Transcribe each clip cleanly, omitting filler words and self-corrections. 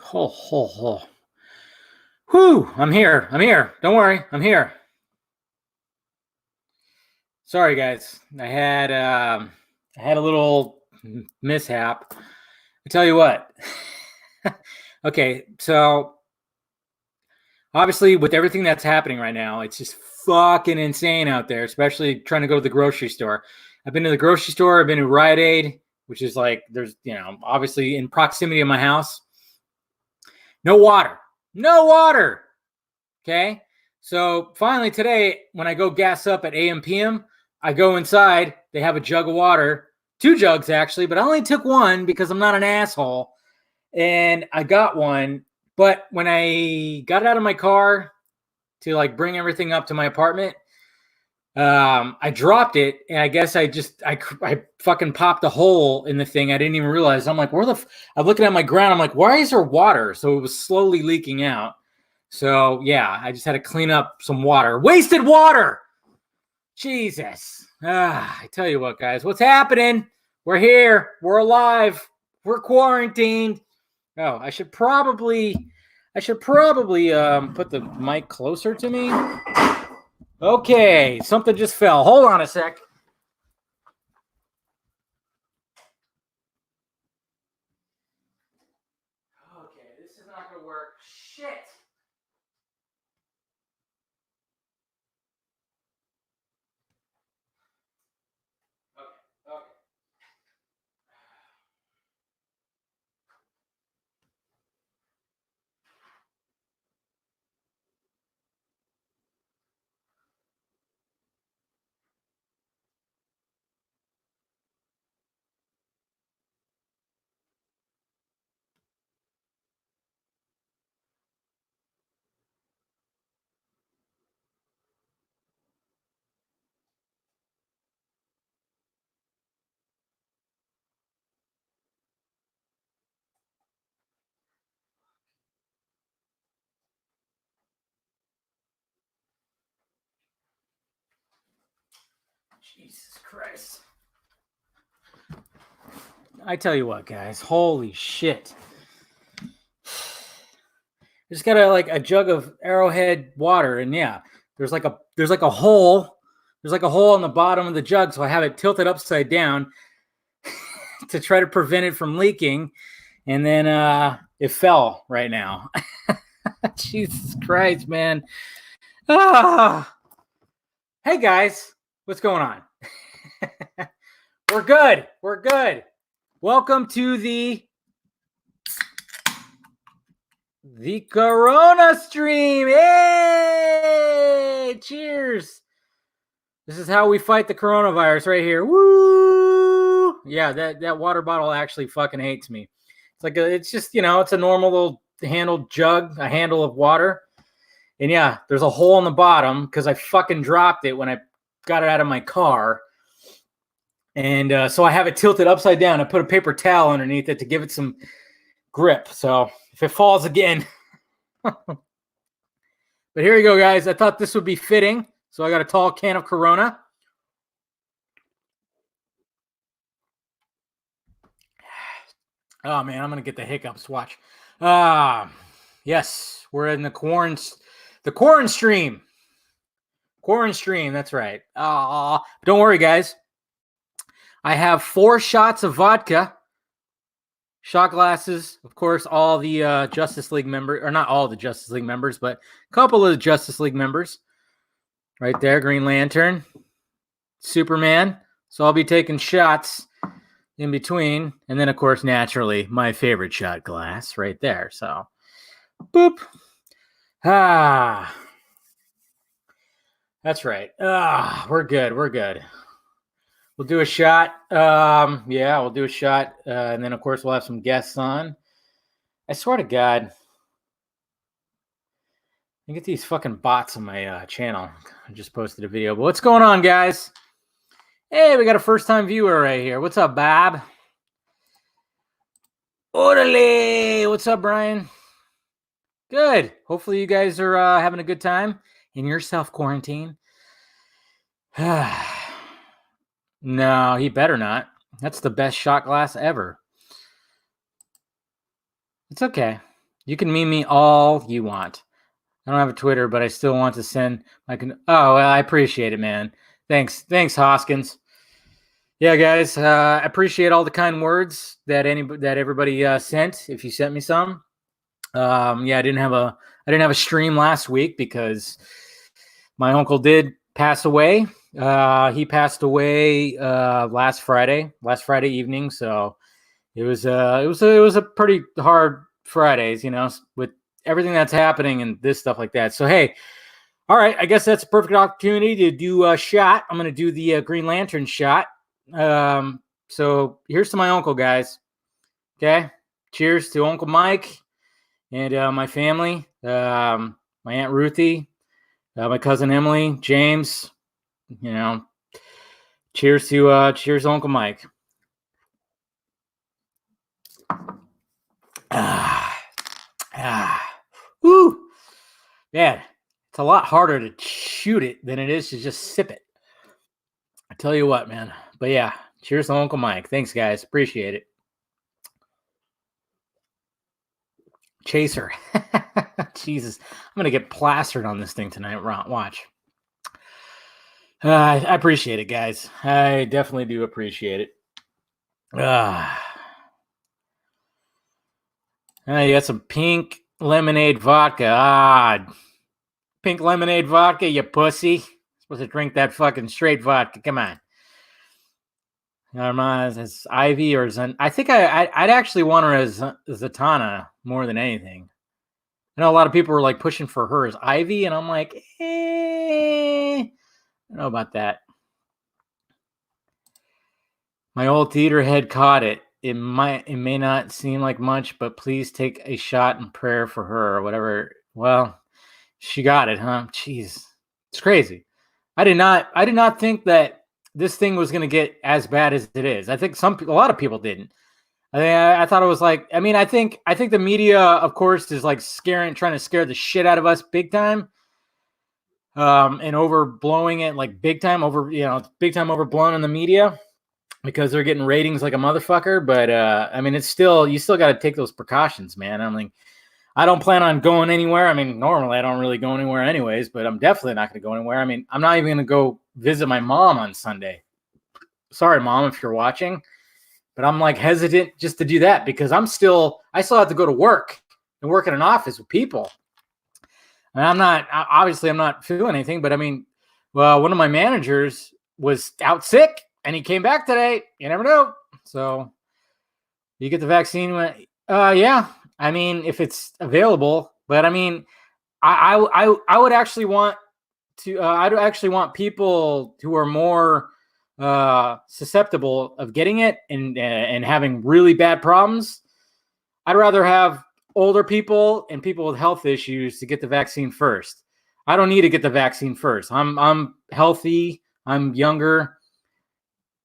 Ho, ho, ho. Whew, I'm here. I'm here. Don't worry. I'm here. Sorry, guys. I had a little mishap. I tell you what. Okay, so obviously with everything that's happening right now, it's just fucking insane out there, especially trying to go to the grocery store. I've been to the grocery store, I've been to Rite Aid, which is like there's, obviously in proximity of my house. No water. No water. Okay. So finally today, when I go gas up at AM PM, I go inside. They have a jug of water, 2 jugs actually, but I only took one because I'm not an asshole. And I got one. But when I got out of my car to like bring everything up to my apartment, I dropped it, and I guess I fucking popped a hole in the thing. I didn't even realize. I'm like, I'm looking at my ground. I'm like, why is there water? So it was slowly leaking out. So yeah, I just had to clean up some water. Wasted water. Jesus. I tell you what, guys, what's happening? We're here. We're alive. We're quarantined. Oh, I should probably put the mic closer to me. Okay, something just fell. Hold on a sec. Okay, this is not going to work. Shit. Okay. Jesus Christ. I tell you what, guys. Holy shit. Just got a jug of Arrowhead water, and yeah, there's like a hole. There's like a hole on the bottom of the jug, so I have it tilted upside down to try to prevent it from leaking. And then it fell right now. Jesus Christ, man. Ah. Hey guys, what's going on? We're good. We're good. Welcome to the Quaranstream. Hey! Cheers. This is how we fight the coronavirus right here. Woo! Yeah, that water bottle actually fucking hates me. It's just, it's a normal little handled jug, a handle of water. And yeah, there's a hole in the bottom because I fucking dropped it when I got it out of my car. And so I have it tilted upside down. I put a paper towel underneath it to give it some grip. So if it falls again. But here you go, guys. I thought this would be fitting. So I got a tall can of Corona. Oh, man, I'm going to get the hiccups. Watch. Yes, we're in the Quaranstream. Quaranstream, that's right. Don't worry, guys. I have 4 shots of vodka. Shot glasses, of course, all the Justice League members, or not all the Justice League members, but a couple of the Justice League members. Right there, Green Lantern, Superman. So I'll be taking shots in between. And then, of course, naturally, my favorite shot glass right there. So, boop. That's right. We're good. We're good. We'll do a shot. Yeah, we'll do a shot. And then, of course, we'll have some guests on. I swear to God, I get these fucking bots on my channel. I just posted a video. But what's going on, guys? Hey, we got a first-time viewer right here. What's up, Bob? Orale! What's up, Brian? Good. Hopefully you guys are having a good time in your self-quarantine. No, he better not. That's the best shot glass ever. It's okay. You can meme me all you want. I don't have a Twitter, but I still want to send my. Oh, well, I appreciate it, man. Thanks, Hoskins. Yeah, guys, I appreciate all the kind words that everybody sent. If you sent me some, yeah, I didn't have a stream last week because my uncle did pass away. He passed away last Friday evening. So it was a pretty hard Fridays, with everything that's happening and this stuff like that. So hey, all right, I guess that's a perfect opportunity to do a shot. I'm gonna do the Green Lantern shot. So here's to my uncle, guys. Okay, cheers to Uncle Mike and my family, my Aunt Ruthie, my cousin Emily, James. Cheers to Uncle Mike. Woo, man, it's a lot harder to shoot it than it is to just sip it. I tell you what, man. But yeah, cheers to Uncle Mike. Thanks, guys. Appreciate it. Chaser. Jesus, I'm gonna get plastered on this thing tonight. Watch. I appreciate it, guys. I definitely do appreciate it. You got some pink lemonade vodka. Pink lemonade vodka, you pussy. Supposed to drink that fucking straight vodka. Come on. It's Ivy or Zen. I think I'd actually want her as Zatanna more than anything. I know a lot of people were like pushing for her as Ivy, and I'm like, I don't know about that. My old theater head caught it. It may not seem like much, but please take a shot in prayer for her or whatever. Well, she got it, huh? Jeez, it's crazy. I did not think that this thing was going to get as bad as it is. I think a lot of people didn't. I thought it was like. I mean, I think the media, of course, is like trying to scare the shit out of us big time, and overblowing it like big time overblown in the media because they're getting ratings like a motherfucker. But I mean, you still got to take those precautions, man. I'm like, I don't plan on going anywhere. I mean, normally I don't really go anywhere anyways, but I'm definitely not going to go anywhere. I mean, I'm not even going to go visit my mom on Sunday. Sorry, Mom, if you're watching, but I'm like hesitant just to do that because I still have to go to work and work in an office with people. And I'm not feeling anything, but I mean, well, one of my managers was out sick and he came back today. You never know. So you get the vaccine. Yeah. I mean, if it's available, but I mean, I would actually want to. I'd actually want people who are more susceptible of getting it and having really bad problems. I'd rather have older people and people with health issues to get the vaccine first. I don't need to get the vaccine first. I'm healthy. I'm younger.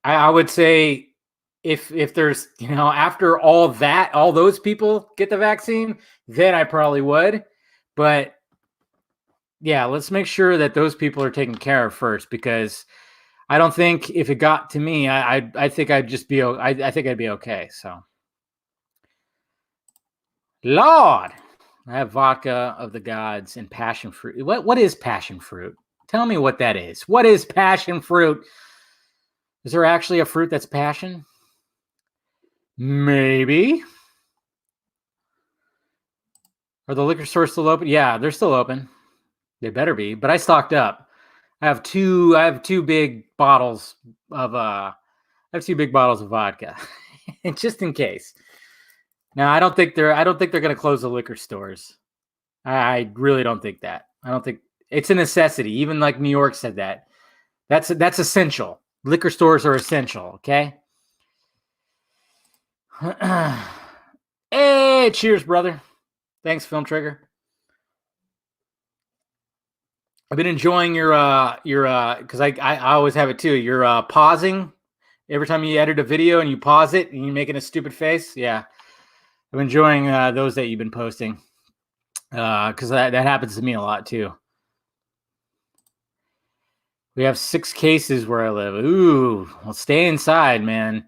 I would say if there's, after all those people get the vaccine, then I probably would. But yeah, let's make sure that those people are taken care of first, because I don't think if it got to me, I think I'd just be, I think I'd be okay. So, Lord, I have vodka of the gods and passion fruit. What is passion fruit? Tell me what that is. What is passion fruit? Is there actually a fruit that's passion? Maybe. Are the liquor stores still open? Yeah, they're still open. They better be. But I stocked up. I have two big bottles of vodka, just in case. Now I don't think they're going to close the liquor stores. I really don't think that. I don't think it's a necessity. Even like New York said that. That's essential. Liquor stores are essential. Okay. Hey, cheers, brother. Thanks, Film Trigger. I've been enjoying your because I always have it too. You're pausing every time you edit a video and you pause it and you're making a stupid face. Yeah, I'm enjoying those that you've been posting because that happens to me a lot too. We have 6 cases where I live. Ooh, well, stay inside, man.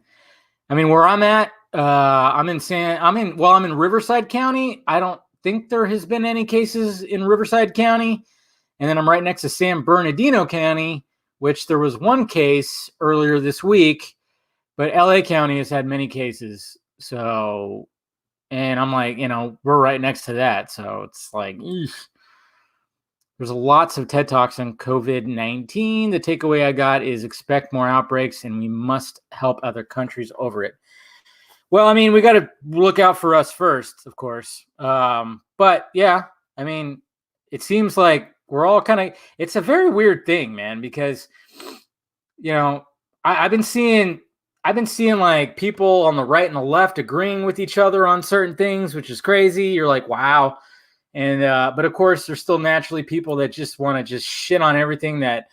I mean, where I'm at, I'm in Riverside County. I don't think there has been any cases in Riverside County. And then I'm right next to San Bernardino County, which there was one case earlier this week, but LA County has had many cases. So, and I'm like, we're right next to that. So it's like, there's lots of TED Talks on COVID-19. The takeaway I got is expect more outbreaks and we must help other countries over it. Well, I mean, we got to look out for us first, of course. But yeah, I mean, it seems like we're all kind of, it's a very weird thing, man, because, I've been seeing like people on the right and the left agreeing with each other on certain things, which is crazy. You're like, wow. And, but of course there's still naturally people that just want to just shit on everything that,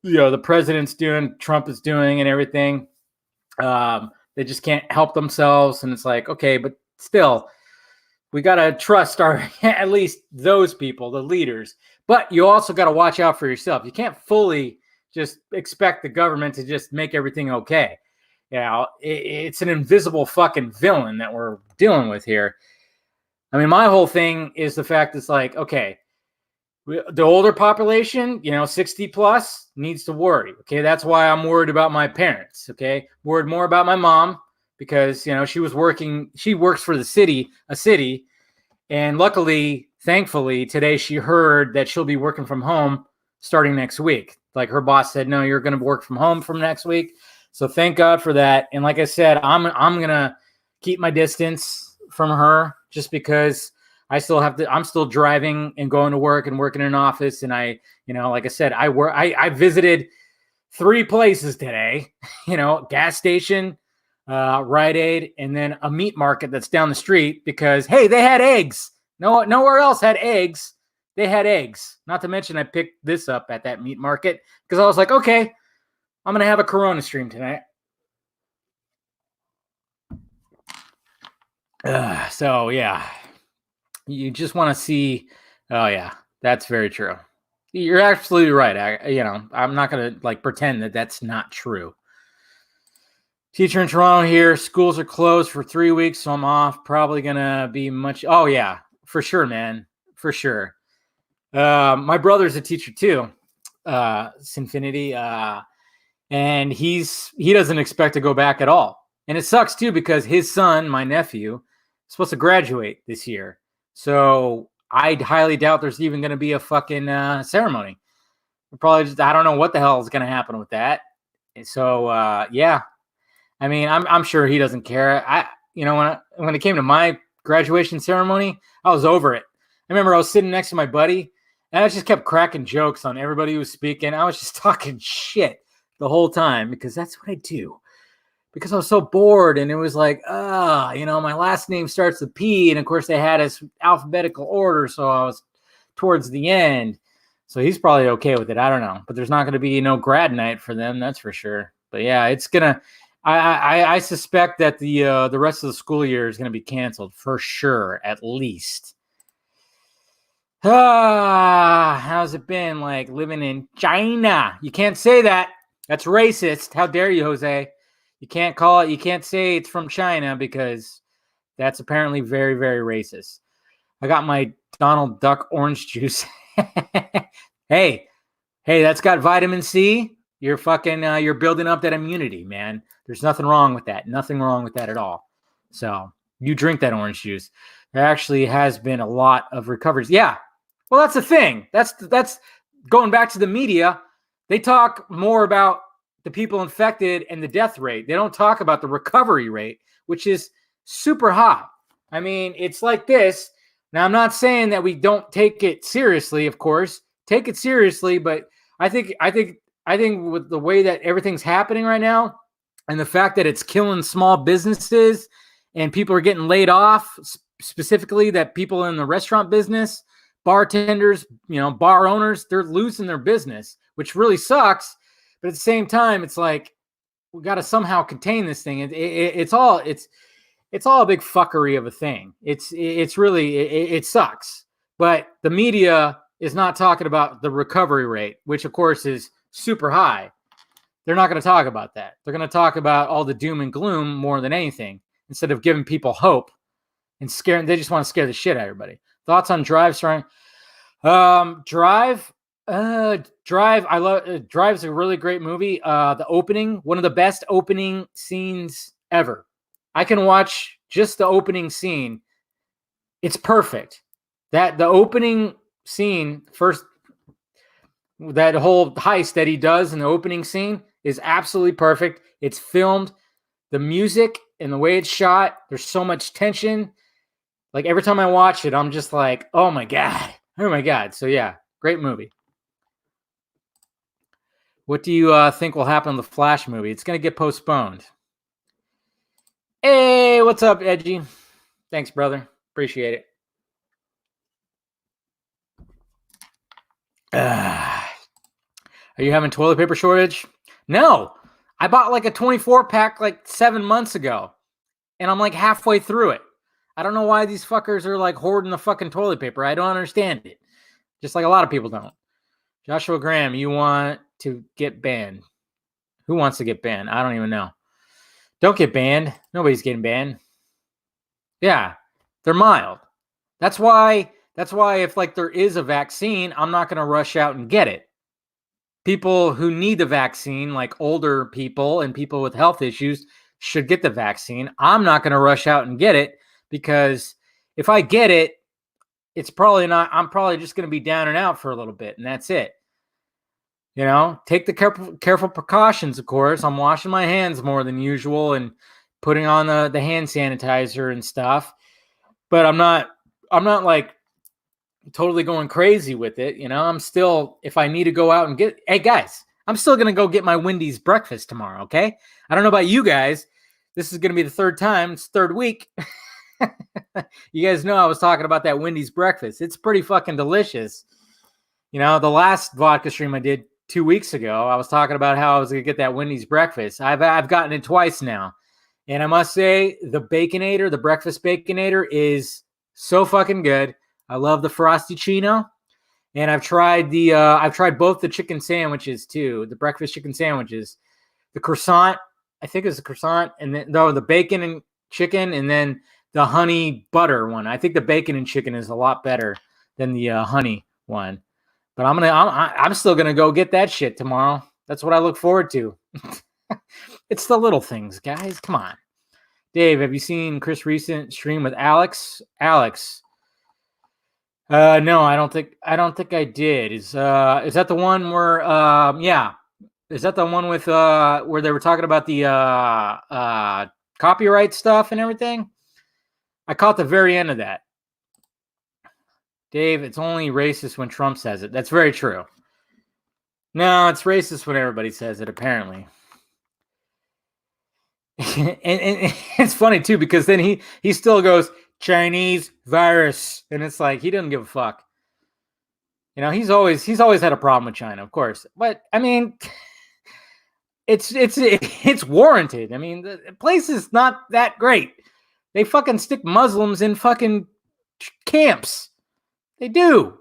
the president's doing, Trump is doing and everything. They just can't help themselves. And it's like, okay, but still, we got to trust at least those people, the leaders. But you also got to watch out for yourself. You can't fully just expect the government to just make everything okay. It's an invisible fucking villain that we're dealing with here. I mean, my whole thing is the fact it's like, okay, the older population, 60 plus needs to worry. Okay. That's why I'm worried about my parents. Okay. Worried more about my mom because, she works for a city. And luckily, thankfully, today she heard that she'll be working from home starting next week. Like her boss said, no, you're going to work from home from next week. So thank God for that. And like I said, I'm going to keep my distance from her just because I'm still driving and going to work and working in an office. And I, like I said, I visited 3 places today, gas station, Rite Aid, and then a meat market that's down the street because, hey, they had eggs. Nowhere else had eggs. They had eggs. Not to mention I picked this up at that meat market because I was like, okay, I'm going to have a Quaranstream tonight. So, yeah. You just want to see. Oh, yeah, that's very true. You're absolutely right. I'm not going to pretend that that's not true. Teacher in Toronto here. Schools are closed for 3 weeks, so I'm off. Probably going to be much. Oh, yeah, for sure, man. For sure. My brother's a teacher too, Sinfinity. And he doesn't expect to go back at all. And it sucks too, because his son, my nephew, is supposed to graduate this year. So I highly doubt there's even going to be a fucking ceremony. Probably just, I don't know what the hell is going to happen with that. So yeah, I mean, I'm sure he doesn't care. When it came to my graduation ceremony, I was over it. I remember I was sitting next to my buddy, and I just kept cracking jokes on everybody who was speaking. I was just talking shit the whole time because that's what I do. Because I was so bored, and it was like, my last name starts with P, and of course they had us alphabetical order, so I was towards the end. So he's probably okay with it. I don't know, but there's not going to be no grad night for them, that's for sure. But yeah, it's gonna. I suspect that the rest of the school year is going to be canceled for sure, at least. How's it been like living in China? You can't say that. That's racist. How dare you, Jose? You can't say it's from China because that's apparently very, very racist. I got my Donald Duck orange juice. Hey, that's got vitamin C. You're you're building up that immunity, man. There's nothing wrong with that. Nothing wrong with that at all. So you drink that orange juice. There actually has been a lot of recoveries. Yeah. Well, that's the thing. That's going back to the media. They talk more about the people infected and the death rate. They don't talk about the recovery rate, which is super high. I mean, it's like this. Now, I'm not saying that we don't take it seriously, of course. Take it seriously, but I think with the way that everything's happening right now and the fact that it's killing small businesses and people are getting laid off, specifically that people in the restaurant business, bartenders, bar owners, they're losing their business, which really sucks. But at the same time, it's like we got to somehow contain this thing. It's all a big fuckery of a thing. It's really it sucks. But the media is not talking about the recovery rate, which of course is super high. They're not going to talk about that. They're going to talk about all the doom and gloom more than anything, instead of giving people hope and scare. They just want to scare the shit out of everybody. Thoughts on Drive starring? Drive. Drive. I love Drive's a really great movie. The opening, one of the best opening scenes ever. I can watch just the opening scene. It's perfect. That the opening scene first, that whole heist that he does in the opening scene is absolutely perfect. It's filmed, the music and the way it's shot. There's so much tension. Like every time I watch it, I'm just like, oh my God. Oh my God. So yeah, great movie. What do you think will happen in the Flash movie? It's going to get postponed. Hey, what's up, Edgy? Thanks, brother. Appreciate it. Are you having toilet paper shortage? No. I bought like a 24 pack like 7 months ago, and I'm like halfway through it. I don't know why these fuckers are like hoarding the fucking toilet paper. I don't understand it. Just like a lot of people don't. Joshua Graham, you want to get banned? Who wants to get banned? I don't even know. Don't get banned. Nobody's getting banned. Yeah, they're mild. That's why if like there is a vaccine, I'm not going to rush out and get it. People who need the vaccine, like older people and people with health issues, should get the vaccine. I'm not going to rush out and get it because if I get it, it's probably not, I'm probably just going to be down and out for a little bit, and that's it. You know, take the careful precautions, of course. I'm washing my hands more than usual and putting on the hand sanitizer and stuff. But I'm not like totally going crazy with it. You know, I'm still, if I need to go out and get, hey guys, I'm still going to go get my Wendy's breakfast tomorrow. Okay. I don't know about you guys. This is going to be the third time. It's third week. You guys know I was talking about that Wendy's breakfast. It's pretty fucking delicious. You know, the last vodka stream I did 2 weeks ago, I was talking about how I was going to get that Wendy's breakfast. I've gotten it twice now. And I must say, the Baconator, the breakfast Baconator is so fucking good. I love the Frosty Chino. And I've tried both the chicken sandwiches too, the breakfast chicken sandwiches. The croissant, I think it's a croissant, and then the bacon and chicken, and then the honey butter one. I think the bacon and chicken is a lot better than the honey one. But I'm still gonna go get that shit tomorrow. That's what I look forward to. It's the little things, guys. Come on. Dave, have you seen Chris' recent stream with Alex? Alex. No, I don't think I did. Is that the one where yeah. Is that the one with where they were talking about the copyright stuff and everything? I caught the very end of that. Dave, it's only racist when Trump says it. That's very true. No, it's racist when everybody says it, apparently. and it's funny too, because then he still goes Chinese virus, and it's like he doesn't give a fuck. You know, he's always had a problem with China, of course, but I mean, it's warranted. I mean, the place is not that great. They fucking stick Muslims in fucking camps. They do.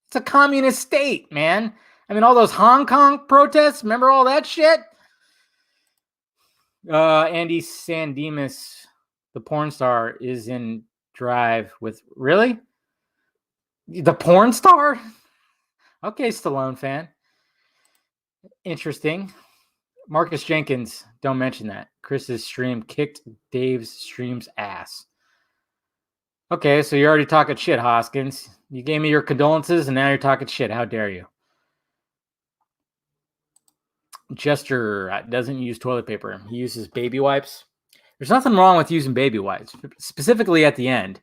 It's a communist state, man. I mean, all those Hong Kong protests, remember all that shit? Andy Sandemus, the porn star, is in Drive with, really? The porn star? Okay, Stallone fan. Interesting. Marcus Jenkins, don't mention that. Chris's stream kicked Dave's stream's ass. Okay, so you're already talking shit, Hoskins. You gave me your condolences, and now you're talking shit. How dare you? Jester doesn't use toilet paper. He uses baby wipes. There's nothing wrong with using baby wipes, specifically at the end.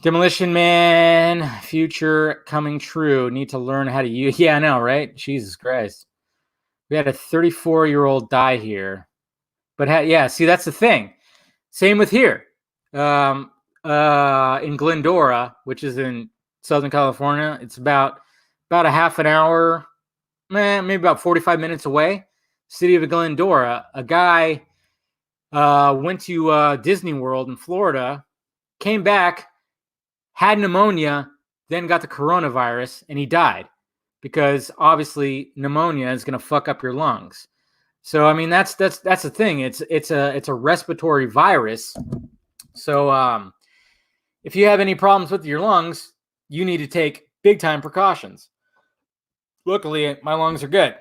Demolition Man, future coming true. Need to learn how to use. Yeah, I know, right? Jesus Christ. We had a 34-year-old die here. But yeah, see, that's the thing. Same with here. In Glendora, which is in Southern California, it's about a half an hour, maybe about 45 minutes away. City of Glendora, a guy went to Disney World in Florida, came back, had pneumonia, then got the coronavirus, and he died because obviously pneumonia is going to fuck up your lungs. So I mean that's the thing. It's a respiratory virus, So if you have any problems with your lungs, you need to take big time precautions. Luckily, my lungs are good.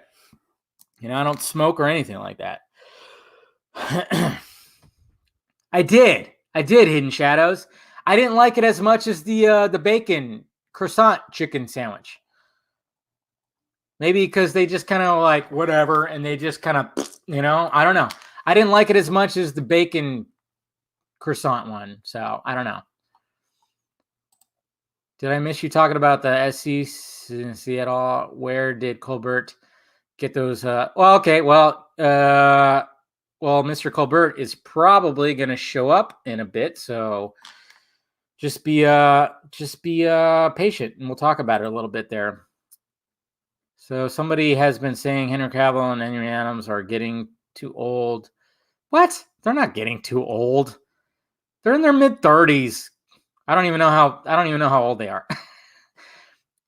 I don't smoke or anything like that. I did Hidden Shadows. I didn't like it as much as the bacon croissant chicken sandwich. Maybe because they just kind of like whatever, and they just kind of, I don't know. I didn't like it as much as the bacon croissant one, so I don't know. Did I miss you talking about the SEC at all? Where did Colbert get those? Mr. Colbert is probably going to show up in a bit, so just be patient, and we'll talk about it a little bit there. So somebody has been saying Henry Cavill and Henry Adams are getting too old. What? They're not getting too old. They're in their mid-30s. I don't even know how old they are.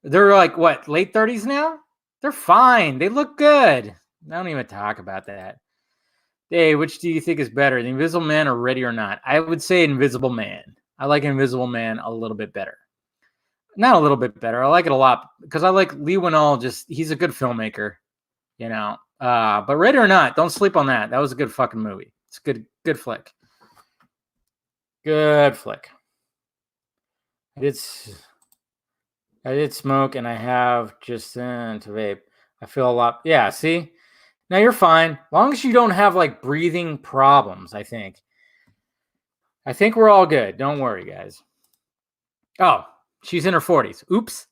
They're like what, late 30s now? They're fine. They look good. I don't even talk about that. Hey, which do you think is better, The Invisible Man or Ready or Not? I would say Invisible Man. I like Invisible Man a little bit better. Not a little bit better. I like it a lot because I like Lee Winnell. He's a good filmmaker, But Ready or Not, don't sleep on that. That was a good fucking movie. It's a good flick. Good flick. I did smoke, and I have just to vape. I feel a lot. Yeah, see? Now you're fine. As long as you don't have like breathing problems, I think we're all good. Don't worry, guys. Oh, she's in her 40s. Oops.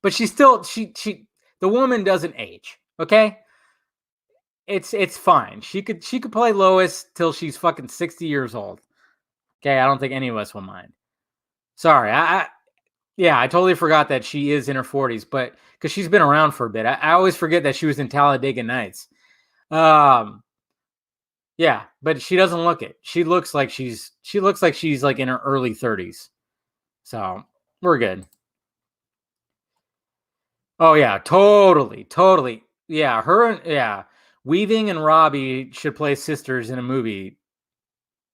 But she's still the woman doesn't age, okay? It's fine. She could play Lois till she's fucking 60 years old. Okay, I don't think any of us will mind. Sorry, I totally forgot that she is in her 40s, but because she's been around for a bit. I always forget that she was in Talladega Nights. Yeah, but she doesn't look it. She looks like she's like in her early 30s. So we're good. Oh yeah, totally. Yeah, Weaving and Robbie should play sisters in a movie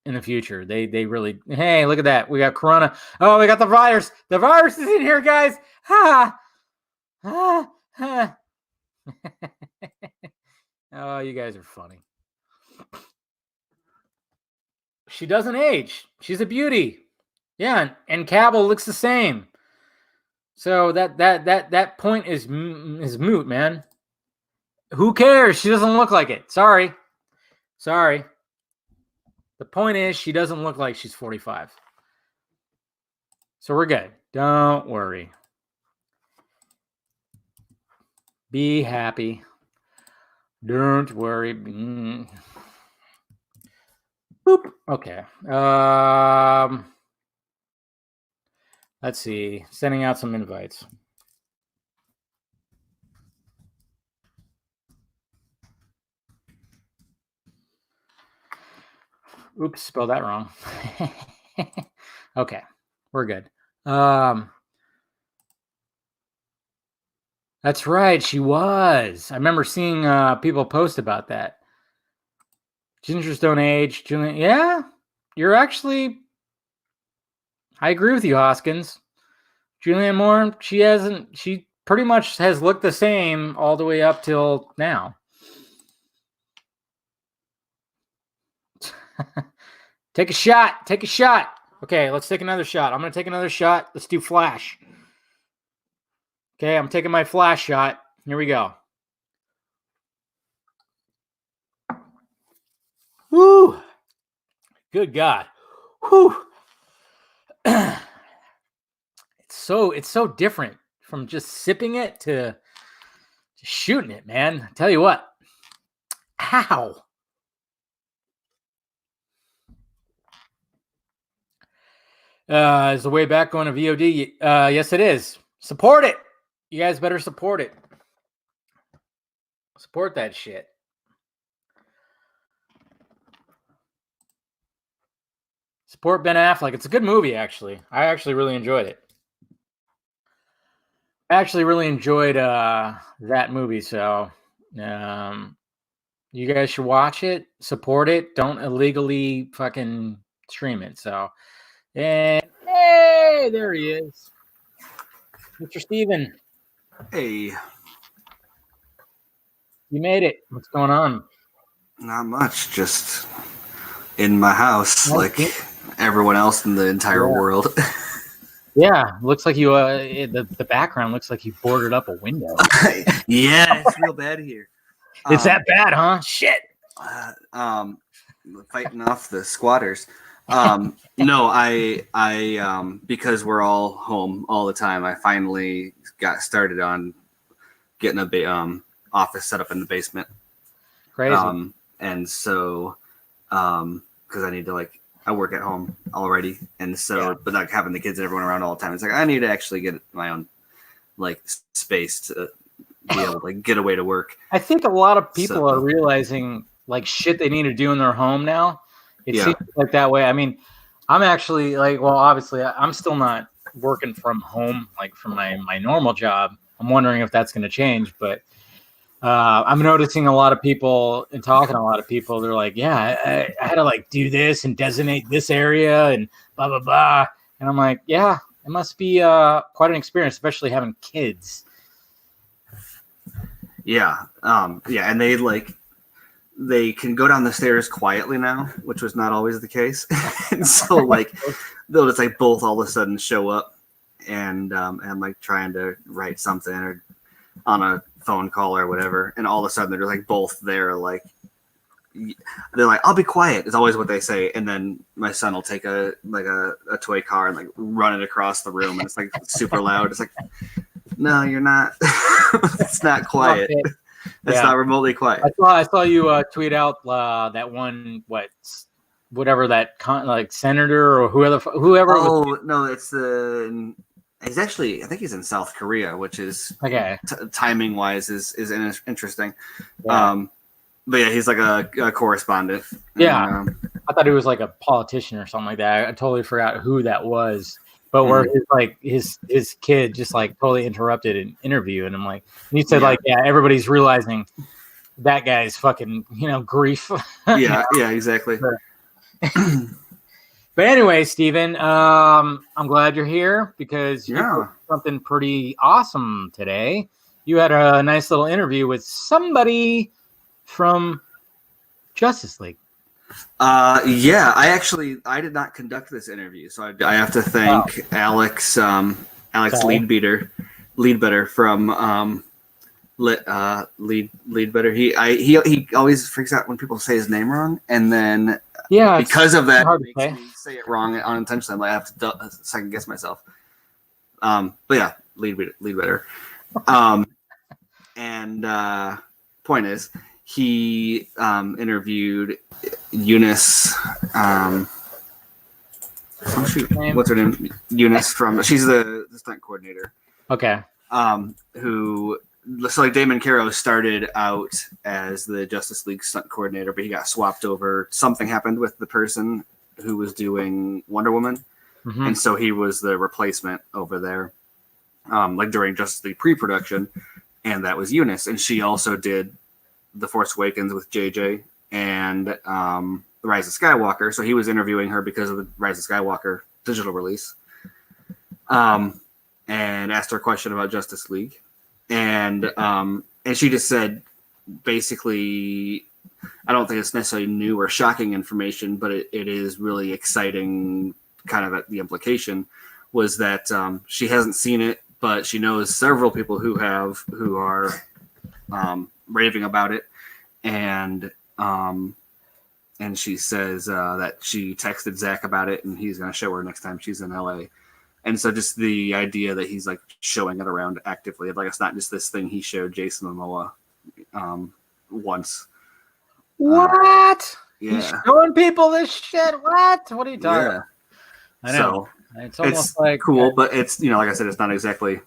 in the future. They really. Hey, look at that. We got Corona. Oh, we got the virus. The virus is in here, guys. Ha ha ha. Oh, you guys are funny. She doesn't age. She's a beauty. Yeah, and Cavill looks the same. So that point is moot, man. Who cares? She doesn't look like it. Sorry. The point is, she doesn't look like she's 45. So we're good. Don't worry. Be happy. Don't worry. Boop. Okay. Let's see. Sending out some invites. Oops, spelled that wrong. Okay, we're good. That's right, she was. I remember seeing people post about that. Gingers don't age. Yeah, you're actually. I agree with you, Hoskins. Julianne Moore, she pretty much has looked the same all the way up till now. Take a shot. Okay, let's take another shot. I'm going to take another shot. Let's do flash. Okay, I'm taking my flash shot. Here we go. Woo! Good God. Whew. It's so different from just sipping it to shooting it, man. I tell you what. Ow. Is the way back going to VOD? Yes, it is. Support it. You guys better support it. Support that shit. Support Ben Affleck. It's a good movie, actually. I actually really enjoyed it. I actually really enjoyed that movie, so you guys should watch it, support it. Don't illegally fucking stream it. So And hey, there he is. Mr. Steven. Hey. You made it. What's going on? Not much. Just in my house, like everyone else in the entire world. Yeah, looks like you. The background looks like you boarded up a window. Yeah, it's real bad here. It's that bad, huh? Shit. Fighting off the squatters. No, I because we're all home all the time. I finally got started on getting a office set up in the basement. Crazy. And so, because I need to I work at home already, and so, but like having the kids and everyone around all the time, it's like I need to actually get my own space to be able to get away to work. I think a lot of people are realizing shit they need to do in their home now. It seems like that way. I mean, I'm actually obviously I'm still not working from home from my normal job. I'm wondering if that's going to change, but I'm noticing a lot of people and talking to a lot of people. They're like, yeah, I had to do this and designate this area and blah, blah, blah. And I'm like, yeah, it must be quite an experience, especially having kids. Yeah. Yeah. And they can go down the stairs quietly now, which was not always the case. And so they'll just both all of a sudden show up and trying to write something or on a phone call or whatever, and all of a sudden they're just both there, they're like, I'll be quiet is always what they say, and then my son will take a toy car and run it across the room, and it's super loud. It's no, you're not. It's not quiet. It's not remotely quiet. I saw you tweet out that one whatever that senator or whoever. Oh no, it's the. He's actually, I think he's in South Korea, which is timing wise is interesting. Yeah. But yeah, he's a correspondent. Yeah, and, I thought he was a politician or something like that. I totally forgot who that was. But where his kid just totally interrupted an interview, and I'm like, and you said everybody's realizing that guy's fucking grief. Yeah, exactly. But anyway, Steven, I'm glad you're here because you did something pretty awesome today. You had a nice little interview with somebody from Justice League. I did not conduct this interview, so I have to thank Alex Leadbetter from Leadbetter. He always freaks out when people say his name wrong, and then because of that, it makes me say it wrong unintentionally. I have to second guess myself. But yeah, Leadbetter. And point is, he interviewed Eunice. What's her name? Eunice she's the stunt coordinator. Okay. Who. So Damon Caro started out as the Justice League stunt coordinator, but he got swapped over. Something happened with the person who was doing Wonder Woman, and so he was the replacement over there, during Justice League pre-production, and that was Eunice, and she also did The Force Awakens with JJ and The Rise of Skywalker. So he was interviewing her because of the Rise of Skywalker digital release, and asked her a question about Justice League. And she just said, basically, I don't think it's necessarily new or shocking information, but it is really exciting. Kind of the implication was that she hasn't seen it, but she knows several people who are raving about it, and she says that she texted Zach about it, and he's going to show her next time she's in LA. And so just the idea that he's showing it around actively, it's not just this thing he showed Jason Momoa once. What? Yeah. He's showing people this shit? What are you talking about? I know. So it's cool, but it's, like I said, it's not exactly,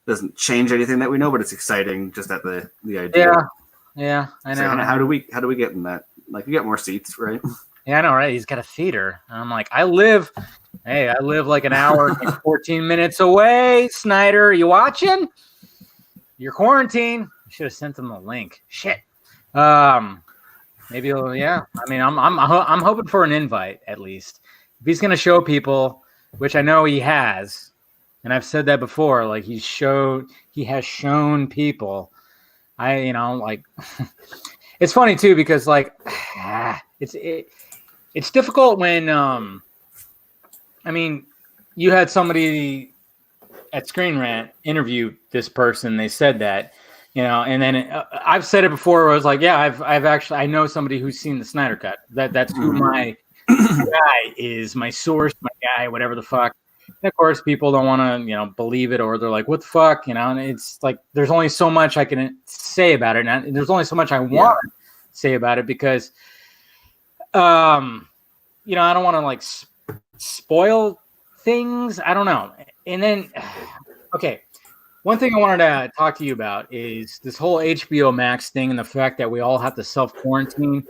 doesn't change anything that we know, but it's exciting just at the idea. Yeah, I know. So how do we get in that? You get more seats, right? Yeah, I know, right? He's got a theater. And I'm like, I live an hour and 14 minutes away. Snyder, you watching? You're quarantined. I should have sent him the link. Shit. Maybe I mean, I'm hoping for an invite at least. if he's going to show people, which I know he has, and I've said that before, like he has shown people. Like it's funny too because like it's difficult when I mean, you had somebody at Screen Rant interview this person. They said that, and then I've said it before. Where I was like, yeah, I know somebody who's seen the Snyder Cut. That's who my guy is, my source, my guy, whatever the fuck. And of course, people don't want to, believe it, or they're like, what the fuck, and it's like there's only so much I can say about it, and there's only so much I want to say about it because, I don't want to like spoil things. I don't know. And then, okay, one thing I wanted to talk to you about is this whole HBO Max thing and the fact that we all have to self-quarantine.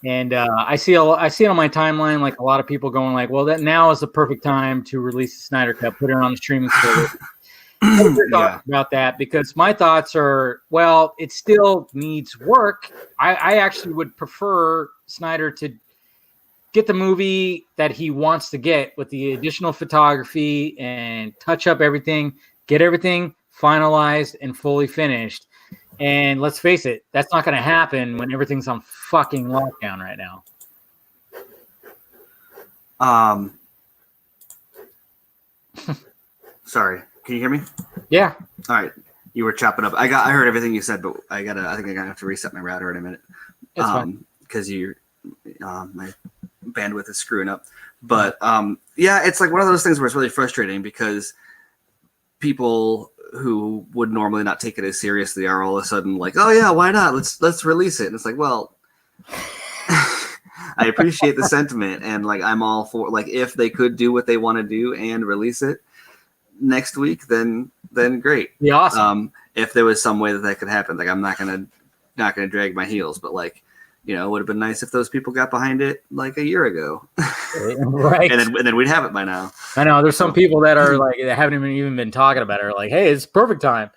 And I see it on my timeline, like a lot of people going like, well, that now is the perfect time to release the Snyder Cut, put it on the streaming service. What are your thoughts about that? Because my thoughts are, well, it still needs work. I actually would prefer Snyder to get the movie that he wants to get with the additional photography and touch up everything, get everything finalized and fully finished. And let's face it, that's not going to happen when everything's on fucking lockdown right now. Sorry, can you hear me? Yeah. All right, you were chopping up. I heard everything you said, but I think I'm gonna have to reset my router in a minute. That's fine. Because my bandwidth is screwing up. But yeah, it's like one of those things where it's really frustrating because people who would normally not take it as seriously are all of a sudden like, oh yeah, why not? Let's release it. And it's like, well, I appreciate the sentiment, and like I'm all for like if they could do what they want to do and release it next week, then great. Yeah, awesome. If there was some way that could happen, like I'm not gonna drag my heels, but like, it would have been nice if those people got behind it like a year ago, right? and then we'd have it by now. I know there's some people that are like that haven't even been talking about it. Are like, hey, it's perfect time.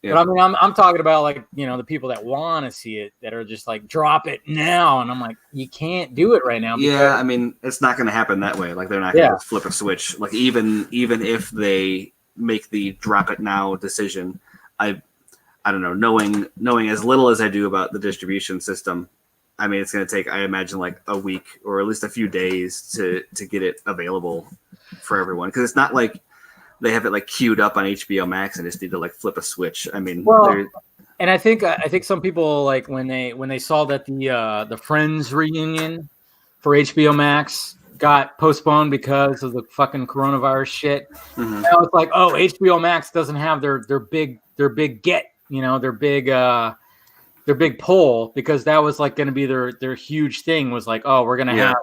Yeah. But I mean, I'm talking about like the people that want to see it that are just like drop it now, and I'm like, you can't do it right now. Yeah, I mean, it's not going to happen that way. Like they're not going to flip a switch. Like even if they make the drop it now decision, I don't know. Knowing as little as I do about the distribution system, I mean, it's going to take, I imagine, like a week or at least a few days to get it available for everyone. Because it's not like they have it like queued up on HBO Max and just need to like flip a switch. I mean, and I think some people like when they saw that the Friends reunion for HBO Max got postponed because of the fucking coronavirus shit. Mm-hmm. Now it's like, oh, HBO Max doesn't have their big get, their big pull, because that was like going to be their huge thing was like, oh, we're going to have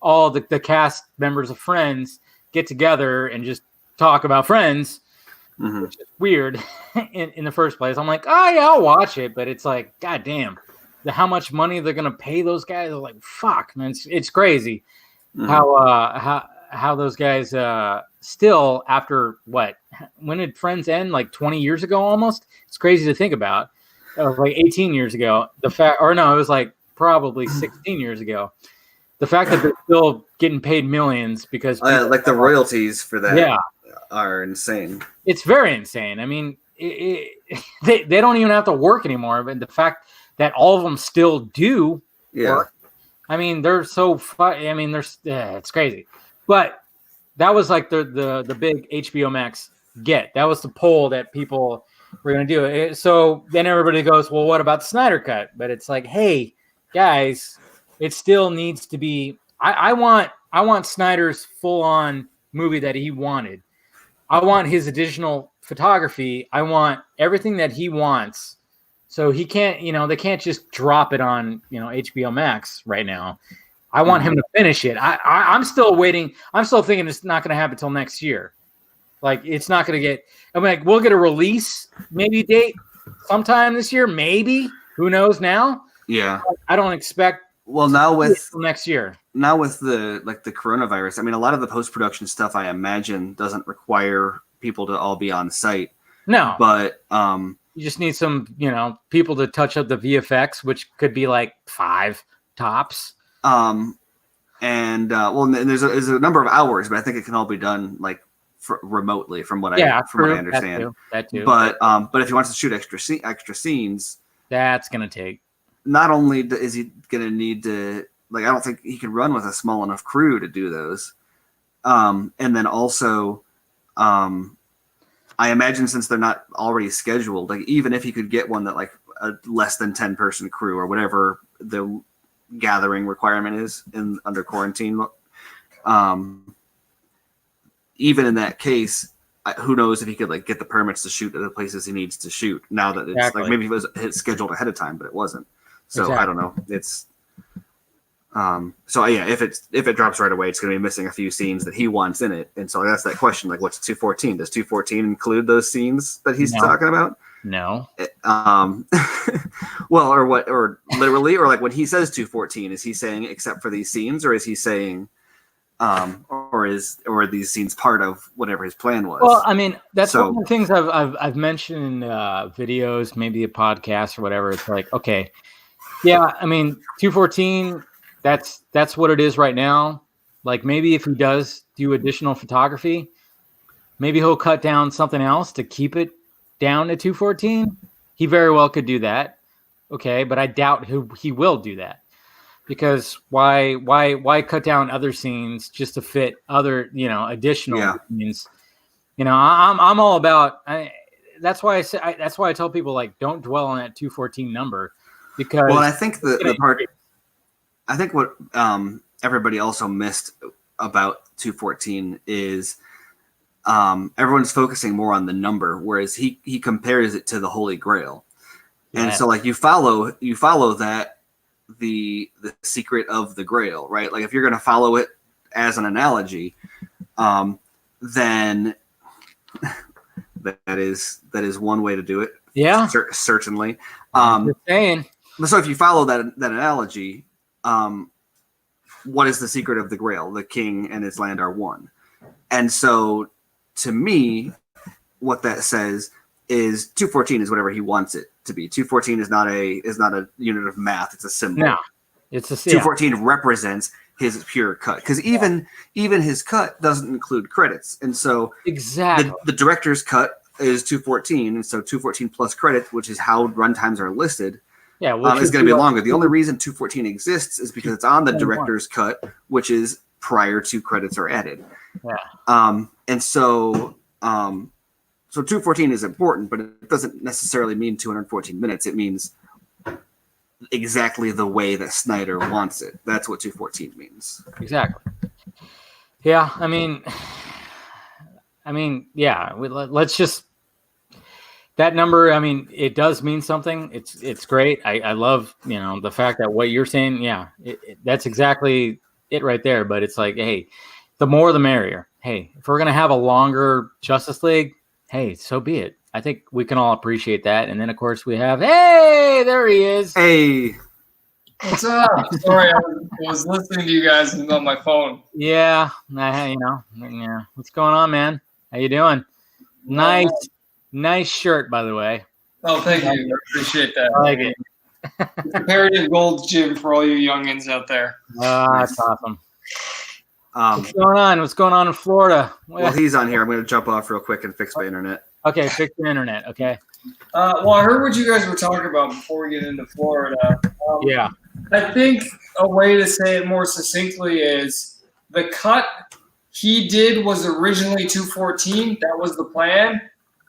all the cast members of Friends get together and just talk about Friends, which is weird in the first place. I'm like, oh yeah, I'll watch it, but it's like, god damn, how much money they're going to pay those guys. I'm like, fuck, man, it's crazy how those guys still after when did Friends end? Like 20 years ago almost. It's crazy to think about. Like 18 years ago, it was like probably 16 years ago. The fact that they're still getting paid millions because like the royalties for that are insane. It's very insane. I mean, they don't even have to work anymore. But the fact that all of them still do work, I mean, they're so I mean, it's crazy. But that was like the big HBO Max get. That was the poll that people were going to do it. So then everybody goes, well, what about the Snyder Cut? But it's like, hey, guys, it still needs to be. I want Snyder's full on movie that he wanted. I want his additional photography. I want everything that he wants. So he can't, they can't just drop it on, HBO Max right now. I want him to finish it. I'm still waiting. I'm still thinking it's not going to happen until next year. Like it's not going to get. I mean, like we'll get a release maybe date sometime this year, maybe. Who knows now? Yeah, I don't expect. Well, now with next year. Now with the coronavirus, I mean, a lot of the post-production stuff, I imagine, doesn't require people to all be on site. No, but you just need some, people to touch up the VFX, which could be like 5 tops. and and there's a number of hours, but I think it can all be done like remotely from what I understand. That too. But if he wants to shoot extra scenes, that's gonna take. Not only is he gonna need to I don't think he can run with a small enough crew to do those, and then also, I imagine since they're not already scheduled, like even if he could get one that like a less than 10-person crew or whatever the gathering requirement is under quarantine, even in that case, who knows if he could like get the permits to shoot at the places he needs to shoot now that it's like maybe it was scheduled ahead of time, but it wasn't. So I don't know. It's so yeah, if it drops right away, it's going to be missing a few scenes that he wants in it, and so that's that question. Like, what's 214? Does 214 include those scenes that he's talking about? No. Well, or literally, or like when he says 214, is he saying except for these scenes, or is he saying, or are these scenes part of whatever his plan was? Well, I mean, that's one of the things I've mentioned in videos, maybe a podcast or whatever. It's like, okay, yeah, I mean, 214. That's what it is right now. Like maybe if he does do additional photography, maybe he'll cut down something else to keep it down to 214. He very well could do that. Okay, but I doubt he will do that, because why cut down other scenes just to fit other additional scenes? I'm all about. That's why I tell people like don't dwell on that 214 number, because I think the part. I think what everybody also missed about 214 is everyone's focusing more on the number, whereas he compares it to the Holy Grail, and so like you follow that the secret of the Grail, right? Like if you're going to follow it as an analogy, then that is one way to do it. Yeah, certainly. Just saying. So if you follow that analogy. What is the secret of the Grail? The king and his land are one. And so to me, what that says is 214 is whatever he wants it to be. 214 is not a unit of math, it's a symbol. No. It's a 214 represents his pure cut. Because even his cut doesn't include credits. And so exactly the director's cut is 214, and so 214 plus credits, which is how runtimes are listed. Yeah, it's going to be longer. The only reason 214 exists is because it's on the director's cut, which is prior to credits are added. Yeah. And so 214 is important, but it doesn't necessarily mean 214 minutes. It means exactly the way that Snyder wants it. That's what 214 means. Exactly. Yeah, I mean, yeah. Let's just. That number, I mean, it does mean something. It's great. I love, the fact that what you're saying, yeah, that's exactly it right there. But it's like, hey, the more the merrier. Hey, if we're going to have a longer Justice League, hey, so be it. I think we can all appreciate that. And then, of course, we have, hey, there he is. Hey. What's up? Sorry, I was listening to you guys on my phone. Yeah, yeah. What's going on, man? How you doing? Nice shirt, by the way. Oh, thank you. I appreciate that. I like it. It's comparative gold gym for all you youngins out there. That's awesome. What's going on? What's going on in Florida? Well, he's on here. I'm going to jump off real quick and fix my internet. Okay, fix the internet. Okay. Well, I heard what you guys were talking about before we get into Florida. Yeah. I think a way to say it more succinctly is the cut he did was originally 214. That was the plan.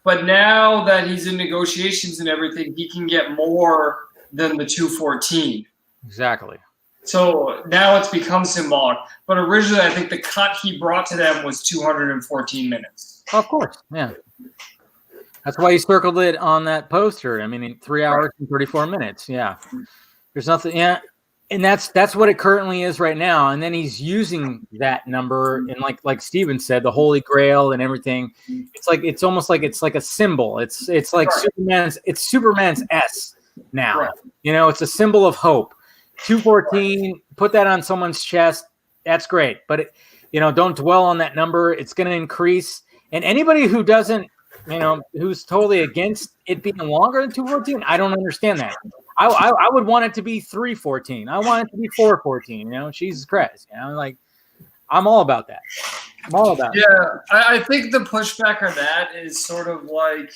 But now that he's in negotiations and everything, he can get more than the 214. Exactly. So now it's become symbolic. But originally, I think the cut he brought to them was 214 minutes. Of course, yeah. That's why he circled it on that poster. I mean, in 3 hours and 34 minutes. Yeah. There's nothing. Yeah. And that's what it currently is right now. And then he's using that number, and like Steven said, the Holy Grail and everything. It's almost like it's like a symbol. It's like Superman's S now. Right. It's a symbol of hope. 214, put that on someone's chest. That's great. But don't dwell on that number. It's going to increase. And anybody who doesn't, who's totally against it being longer than 214, I don't understand that. I would want it to be 314. I want it to be 414. You know, Jesus Christ. You know, like I'm all about that. I'm all about it. Yeah, I think the pushback on that is sort of like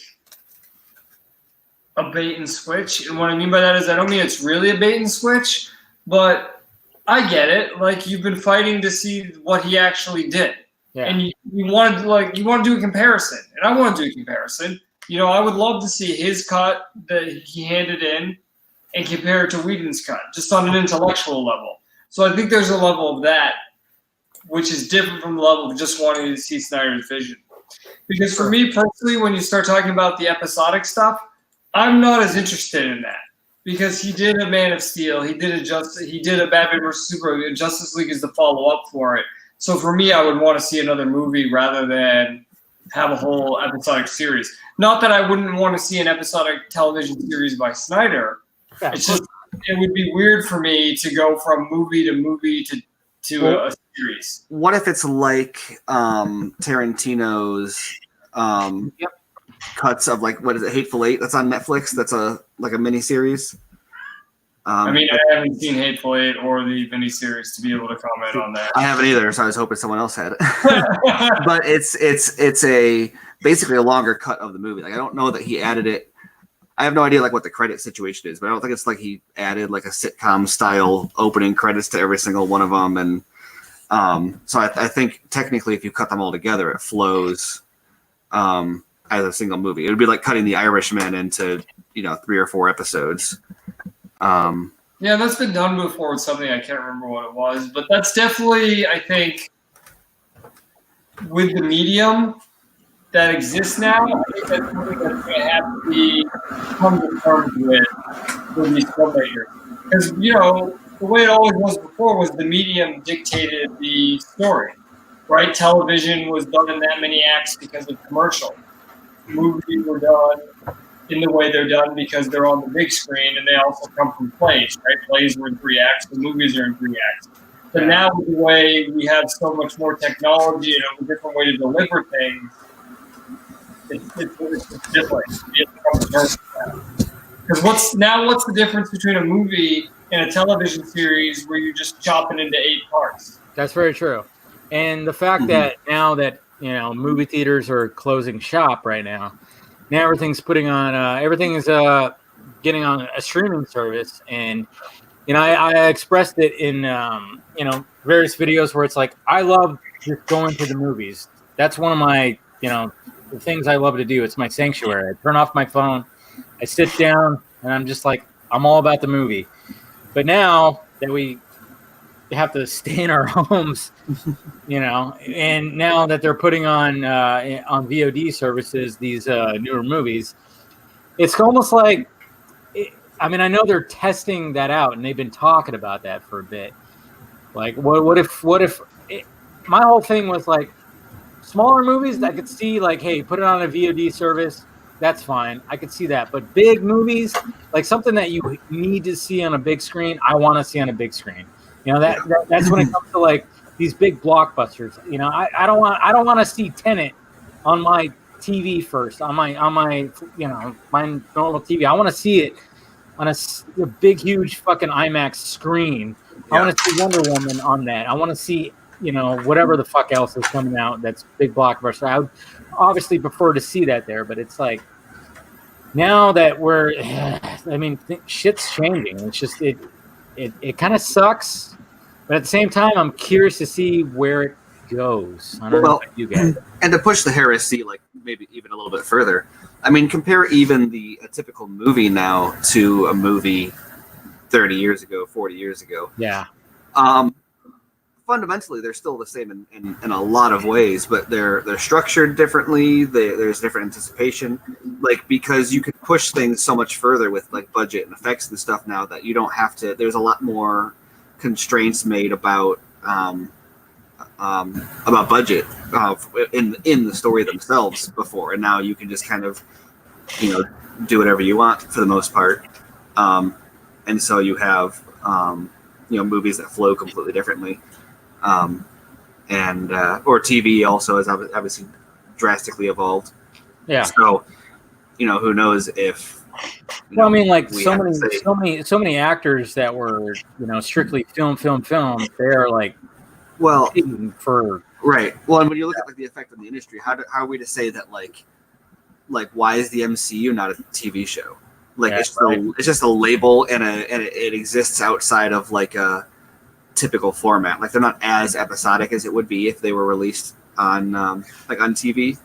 a bait and switch. And what I mean by that is I don't mean it's really a bait and switch, but I get it. Like you've been fighting to see what he actually did. Yeah. And you want to do a comparison. And I want to do a comparison. You know, I would love to see his cut that he handed in and compare it to Whedon's cut, just on an intellectual level. So I think there's a level of that which is different from the level of just wanting to see Snyder's vision. Because for me personally, when you start talking about the episodic stuff, I'm not as interested in that. Because he did a Man of Steel, he did a Batman vs Superman, Justice League is the follow-up for it. So for me, I would want to see another movie rather than have a whole episodic series. Not that I wouldn't want to see an episodic television series by Snyder. Yeah, it's just it would be weird for me to go from movie to movie to a series. What if it's like Tarantino's cuts of like what is it, Hateful Eight? That's on Netflix. That's a mini series. I mean, I haven't seen Hateful Eight or the miniseries to be able to comment on that. I haven't either, so I was hoping someone else had it. But it's basically a longer cut of the movie. Like I don't know that he added it. I have no idea like what the credit situation is, but I don't think it's like he added like a sitcom style opening credits to every single one of them. And so I think technically, if you cut them all together, it flows as a single movie. It would be like cutting The Irishman into 3 or 4 episodes. Yeah, that's been done before with something. I can't remember what it was, but that's definitely, I think, with the medium that exists now, I think that's something that's going to have to be come to terms with these filmmakers. Because, the way it always was before was the medium dictated the story, right? Television was done in that many acts because of commercial. Movies were done in the way they're done because they're on the big screen, and they also come from plays, right? Plays were in 3 acts, the movies are in 3 acts. But now with the way we have so much more technology and a different way to deliver things, it's different. Because what's the difference between a movie and a television series where you just chop it into 8 parts? That's very true. And the fact that now that movie theaters are closing shop right now everything's putting on everything is getting on a streaming service. And I expressed it in various videos where it's like I love just going to the movies. That's one of my the things I love to do. It's my sanctuary. I turn off my phone, I sit down, and I'm just like I'm all about the movie. But now that we have to stay in our homes, and now that they're putting on VOD services these newer movies, it's almost like I know they're testing that out, and they've been talking about that for a bit. Like, what if my whole thing was like smaller movies I could see, like, hey, put it on a VOD service, that's fine, I could see that. But big movies, like something that you need to see on a big screen, I want to see on a big screen. That's when it comes to like these big blockbusters. I don't want to see Tenet on my TV first, on my my normal TV. I want to see it on a big, huge fucking IMAX screen. Yeah. I want to see Wonder Woman on that. I want to see whatever the fuck else is coming out that's big blockbuster. I would obviously prefer to see that there, but it's like now that shit's changing. It's just it kind of sucks, but at the same time, I'm curious to see where it goes. I don't know about you guys. And to push the heresy, like maybe even a little bit further, compare even a typical movie now to a movie 30 years ago, 40 years ago. Yeah. Fundamentally, they're still the same in a lot of ways, but they're structured differently. There's different anticipation, like because you could push things so much further with like budget and effects and stuff now that you don't have to. There's a lot more constraints made about budget in the story themselves before, and now you can just kind of do whatever you want for the most part, and so you have movies that flow completely differently. Or TV also has obviously drastically evolved. Yeah. So, who knows if Well, I mean, like we so have to say- many actors that were, strictly film. They're like well, paid for. right. Well, and when you look at like the effect on the industry, how are we to say that like why is the MCU not a TV show? Like Yeah, it's just a label and it exists outside of like a typical format. Like they're not as episodic as it would be if they were released on like on TV.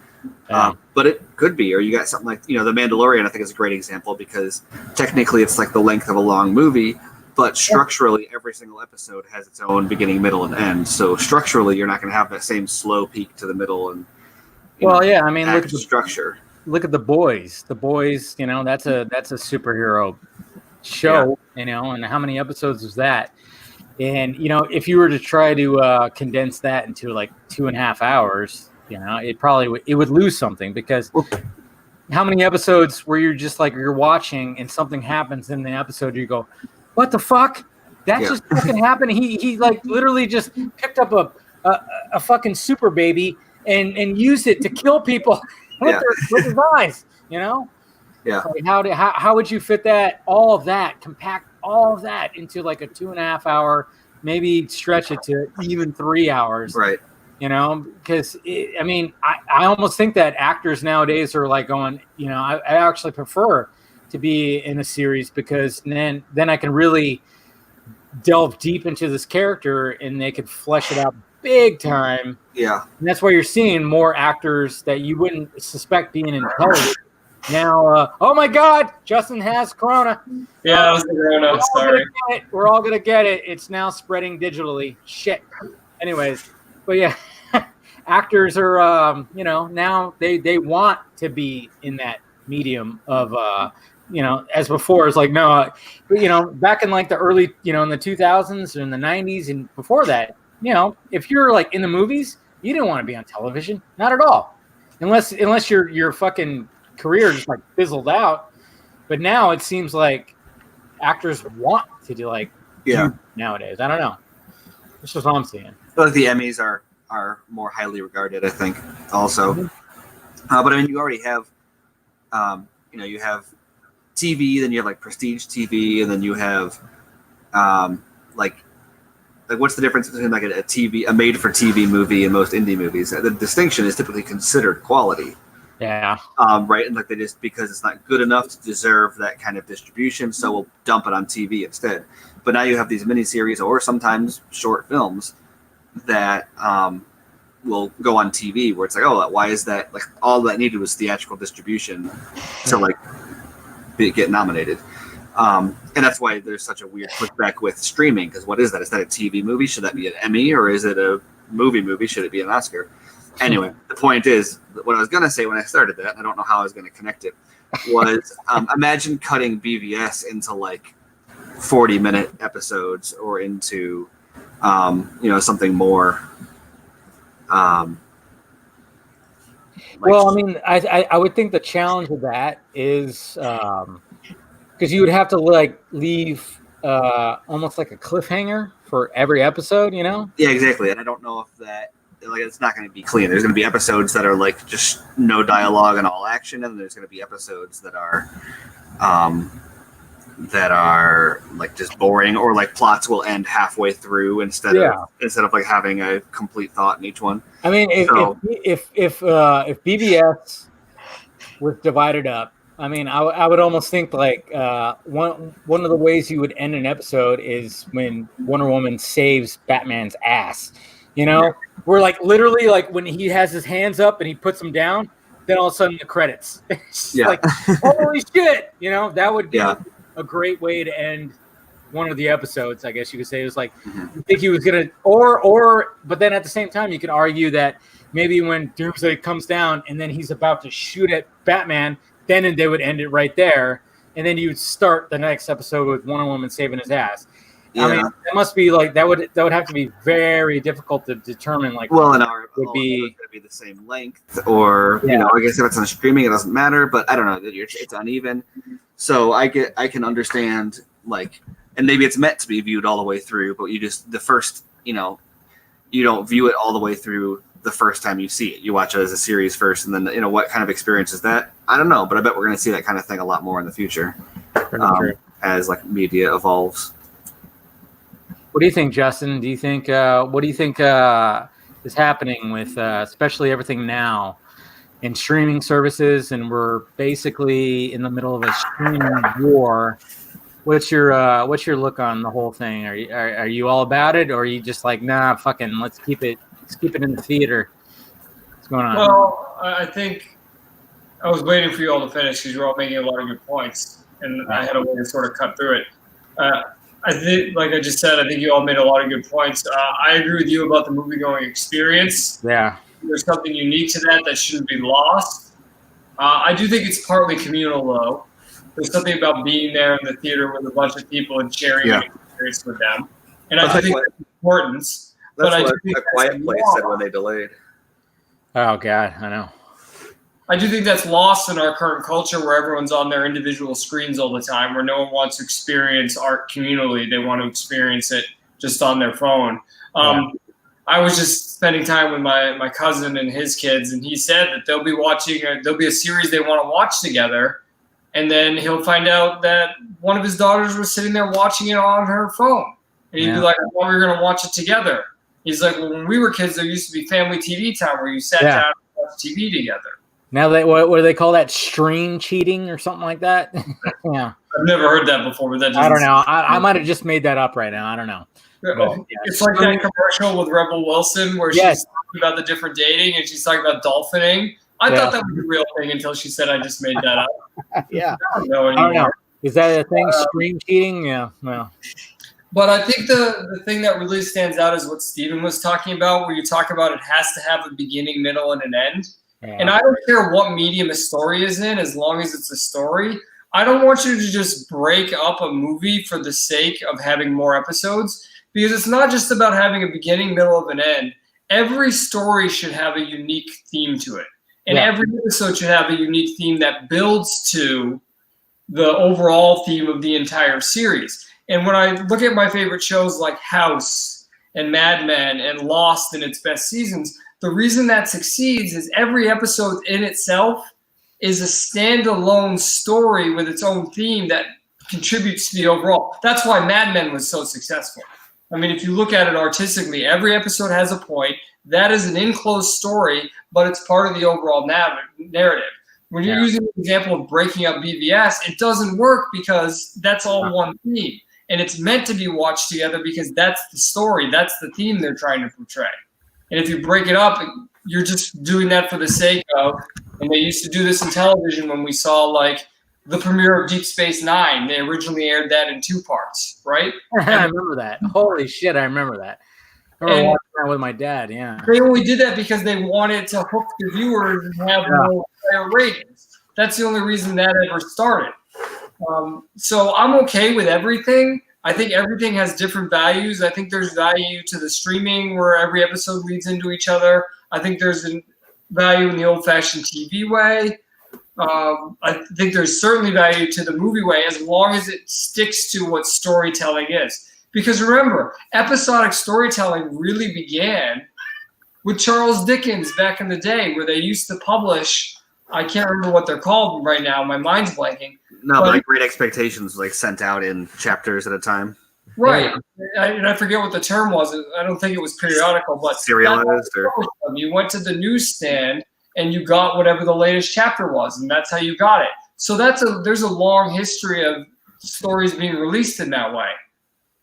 Yeah. But it could be, or you got something like The Mandalorian. I think is a great example because technically it's like the length of a long movie, but structurally every single episode has its own beginning, middle, and end. So structurally, you're not going to have that same slow peak to the middle and I mean, look at the structure. Look at The Boys. The Boys, that's a superhero show, and how many episodes was that? And if you were to try to condense that into like 2.5 hours, it would lose something because how many episodes where you're just like you're watching and something happens in the episode, you go, "What the fuck? That just fucking happened." He like literally just picked up a fucking super baby and used it to kill people with his eyes. Yeah. Like how would you fit compact all of that into like a 2.5 hour, maybe stretch it to even 3 hours, right? Because I almost think that actors nowadays are like going, I actually prefer to be in a series because then I can really delve deep into this character and they could flesh it out big time. Yeah. And that's why you're seeing more actors that you wouldn't suspect being in television. Now, oh my God, Justin has corona. Yeah, it was the corona. Sorry. We're all gonna get it. It's now spreading digitally. Shit. Anyways, but yeah, actors are, now they want to be in that medium of, as before. It's like no, but back in like the early, in the 2000s and the 90s and before that, if you're like in the movies, you didn't want to be on television, not at all, unless your fucking career just like fizzled out. But now it seems like actors want to do nowadays. I don't know. That's just what I'm seeing. I feel like the Emmys are more highly regarded, I think, also. But I mean, you already have, you have TV, then you have like prestige TV, and then you have, like what's the difference between like a made-for-TV movie and most indie movies? The distinction is typically considered quality. Yeah. Right, and like they just because it's not good enough to deserve that kind of distribution, so we'll dump it on TV instead. But now you have these miniseries or sometimes short films that will go on TV where it's like, oh, why is that? Like all that needed was theatrical distribution to like get nominated. And that's why there's such a weird pushback with streaming, because what is that? Is that a TV movie? Should that be an Emmy, or is it a movie movie? Should it be an Oscar? Anyway, the point is, what I was going to say when I started that, I don't know how I was going to connect it, was imagine cutting BVS into like 40-minute episodes or into, something more. Well, I mean, I would think the challenge of that is because you would have to like leave almost like a cliffhanger for every episode, Yeah, exactly. And I don't know if that, like, it's not going to be clean. There's going to be episodes that are like just no dialogue and all action, and there's going to be episodes that are like just boring, or like plots will end halfway through instead of like having a complete thought in each one. I mean, if BBS was divided up, I mean, I would almost think like one of the ways you would end an episode is when Wonder Woman saves Batman's ass. Where like literally like when he has his hands up and he puts them down, then all of a sudden the credits. Like, holy shit! That would be a great way to end one of the episodes. I guess you could say it was like, you think he was gonna, but then at the same time you could argue that maybe when Doomsday comes down and then he's about to shoot at Batman, then they would end it right there, and then you would start the next episode with Wonder Woman saving his ass. Yeah. I mean, that must be like that would have to be very difficult to determine. Like, well, in our would be going to be the same length, or I guess if it's on streaming, it doesn't matter. But I don't know, it's uneven. So I can understand, like, and maybe it's meant to be viewed all the way through, but you just the first, you don't view it all the way through the first time you see it. You watch it as a series first, and then what kind of experience is that? I don't know, but I bet we're going to see that kind of thing a lot more in the future as like media evolves. What do you think, Justin? Do you think what do you think is happening with especially everything now in streaming services, and we're basically in the middle of a streaming war? What's your look on the whole thing? Are you all about it, or are you just like, nah, fucking let's keep it in the theater? What's going on? Well, I think I was waiting for you all to finish because you were all making a lot of good points, and I had a way to sort of cut through it. I think, like I just said, I think you all made a lot of good points. I agree with you about the movie-going experience. Yeah. There's something unique to that shouldn't be lost. I do think it's partly communal, though. There's something about being there in the theater with a bunch of people and sharing an experience with them. And I think that's important. That's what A Quiet Place said when they delayed. Oh, God, I know. I do think that's lost in our current culture where everyone's on their individual screens all the time, where no one wants to experience art communally. They want to experience it just on their phone. I was just spending time with my cousin and his kids, and he said that there'll be a series they want to watch together, and then he'll find out that one of his daughters was sitting there watching it on her phone. And he'd be like, I thought we were going to watch it together. He's like, well, when we were kids, there used to be family TV time where you sat down and watched TV together. Now what do they call that? Stream cheating or something like that? Yeah. I've never heard that before, but I don't know. I might have just made that up right now. I don't know. But, it's like that commercial with Rebel Wilson where she's talking about the different dating and she's talking about dolphining. I thought that was a real thing until she said I just made that up. Yeah. I don't know anymore. Is that a thing? Stream cheating? Yeah. Well. But I think the thing that really stands out is what Steven was talking about, where you talk about it has to have a beginning, middle, and an end. Yeah. And I don't care what medium a story is in, as long as it's a story. I don't want you to just break up a movie for the sake of having more episodes, because it's not just about having a beginning, middle, of an end. Every story should have a unique theme to it. And every episode should have a unique theme that builds to the overall theme of the entire series. And when I look at my favorite shows like House and Mad Men and Lost in its best seasons, the reason that succeeds is every episode in itself is a standalone story with its own theme that contributes to the overall. That's why Mad Men was so successful. I mean, if you look at it artistically, every episode has a point. That is an enclosed story, but it's part of the overall narrative. When you're using the example of breaking up BVS, it doesn't work because that's all one theme. And it's meant to be watched together because that's the story. That's the theme they're trying to portray. And if you break it up, you're just doing that for the sake of, and they used to do this in television when we saw like the premiere of Deep Space Nine. They originally aired that in 2 parts, right? I remember that. Holy shit, I remember that. I remember watching that with my dad, They only did that because they wanted to hook the viewers and have more higher ratings. That's the only reason that ever started. So I'm okay with everything. I think everything has different values. I think there's value to the streaming where every episode leads into each other. I think there's a value in the old-fashioned TV way. I think there's certainly value to the movie way as long as it sticks to what storytelling is. Because remember, episodic storytelling really began with Charles Dickens back in the day, where they used to publish, I can't remember what they're called right now, my mind's blanking. No, but like Great Expectations, like sent out in chapters at a time. Right. I forget what the term was. I don't think it was periodical, but serialized. You went to the newsstand and you got whatever the latest chapter was, and that's how you got it. So there's a long history of stories being released in that way.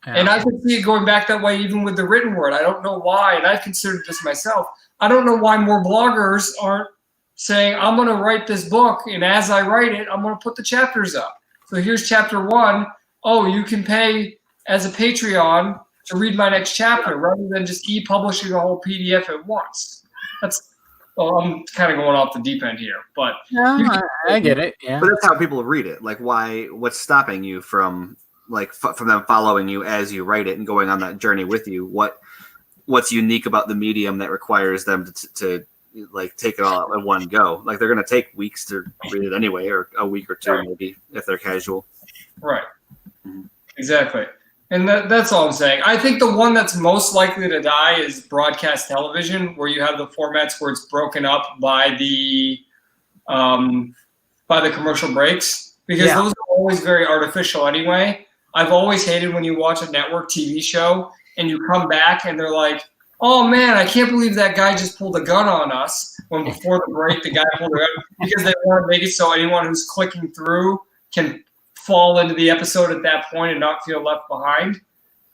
Yeah. And I can see it going back that way even with the written word. I don't know why, and I've considered this myself. I don't know why more bloggers aren't saying, I'm going to write this book, and as I write it, I'm going to put the chapters up. So here's chapter 1. Oh, you can pay as a Patreon to read my next chapter rather than just e-publishing a whole PDF at once. I'm kind of going off the deep end here, but I get it. Yeah, but that's how people read it. Like, what's stopping you from from them following you as you write it and going on that journey with you? What's unique about the medium that requires them to like take it all at one go? Like, they're going to take weeks to read it anyway, or a week or two maybe if they're casual. Right. Mm-hmm. Exactly. And that's all I'm saying. I think the one that's most likely to die is broadcast television, where you have the formats where it's broken up by the by the commercial breaks because those are always very artificial anyway. I've always hated when you watch a network TV show and you come back and they're like, oh man, I can't believe that guy just pulled a gun on us when before the break the guy pulled a gun because they want to make it so anyone who's clicking through can fall into the episode at that point and not feel left behind.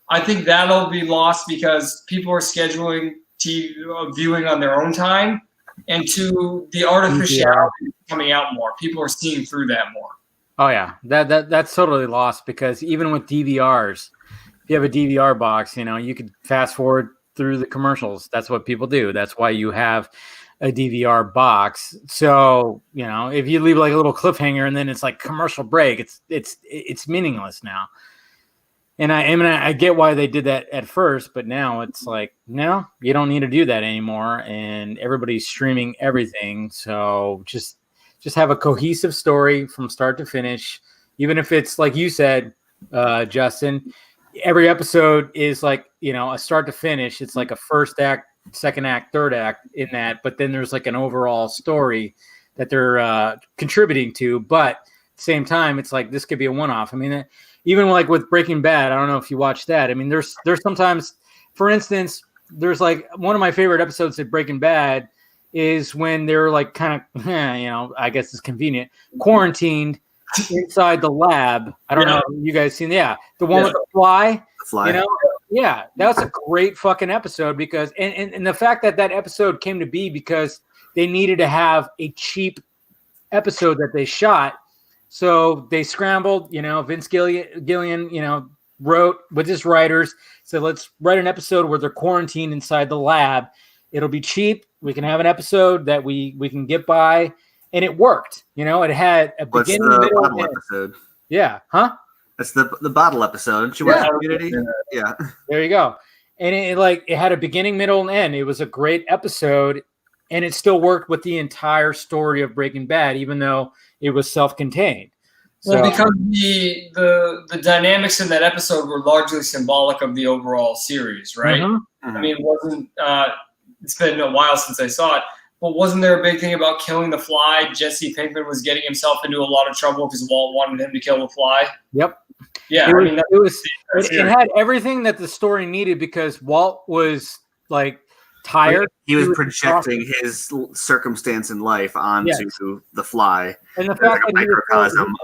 I think that'll be lost because people are scheduling TV viewing on their own time, and to the artificiality coming out more. People are seeing through that more. Oh yeah, that's totally lost because even with DVRs, if you have a DVR box, you could fast forward through the commercials. That's what people do. That's why you have a DVR box. So, if you leave like a little cliffhanger and then it's like commercial break, it's meaningless now. And I get why they did that at first, but now it's like, no, you don't need to do that anymore. And everybody's streaming everything. So just have a cohesive story from start to finish. Even if it's like you said, Justin, every episode is like, a start to finish. It's like a first act, second act, third act in that. But then there's like an overall story that they're contributing to. But at the same time, it's like this could be a one-off. I mean, even like with Breaking Bad, I don't know if you watch that. I mean, there's sometimes, for instance, there's like one of my favorite episodes of Breaking Bad is when they're like kind of, I guess it's convenient, quarantined inside the lab. I don't know if you guys seen, the one with the fly. The fly. That was a great fucking episode because, and the fact that episode came to be because they needed to have a cheap episode that they shot. So they scrambled, Vince Gillian, wrote with his writers, said, let's write an episode where they're quarantined inside the lab. It'll be cheap. We can have an episode that we can get by. And it worked. It had a beginning, middle, and end. Episode. Yeah. Huh? That's the bottle episode. Didn't you watch Community? Yeah. There you go. And it had a beginning, middle, and end. It was a great episode. And it still worked with the entire story of Breaking Bad, even though it was self-contained. Well, because the dynamics in that episode were largely symbolic of the overall series, right? Mm-hmm. I mean, it wasn't. It's been a while since I saw it, but wasn't there a big thing about killing the fly? Jesse Pinkman was getting himself into a lot of trouble because Walt wanted him to kill the fly. Yep. Yeah, it had everything that the story needed because Walt was like tired. He was projecting his circumstance in life onto the fly. And the fact that microcosm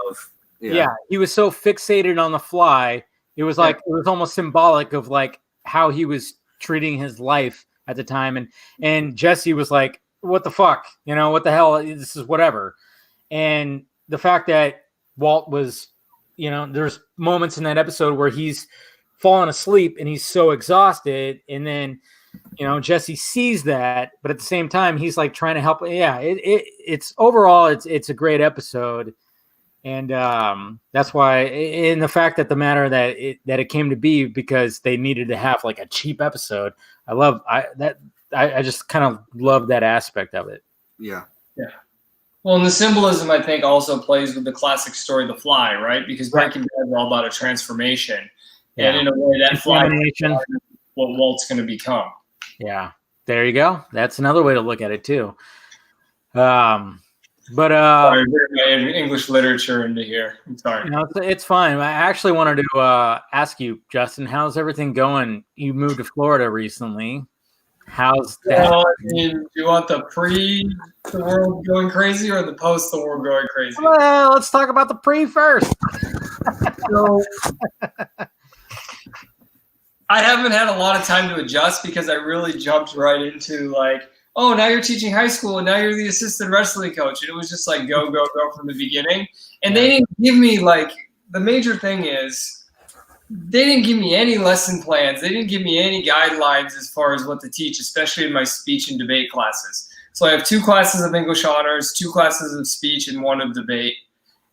he was so fixated on the fly, it was like it was almost symbolic of like how he was treating his life at the time. And Jesse was like, what the fuck? What the hell? This is whatever. And the fact that Walt was, there's moments in that episode where he's fallen asleep and he's so exhausted, and then Jesse sees that, but at the same time, he's like trying to help. Yeah, it's overall, it's a great episode, and that's why. In the fact that the matter that it came to be because they needed to have like a cheap episode. I just kind of love that aspect of it. Yeah. Yeah. Well, and the symbolism I think also plays with the classic story, The Fly, right? Because Breaking Bad is all about a transformation, and in a way, that fly is what Walt's going to become. Yeah, there you go. That's another way to look at it too. Sorry, my English literature into here. I'm sorry. It's fine. I actually wanted to ask you, Justin, how's everything going? You moved to Florida recently. How's that? Well, do you want the world going crazy or the post the world going crazy? Well, let's talk about the pre first. So, I haven't had a lot of time to adjust because I really jumped right into like, oh, now you're teaching high school and now you're the assistant wrestling coach. And it was just like, go from the beginning. And they didn't give me like, the major thing is they didn't give me any lesson plans. They didn't give me any guidelines as far as what to teach, especially in my speech and debate classes. So I have 2 classes of English honors, 2 classes of speech, and 1 of debate.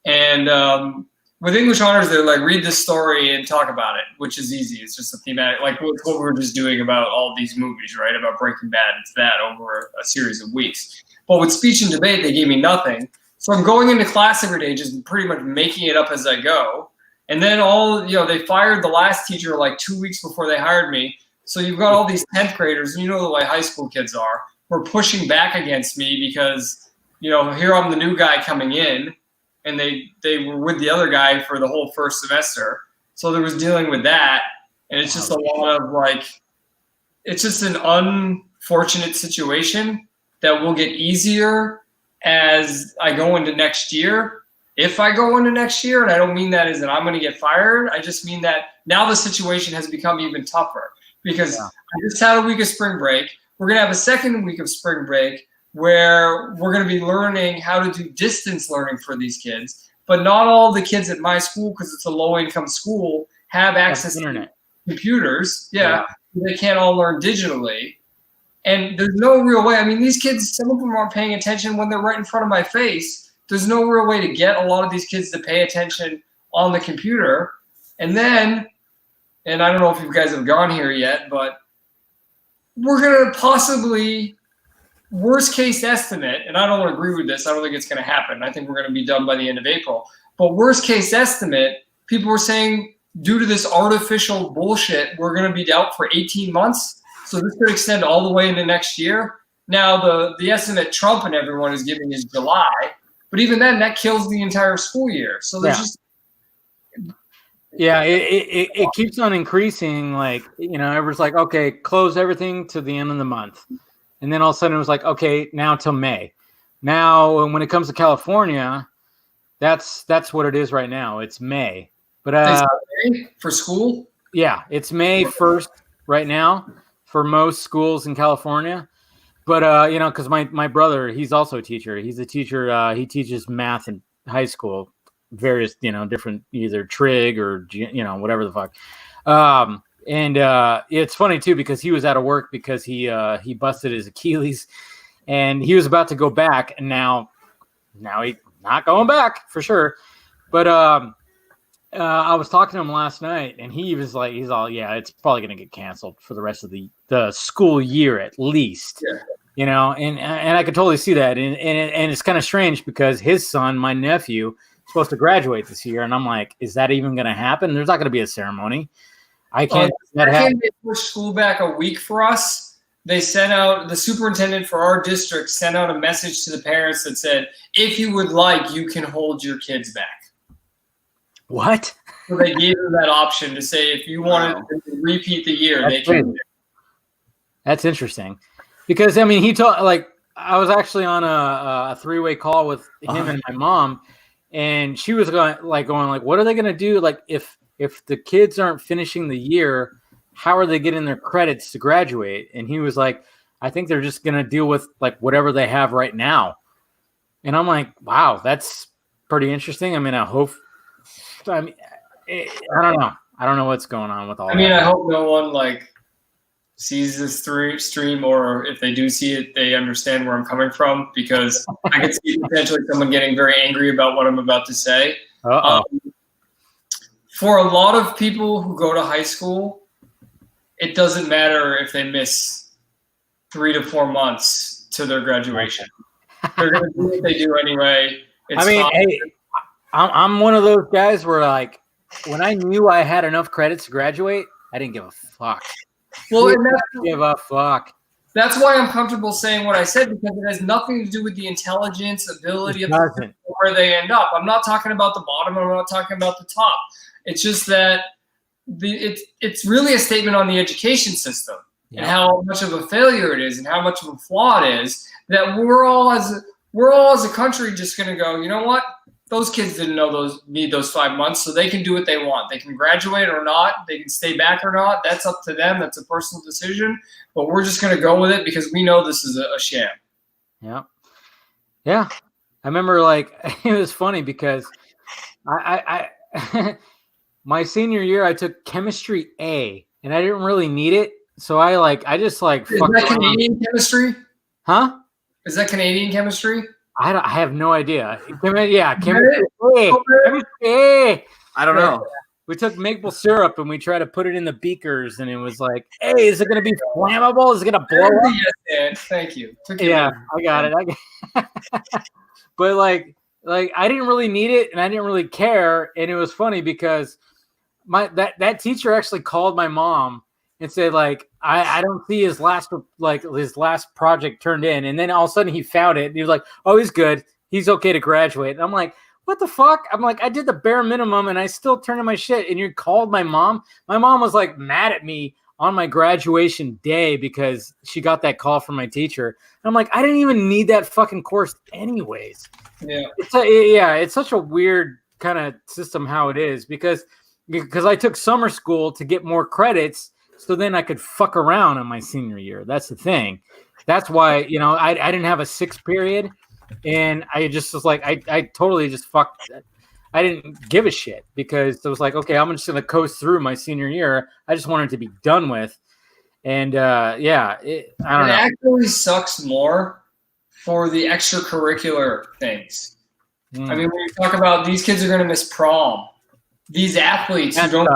And with English honors, they're like, read this story and talk about it, which is easy. It's just a thematic, like what we were just doing about all these movies, right? About Breaking Bad. It's that over a series of weeks. But with speech and debate, they gave me nothing. So I'm going into class every day, just pretty much making it up as I go. And then they fired the last teacher like 2 weeks before they hired me. So you've got all these 10th graders, and you know the way high school kids are, who are pushing back against me because, here I'm the new guy coming in. and they were with the other guy for the whole first semester. So there was dealing with that, and it's just a lot of like, it's just an unfortunate situation that will get easier as I go into next year. If I go into next year, and I don't mean that as that I'm going to get fired, I just mean that now the situation has become even tougher because I just had a week of spring break. We're going to have a second week of spring break where we're going to be learning how to do distance learning for these kids. But not all the kids at my school, because it's a low-income school, have access to computers. Yeah, they can't all learn digitally. And there's no real way. I mean, these kids, some of them aren't paying attention when they're right in front of my face. There's no real way to get a lot of these kids to pay attention on the computer. And then, and I don't know if you guys have gone here yet, but we're going to possibly, worst case estimate, and I don't agree with this, I don't think it's going to happen. I think we're going to be done by the end of April. But worst case estimate, people were saying due to this artificial bullshit, we're going to be out for 18 months. So this could extend all the way into next year. Now, the estimate Trump and everyone is giving is July. But even then, that kills the entire school year. So there's just... Yeah, it keeps on increasing. Like, everyone's like, okay, close everything to the end of the month. And then all of a sudden it was like, okay, now till May. Now, when it comes to California, that's what it is right now. It's May. But for school? Yeah, it's May 1st right now for most schools in California. But, because my brother, he's also a teacher. He's a teacher. He teaches math in high school, various, different, either trig or, whatever the fuck. And it's funny, too, because he was out of work because he busted his Achilles and he was about to go back. And now he's not going back for sure. But I was talking to him last night and he was like, it's probably going to get canceled for the rest of the school year at least. Yeah. And I could totally see that. And it's kind of strange because his son, my nephew, is supposed to graduate this year. And I'm like, is that even going to happen? There's not going to be a ceremony. I can't. They pushed school back a week for us. They sent out, the superintendent for our district sent out a message to the parents that said, if you would like, you can hold your kids back. What? So they gave them that option to say, if you wanted to repeat the year, they can. That's interesting. Because, he told, I was actually on a three-way call with him and my mom, and she was going, what are they going to do? Like, if the kids aren't finishing the year, how are they getting their credits to graduate? And he was like, I think they're just going to deal with, whatever they have right now. And I'm like, wow, that's pretty interesting. I hope, I don't know. I don't know what's going on with all that. I hope no one, sees this stream, or if they do see it, they understand where I'm coming from, because I could see potentially someone getting very angry about what I'm about to say. For a lot of people who go to high school, it doesn't matter if they miss 3 to 4 months to their graduation. They're going to do what they do anyway. Hey, I'm one of those guys where, when I knew I had enough credits to graduate, I didn't give a fuck. Well, give a fuck. That's why I'm comfortable saying what I said, because it has nothing to do with the intelligence, ability of where they end up. I'm not talking about the bottom. I'm not talking about the top. It's just that it's really a statement on the education system and how much of a failure it is and how much of a flaw it is, that we're all as a country just going to go, you know what? Those kids didn't need those 5 months, so they can do what they want. They can graduate or not. They can stay back or not. That's up to them. That's a personal decision. But we're just going to go with it because we know this is a sham. Yeah. Yeah. I remember, it was funny because I my senior year, I took chemistry A, and I didn't really need it. So I just Is that Canadian chemistry? Huh? Is that Canadian chemistry? I have no idea. Chemistry A. I don't know. We took maple syrup and we tried to put it in the beakers, and it was like, hey, is it going to be flammable? Is it going to blow up? Yes, thank you. I got it. But I didn't really need it, and I didn't really care. And it was funny because that teacher actually called my mom and said, I don't see his last project turned in. And then all of a sudden he found it and he was like, oh, he's good. He's okay to graduate. And I'm like, what the fuck? I'm like, I did the bare minimum and I still turned in my shit. And you called my mom. My mom was like mad at me on my graduation day because she got that call from my teacher. And I'm like, I didn't even need that fucking course anyways. Yeah. It's such a weird kind of system how it is because I took summer school to get more credits so then I could fuck around in my senior year. That's the thing. That's why, I didn't have a 6th period. And I just was like, I totally just fucked. I didn't give a shit because it was like, okay, I'm just going to coast through my senior year. I just wanted to be done with. And I don't know. It actually sucks more for the extracurricular things. I mean, when you talk about these kids are going to miss prom, these athletes who don't,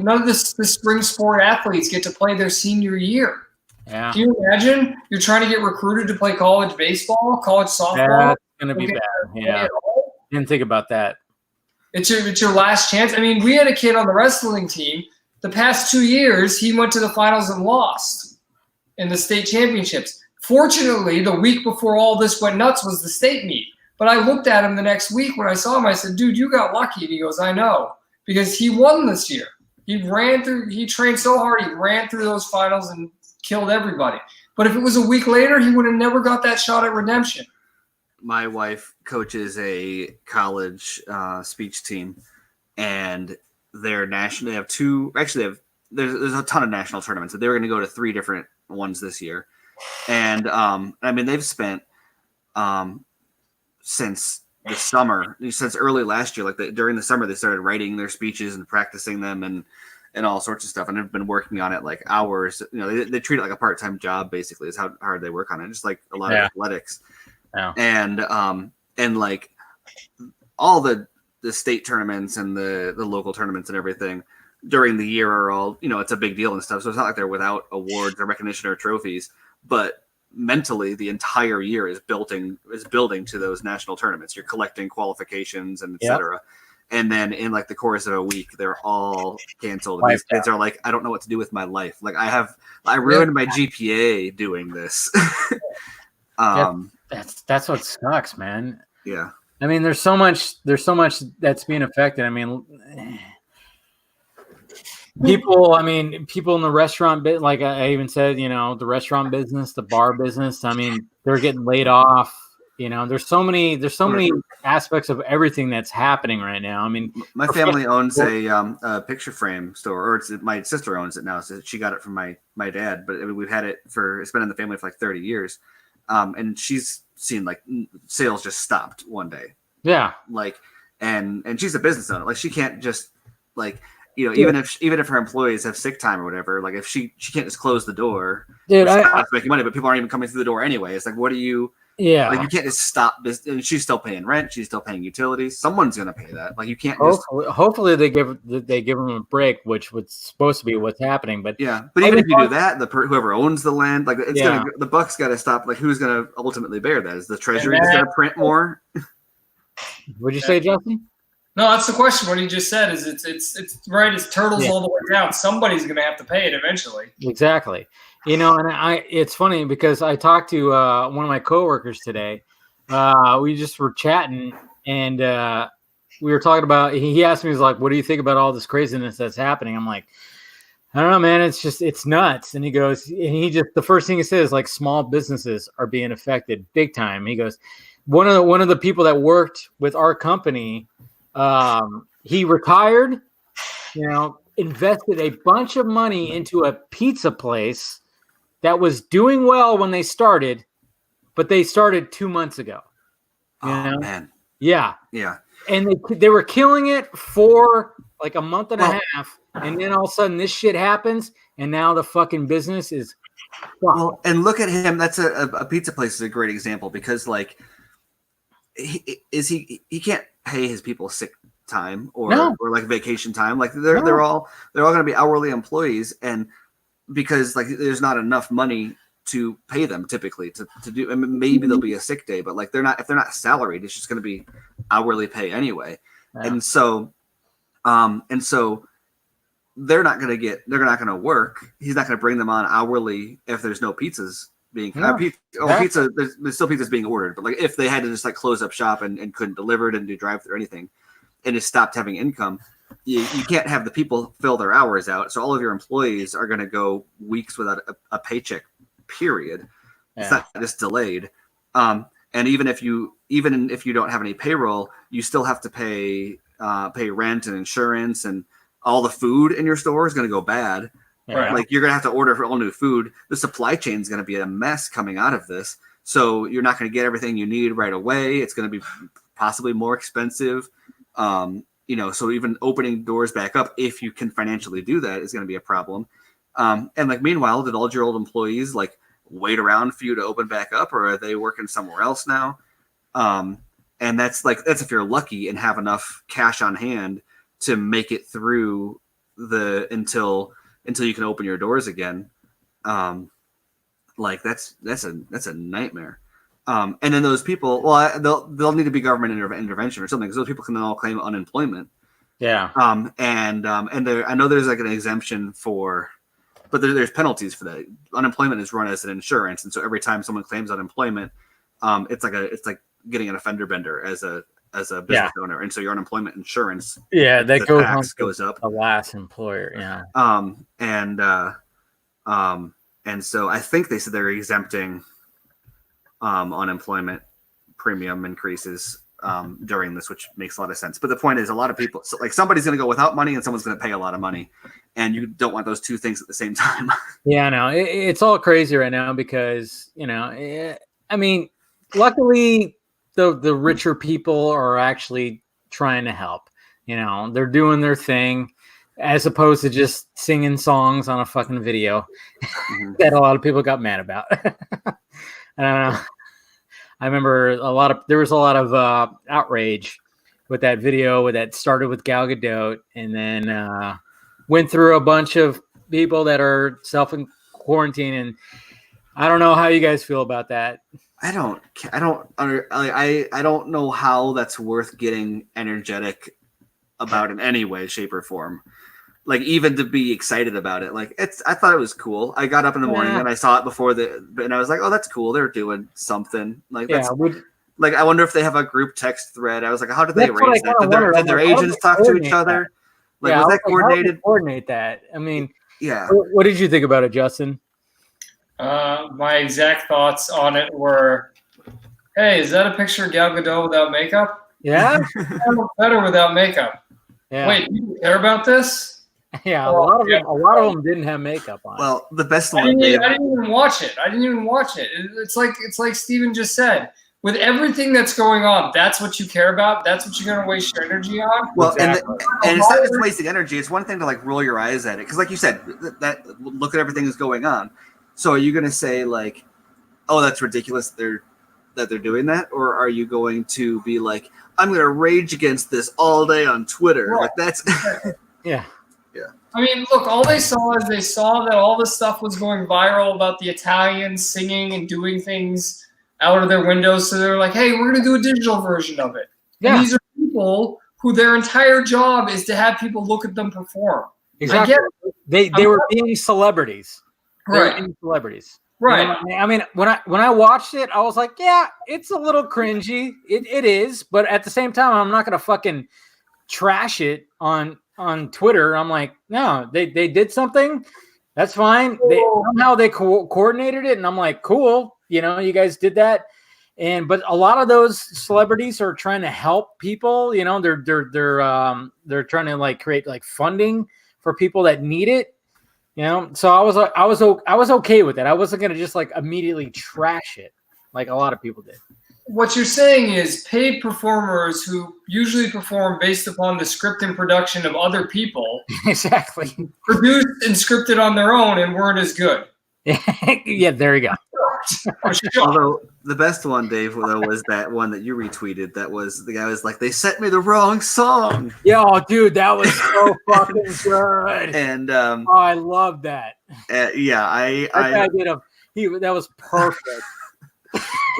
none of the spring sport athletes get to play their senior year. Yeah. Can you imagine you're trying to get recruited to play college baseball, college softball? That's going to be bad. Yeah. Didn't think about that. It's your last chance. I mean, we had a kid on the wrestling team. The past 2 years, he went to the finals and lost in the state championships. Fortunately, the week before all this went nuts was the state meet. But I looked at him the next week when I saw him. I said, dude, you got lucky. And he goes, I know. Because he won this year. He trained so hard. He ran through those finals and killed everybody. But if it was a week later, he would have never got that shot at redemption. My wife coaches a college speech team, and they're national. They have two. Actually, there's a ton of national tournaments. They were going to go to 3 different ones this year, and I mean they've spent since the summer, since early last year. Like during the summer, they started writing their speeches and practicing them and all sorts of stuff. And I've been working on it like hours. They treat it like a part-time job. Basically, is how hard they work on it. Just like a lot of athletics. Yeah. And like all the state tournaments and the local tournaments and everything during the year are all, it's a big deal and stuff. So it's not like they're without awards or recognition or trophies, but mentally the entire year is building to those national tournaments. You're collecting qualifications and et cetera. And then in like the course of a week, they're all canceled. And these kids are like, I don't know what to do with my life. Like I ruined my GPA doing this. That's what sucks, man. Yeah. I mean, there's so much that's being affected. I mean, people in the restaurant bit, like I even said, the restaurant business, the bar business. I mean, they're getting laid off. There's so many aspects of everything that's happening right now. I mean, my family owns a picture frame store, or my sister owns it now. So she got it from my dad, but we've had it it's been in the family for like 30 years. And she's seen like sales just stopped one day. Yeah. Like, and she's a business owner. Like she can't just like, even if her employees have sick time or whatever, like if she can't just close the door, dude, she's making money, but people aren't even coming through the door anyway. It's like, what do you, like you can't just stop this. And she's still paying rent. She's still paying utilities. Someone's going to pay that. Like you can't hopefully they give them a break, which was supposed to be what's happening. But but even if you do that, whoever owns the land, like it's the buck's got to stop. Like who's going to ultimately bear that? Is the treasury just going to print more? What'd you say, Justin? No, that's the question. What he just said is it's right. It's turtles all the way down. Somebody's going to have to pay it eventually. Exactly. And it's funny because I talked to one of my coworkers today. We just were chatting and we were talking about, he asked me, he's like, what do you think about all this craziness that's happening? I'm like, I don't know, man. It's nuts. And he goes, the first thing he says, like small businesses are being affected big time. He goes, one of the people that worked with our company, he retired, invested a bunch of money into a pizza place that was doing well when they started, but they started 2 months ago. Man. Yeah. Yeah. And they were killing it for like a month and a half. And then all of a sudden this shit happens. And now the fucking business is. Well, and look at him. That's a pizza place is a great example because like, he can't pay his people sick time or like vacation time. Like they're all going to be hourly employees. And because like there's not enough money to pay them typically to do. I mean, maybe there'll be a sick day, but like if they're not salaried, it's just going to be hourly pay anyway. Yeah. And so they're not going to work. He's not going to bring them on hourly if there's no pizzas being Yeah. pizza. There's still pizzas being ordered, but like if they had to just like close up shop and couldn't deliver it and do drive through or anything, and just stopped having income, you can't have the people fill their hours out. So all of your employees are going to go weeks without a paycheck. Period. It's not just delayed. And even if you don't have any payroll, you still have to pay rent and insurance, and all the food in your store is going to go bad. Yeah. Like you're going to have to order for all new food. The supply chain is going to be a mess coming out of this. So you're not going to get everything you need right away. It's going to be possibly more expensive. So even opening doors back up, if you can financially do that, is going to be a problem. And like meanwhile, did all your old employees like wait around for you to open back up, or are they working somewhere else now? And that's if you're lucky and have enough cash on hand to make it through until you can open your doors again. That's a nightmare. And then those people, they'll need to be government intervention or something, because those people can then all claim unemployment. Yeah. And I know there's like an exemption but there's penalties for that. Unemployment is run as an insurance, and so every time someone claims unemployment, it's like getting an offender bender as a business owner, and so your unemployment insurance, that goes up. The last employer, yeah. And so I think they said they're exempting unemployment premium increases during this, which makes a lot of sense. But the point is, a lot of people, so like somebody's going to go without money and someone's going to pay a lot of money, and you don't want those two things at the same time. Yeah, no, it's all crazy right now because, I mean, luckily the richer people are actually trying to help. They're doing their thing as opposed to just singing songs on a fucking video that a lot of people got mad about. I remember there was a lot of outrage with that video that started with Gal Gadot and then went through a bunch of people that are self-quarantine. And I don't know how you guys feel about that. I don't know how that's worth getting energetic about in any way, shape, or form. Like even to be excited about it. Like I thought it was cool. I got up in the morning and I saw it and I was like, oh, that's cool. They're doing something. Like that's like I wonder if they have a group text thread. I was like, how did they arrange that? Did their agents talk to each other? Like was that coordinated? Coordinate that. I mean, yeah. What did you think about it, Justin? My exact thoughts on it were, hey, is that a picture of Gal Gadot without makeup? Yeah. I look better without makeup. Yeah. Wait, you care about this? Yeah, a lot of them didn't have makeup on. Well, the best one. I didn't even watch it. It's like Steven just said. With everything that's going on, that's what you care about. That's what you're going to waste your energy on. Well, exactly. and it's not just wasting energy. It's one thing to like roll your eyes at it, because like you said, that look at everything that's going on. So are you going to say like, oh, that's ridiculous that they're doing that, or are you going to be like, I'm going to rage against this all day on Twitter? Right. Like that's yeah. Yeah. I mean, look, all they saw that all this stuff was going viral about the Italians singing and doing things out of their windows. So they're like, hey, we're going to do a digital version of it. Yeah. And these are people who their entire job is to have people look at them perform. Exactly. They were being celebrities. Right. Being celebrities. Right. I mean, when I watched it, I was like, yeah, it's a little cringy. It is. But at the same time, I'm not going to fucking trash it on Twitter. I'm like, no, they did something. That's fine. Somehow they coordinated it, and I'm like, cool. You guys did that. But a lot of those celebrities are trying to help people. They're trying to like create like funding for people that need it. So I was okay with it. I wasn't gonna just like immediately trash it like a lot of people did. What you're saying is paid performers who usually perform based upon the script and production of other people exactly produced and scripted on their own and weren't as good. Yeah, there you go. Although the best one, Dave, though, was that one that you retweeted. That was the guy was like, they sent me the wrong song. Yeah, dude, that was so fucking good. And I love that. That was perfect.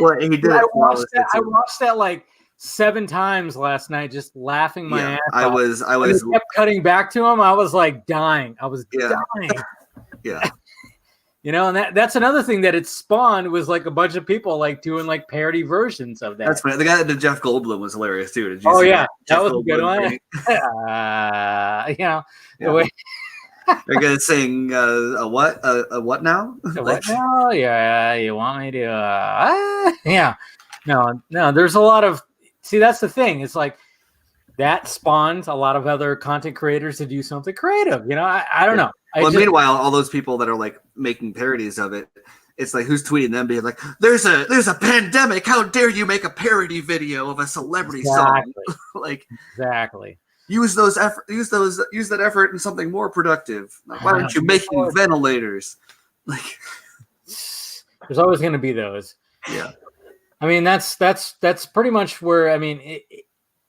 Well, he did. I watched that like 7 times last night, just laughing my ass off. I kept cutting back to him. I was like dying. I was dying. Yeah. And that's another thing that it spawned was like a bunch of people like doing like parody versions of that. That's funny. The guy that did Jeff Goldblum was hilarious too. Did you Oh see yeah, that Jeff was a good Goldblum one. Yeah. The way They're gonna sing a what now? what now? Yeah, you want me to? Yeah, no. There's a lot of that's the thing. It's like that spawns a lot of other content creators to do something creative. I don't know. Meanwhile, all those people that are like making parodies of it, it's like who's tweeting them being like, "There's a pandemic. How dare you make a parody video of a celebrity song?" Like exactly. Use that effort in something more productive. Like, why aren't you making ventilators? Like, there's always going to be those. Yeah. I mean, that's pretty much where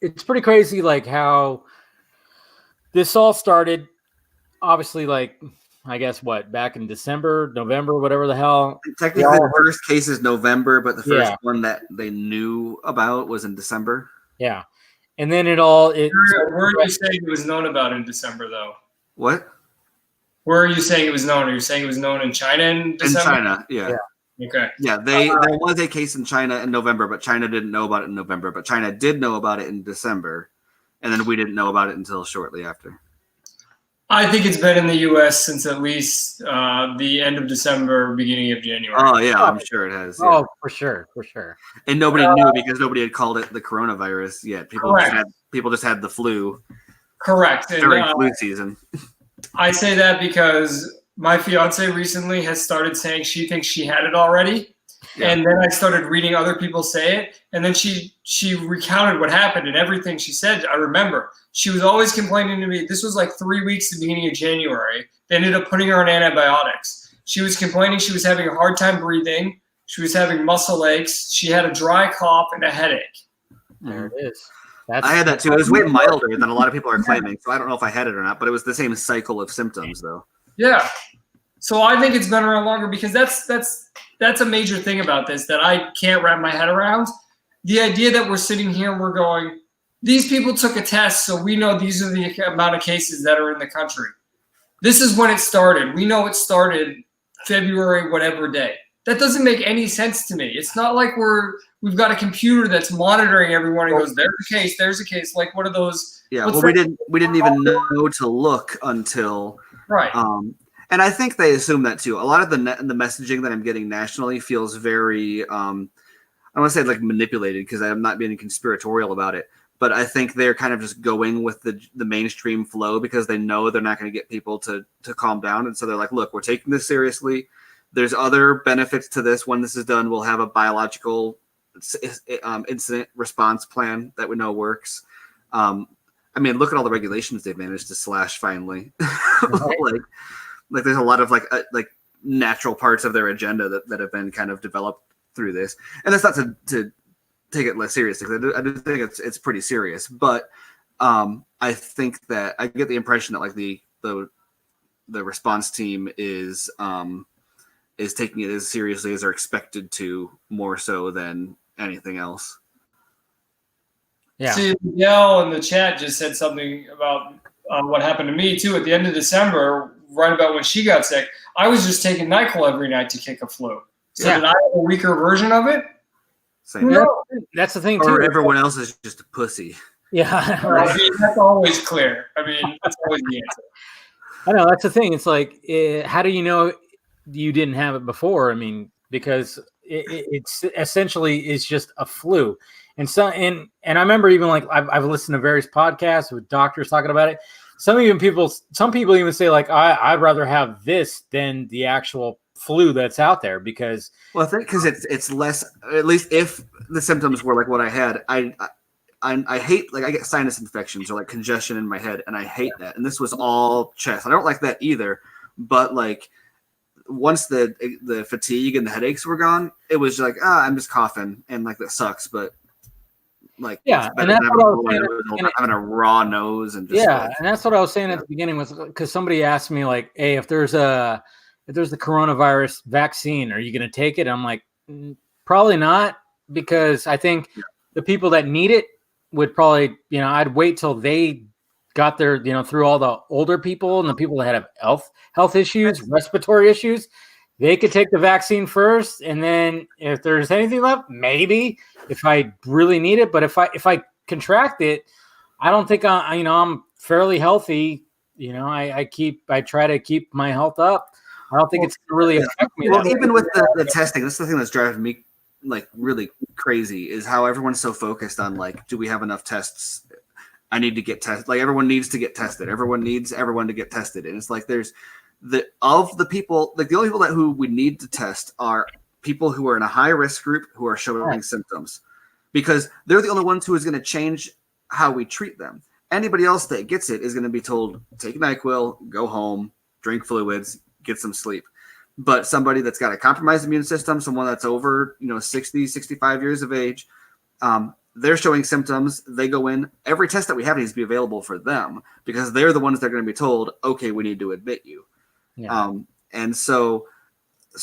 it's pretty crazy, like how this all started. Obviously, like I guess back in December, November, whatever the hell. Technically, the first case is November, but the first one that they knew about was in December. Yeah, and then where are you saying it was known about in December, though? What? Where are you saying it was known? Are you saying it was known in China in December? In China, yeah. Okay. Yeah, there was a case in China in November, but China didn't know about it in November. But China did know about it in December, and then we didn't know about it until shortly after. I think it's been in the U.S. since at least the end of December, beginning of January. Oh, yeah, I'm sure it has. Yeah. Oh, for sure. And nobody knew because nobody had called it the coronavirus yet. People just had the flu. Correct. During flu season. I say that because my fiance recently has started saying she thinks she had it already. Yeah. And then I started reading other people say it. And then she recounted what happened and everything she said. I remember. She was always complaining to me. This was like 3 weeks at the beginning of January. They ended up putting her on antibiotics. She was complaining she was having a hard time breathing. She was having muscle aches. She had a dry cough and a headache. There it is. I had that too. It was way milder than a lot of people are claiming. So I don't know if I had it or not, but it was the same cycle of symptoms though. Yeah. So I think it's been around longer because that's a major thing about this that I can't wrap my head around. The idea that we're sitting here and we're going, these people took a test, so we know these are the amount of cases that are in the country. This is when it started. We know it started February, whatever day. That doesn't make any sense to me. It's not like we've got a computer that's monitoring everyone and goes, there's a case. Like one of those. Yeah, well, we didn't even know to look until right. And I think they assume that too. A lot of the messaging that I'm getting nationally feels very, I don't want to say like manipulated because I'm not being conspiratorial about it. But I think they're kind of just going with the mainstream flow because they know they're not going to get people to calm down. And so they're like, look, we're taking this seriously. There's other benefits to this. When this is done, we'll have a biological incident response plan that we know works. I mean, look at all the regulations they've managed to slash finally. like there's a lot of like natural parts of their agenda that have been kind of developed through this. And that's not to take it less seriously. I do think it's pretty serious, but I think that I get the impression that like the response team is taking it as seriously as they're expected to, more so than anything else. Yeah. See, Miguel in the chat just said something about what happened to me too at the end of December, right about when she got sick. I was just taking NyQuil every night to kick a flu. So did I have a weaker version of it? Same. No. That's the thing too. Or everyone else is just a pussy. Yeah. Right. I mean, that's always clear. I mean, that's always the answer. I know that's the thing. It's like, how do you know you didn't have it before? I mean, because it's essentially it's just a flu, and I remember even like I've listened to various podcasts with doctors talking about it. Some people even say like I'd rather have this than the actual flu that's out there because I think because it's less, at least if the symptoms were like what I had. I hate, like I get sinus infections or like congestion in my head, and I hate that. And this was all chest. I don't like that either. But like once the fatigue and the headaches were gone, it was like I'm just coughing and like that sucks. But like yeah, and that's what I was saying. Having a raw nose and just and that's what I was saying at the beginning was because somebody asked me like, hey, if there's the coronavirus vaccine, are you going to take it? I'm like, probably not, because I think the people that need it would probably, I'd wait till they got their, through all the older people and the people that have health issues, respiratory issues. they could take the vaccine first, and then if there's anything left, maybe if I really need it. But if I contract it, I don't think I'm fairly healthy. I try to keep my health up. I don't think it's really affect me. Well, even with the testing, that's the thing that's driving me like really crazy is how everyone's so focused on like, do we have enough tests? I need to get tested. Like everyone needs to get tested. Everyone needs everyone to get tested. And it's like there's of the people, like the only people who we need to test are people who are in a high risk group who are showing symptoms, because they're the only ones who is going to change how we treat them. Anybody else that gets it is going to be told, take NyQuil, go home, drink fluids, get some sleep. But somebody that's got a compromised immune system, someone that's over 60, 65 years of age, they're showing symptoms. They go in. Every test that we have needs to be available for them because they're the ones that are going to be told, okay, we need to admit you. Yeah. And so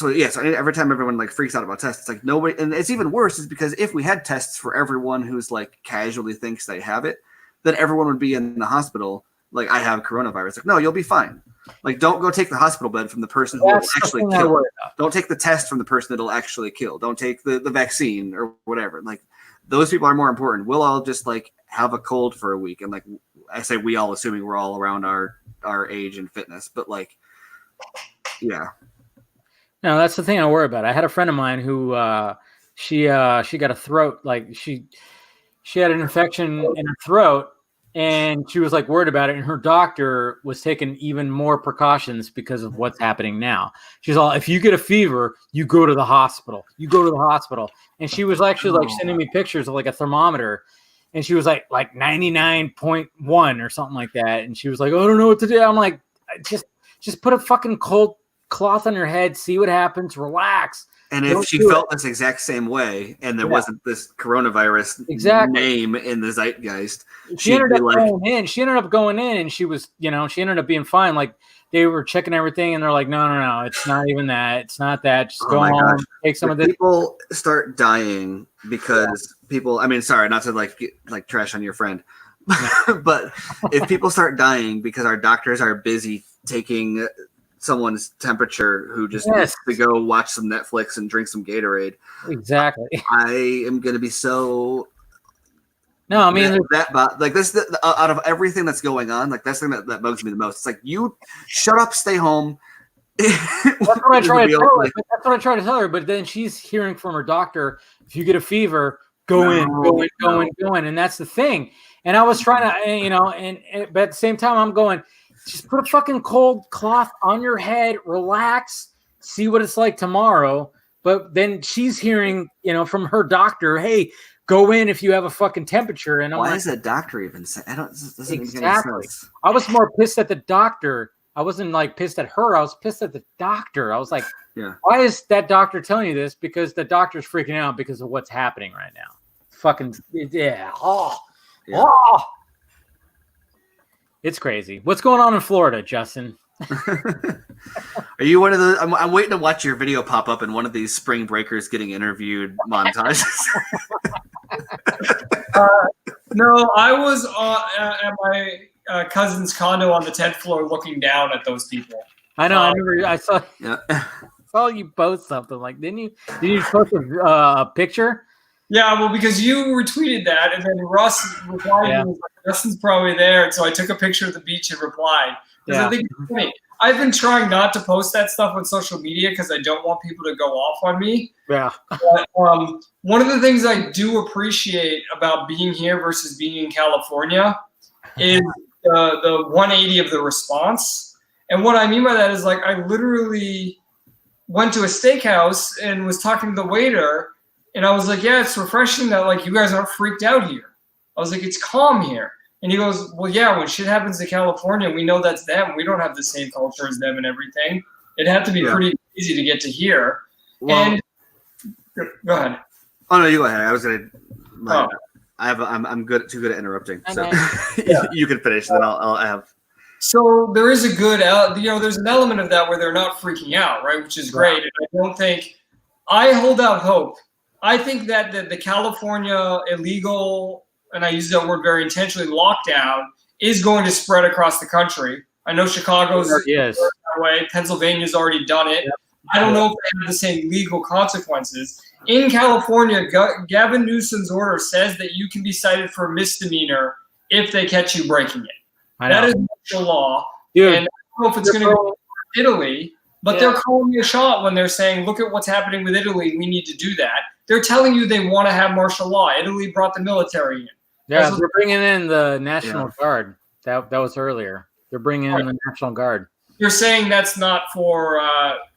every time everyone like freaks out about tests, it's like nobody, and it's even worse is because if we had tests for everyone who's like casually thinks they have it, then everyone would be in the hospital. Like, I have coronavirus. Like, no, you'll be fine. Like, don't go take the hospital bed from the person who will actually kill. Don't take the test from the person that'll actually kill. Don't take the vaccine or whatever. Like, those people are more important. We'll all just like have a cold for a week. And like, I say we all, assuming we're all around our age and fitness, but like, yeah. No, that's the thing I worry about. I had a friend of mine who she got a throat, like she had an infection in her throat, and she was like worried about it. And her doctor was taking even more precautions because of what's happening now. She's all, if you get a fever, you go to the hospital. You go to the hospital. And she was actually like sending me pictures of like a thermometer, and she was like 99.1 or something like that. And she was like, oh, I don't know what to do. I'm like, just put a fucking cold cloth on your head, see what happens, relax. And if she felt this exact same way, and there wasn't this coronavirus name in the zeitgeist, she ended up going in. She ended up going in, and she was, she ended up being fine. Like, they were checking everything, and they're like, no, it's not even that. It's not that. Just go home, take some of this. People start dying because people. I mean, sorry, not to like trash on your friend, but if people start dying because our doctors are busy taking someone's temperature who just needs to go watch some Netflix and drink some Gatorade. Exactly. I am going to be so. No, I mean like this. Out of everything that's going on, like that's the thing that bugs me the most. It's like, you shut up, stay home. That's what I try to tell her. That's what I try to tell her. But then she's hearing from her doctor, if you get a fever, go in, and that's the thing. And I was trying to, but at the same time, I'm going, just put a fucking cold cloth on your head, relax, see what it's like tomorrow. But then she's hearing, from her doctor, hey, go in if you have a fucking temperature. And why is a doctor even saying? Exactly. I was more pissed at the doctor. I wasn't like pissed at her. I was pissed at the doctor. I was like, why is that doctor telling you this? Because the doctor's freaking out because of what's happening right now. Fucking It's crazy. What's going on in Florida, Justin? Are you one of the? I'm waiting to watch your video pop up in one of these spring breakers getting interviewed montages. No, I was at my cousin's condo on the 10th floor looking down at those people. I know. I saw. Yeah. I saw you post something. Like, didn't you post a picture? Yeah, well, because you retweeted that, and then Russ replied, and was like, Justin's probably there, and so I took a picture of the beach and replied. Because I think it's funny. I've been trying not to post that stuff on social media because I don't want people to go off on me. Yeah. But one of the things I do appreciate about being here versus being in California is the 180 of the response. And what I mean by that is, like, I literally went to a steakhouse and was talking to the waiter, and I was like, yeah, it's refreshing that, like, you guys aren't freaked out here. I was like, it's calm here. And he goes, well, yeah, when shit happens to California, we know that's them. We don't have the same culture as them and everything. It had to be pretty easy to get to here. Well, and go ahead. Oh, no, you go ahead. I was going to I'm too good at interrupting. So you can finish, then I'll have. So there is a good, there's an element of that where they're not freaking out, right? Which is great. And I hold out hope. I think that the California illegal, and I use that word very intentionally, lockdown is going to spread across the country. I know Chicago's that way. Pennsylvania's already done it. I don't know if they have the same legal consequences. In California, Gavin Newsom's order says that you can be cited for a misdemeanor if they catch you breaking it. That is martial law. Dude, and I don't know if it's going to go to Italy, but they're calling you a shot when they're saying, look at what's happening with Italy. We need to do that. They're telling you they want to have martial law. Italy brought the military in. Yeah, they're bringing in the National Guard. That was earlier. They're bringing in the National Guard. You're saying that's not for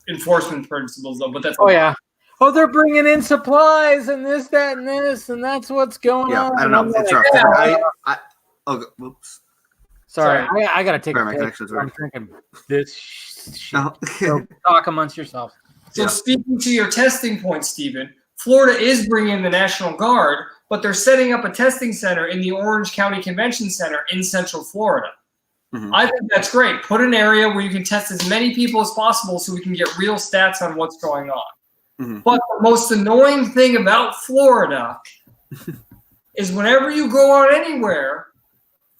enforcement principles, though, but that's yeah. Oh, they're bringing in supplies and this, that, and this, and that's what's going on. I don't know. It's rough. Whoops. Sorry. I gotta take a pic. I'm drinking this shit. So talk amongst yourselves. So speaking to your testing point, Stephen, Florida is bringing in the National Guard, but they're setting up a testing center in the Orange County Convention Center in Central Florida. Mm-hmm. I think that's great. Put an area where you can test as many people as possible so we can get real stats on what's going on. Mm-hmm. But the most annoying thing about Florida is whenever you go out anywhere,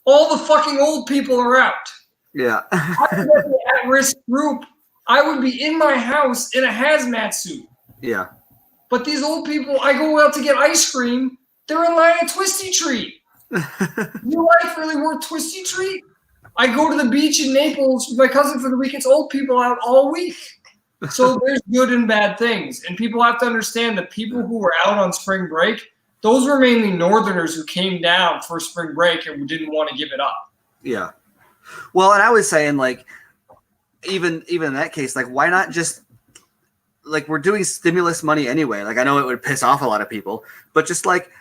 all the fucking old people are out. Yeah. I would be an at-risk group. I would be in my house in a hazmat suit. Yeah. But these old people, I go out to get ice cream, they're in line at Twisty Treat. Your life really worth Twisty Treat? I go to the beach in Naples with my cousin for the week. It's old people out all week. So there's good and bad things. And people have to understand that people who were out on spring break, those were mainly Northerners who came down for spring break and didn't want to give it up. Yeah. Well, and I was saying, like, even in that case, like, why not just, like, we're doing stimulus money anyway. Like, I know it would piss off a lot of people, but just, like,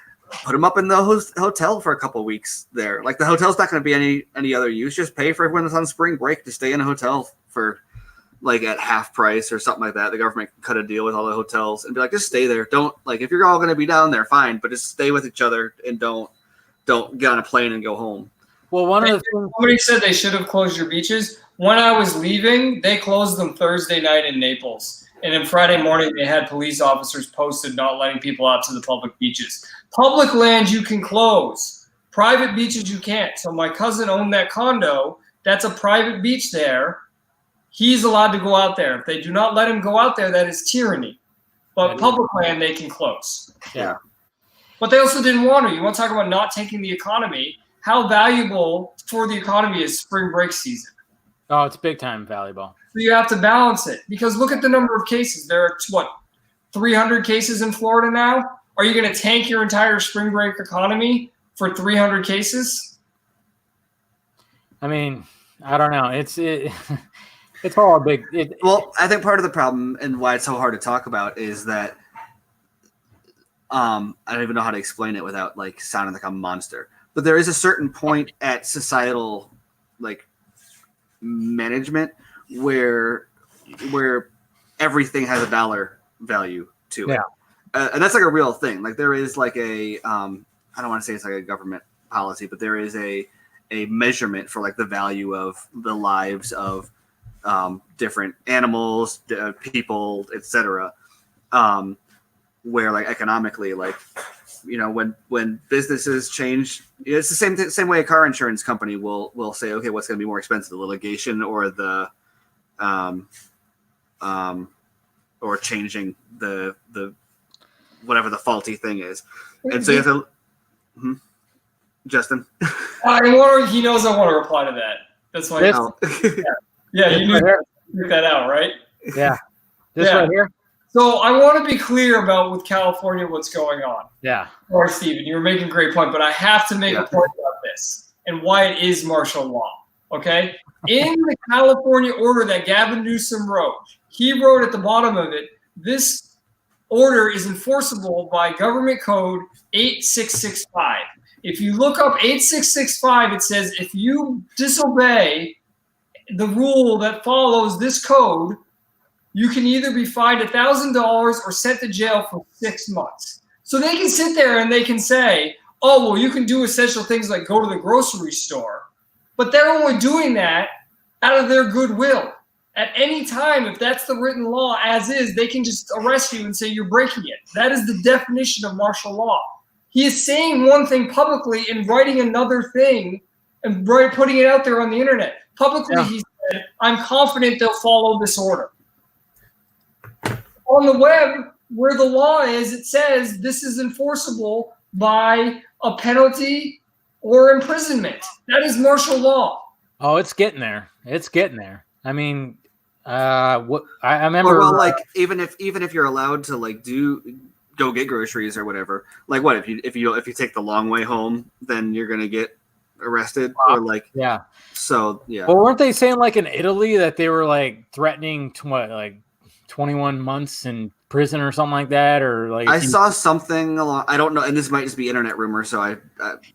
put them up in the hotel for a couple of weeks there. Like, the hotel's not going to be any other use. Just pay for everyone that's on spring break to stay in a hotel for, like, at half price or something like that. The government can cut a deal with all the hotels and be like, just stay there. Don't, like, if you're all going to be down there, fine, but just stay with each other and don't get on a plane and go home. Well, somebody said they should have closed your beaches. When I was leaving, they closed them Thursday night in Naples. And then Friday morning, they had police officers posted not letting people out to the public beaches. Public land you can close. Private beaches you can't. So my cousin owned that condo. That's a private beach there. He's allowed to go out there. If they do not let him go out there, that is tyranny. But public land they can close. Yeah. But they also didn't want to. You want to talk about not taking the economy. How valuable for the economy is spring break season? Oh, it's big time valuable. So you have to balance it because look at the number of cases. There are, 300 cases in Florida now? Are you going to tank your entire spring break economy for 300 cases? I mean, I don't know. It's all a big. Well, I think part of the problem and why it's so hard to talk about is that I don't even know how to explain it without, like, sounding like a monster. But there is a certain point at societal, like, management where everything has a dollar value to it. And that's like a real thing. Like, there is like a I don't want to say it's like a government policy, but there is a measurement for, like, the value of the lives of different animals, people, etc. Where, like, economically, like, you know, when businesses change, it's the same way a car insurance company will say, okay, what's going to be more expensive, the litigation or the or changing the whatever the faulty thing is. And so you have to Justin. He knows I want to reply to that. That's why. You need to figure that out, right? Yeah. Right here. So I want to be clear about with California what's going on. Yeah. Or Stephen, you were making a great point, but I have to make a point about this and why it is martial law. Okay? In the California order that Gavin Newsom wrote, he wrote at the bottom of it, this order is enforceable by Government Code 8665. If you look up 8665, it says if you disobey the rule that follows this code, you can either be fined $1,000 or sent to jail for 6 months. So they can sit there and they can say, oh, well, you can do essential things like go to the grocery store. But they're only doing that out of their goodwill. At any time, if that's the written law as is, they can just arrest you and say you're breaking it. That is the definition of martial law. He is saying one thing publicly and writing another thing and putting it out there on the internet. Publicly, he said, I'm confident they'll follow this order. on the web where the law is, it says this is enforceable by a penalty or imprisonment. That is martial law. Oh, it's getting there. It's getting there. I mean, what I remember. Well, like even if you're allowed to like go get groceries or whatever, like what if you take the long way home, then you're gonna get arrested or like yeah. So yeah. Well, weren't they saying like in Italy that they were like threatening like 21 months in prison or something like that, or like I saw something along. I don't know, and this might just be internet rumor, so I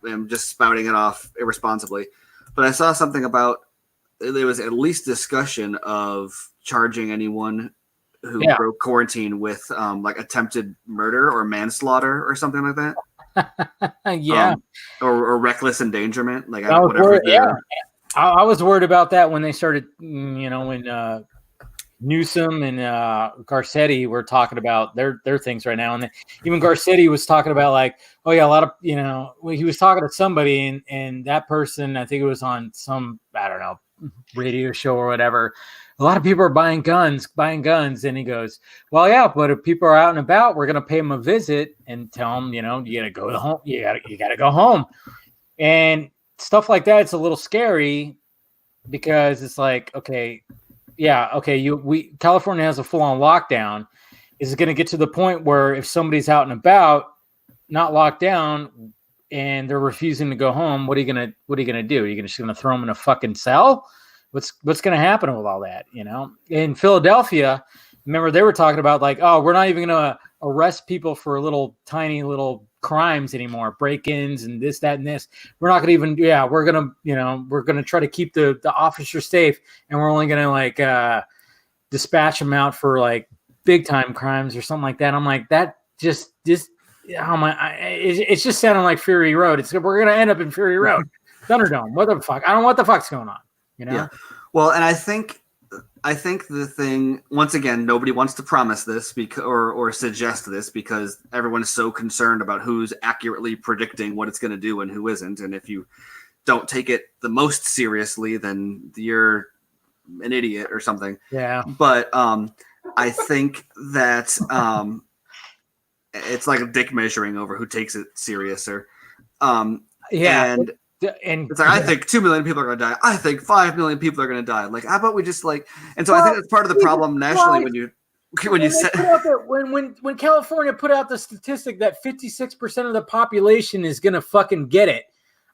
am just spouting it off irresponsibly. But I saw something about there was at least discussion of charging anyone who broke quarantine with like attempted murder or manslaughter or something like that. Yeah, or reckless endangerment, like I was whatever. worried, yeah, I was worried about that when they started. You know, when Newsom and Garcetti were talking about their things right now, and even Garcetti was talking about like, oh yeah, a lot of he was talking to somebody, and that person, I think it was on some radio show or whatever. A lot of people are buying guns, and he goes, well, yeah, but if people are out and about, we're gonna pay them a visit and tell them, you gotta go home, you gotta go home, and stuff like that. It's a little scary because it's like, okay. Yeah, okay. California has a full-on lockdown. Is it going to get to the point where if somebody's out and about, not locked down, and they're refusing to go home, what are you gonna do? Are you just gonna throw them in a fucking cell? What's gonna happen with all that? In Philadelphia, remember they were talking about like, oh, we're not even gonna arrest people for tiny little crimes anymore, break-ins and this, that, and this. We're not gonna even, we're gonna try to keep the officers safe, and we're only gonna like dispatch them out for like big time crimes or something like that. I'm like, that just it's just sounding like Fury Road. We're gonna end up in Fury Road, Thunderdome. What the fuck? I don't know what the fuck's going on. Yeah. Well, and I think the thing, once again, nobody wants to promise this or suggest this because everyone is so concerned about who's accurately predicting what it's going to do and who isn't. And if you don't take it the most seriously, then you're an idiot or something. Yeah. But I think that it's like a dick measuring over who takes it seriouser. And it's like, I think 2 million people are going to die. I think 5 million people are going to die. Like, how about we just like? And so I think that's part of the problem nationally when California put out the statistic that 56% of the population is going to fucking get it.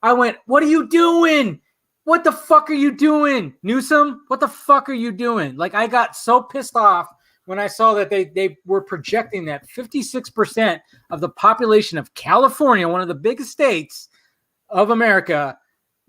I went, what are you doing? What the fuck are you doing, Newsom? What the fuck are you doing? Like, I got so pissed off when I saw that they were projecting that 56% of the population of California, one of the biggest states of America,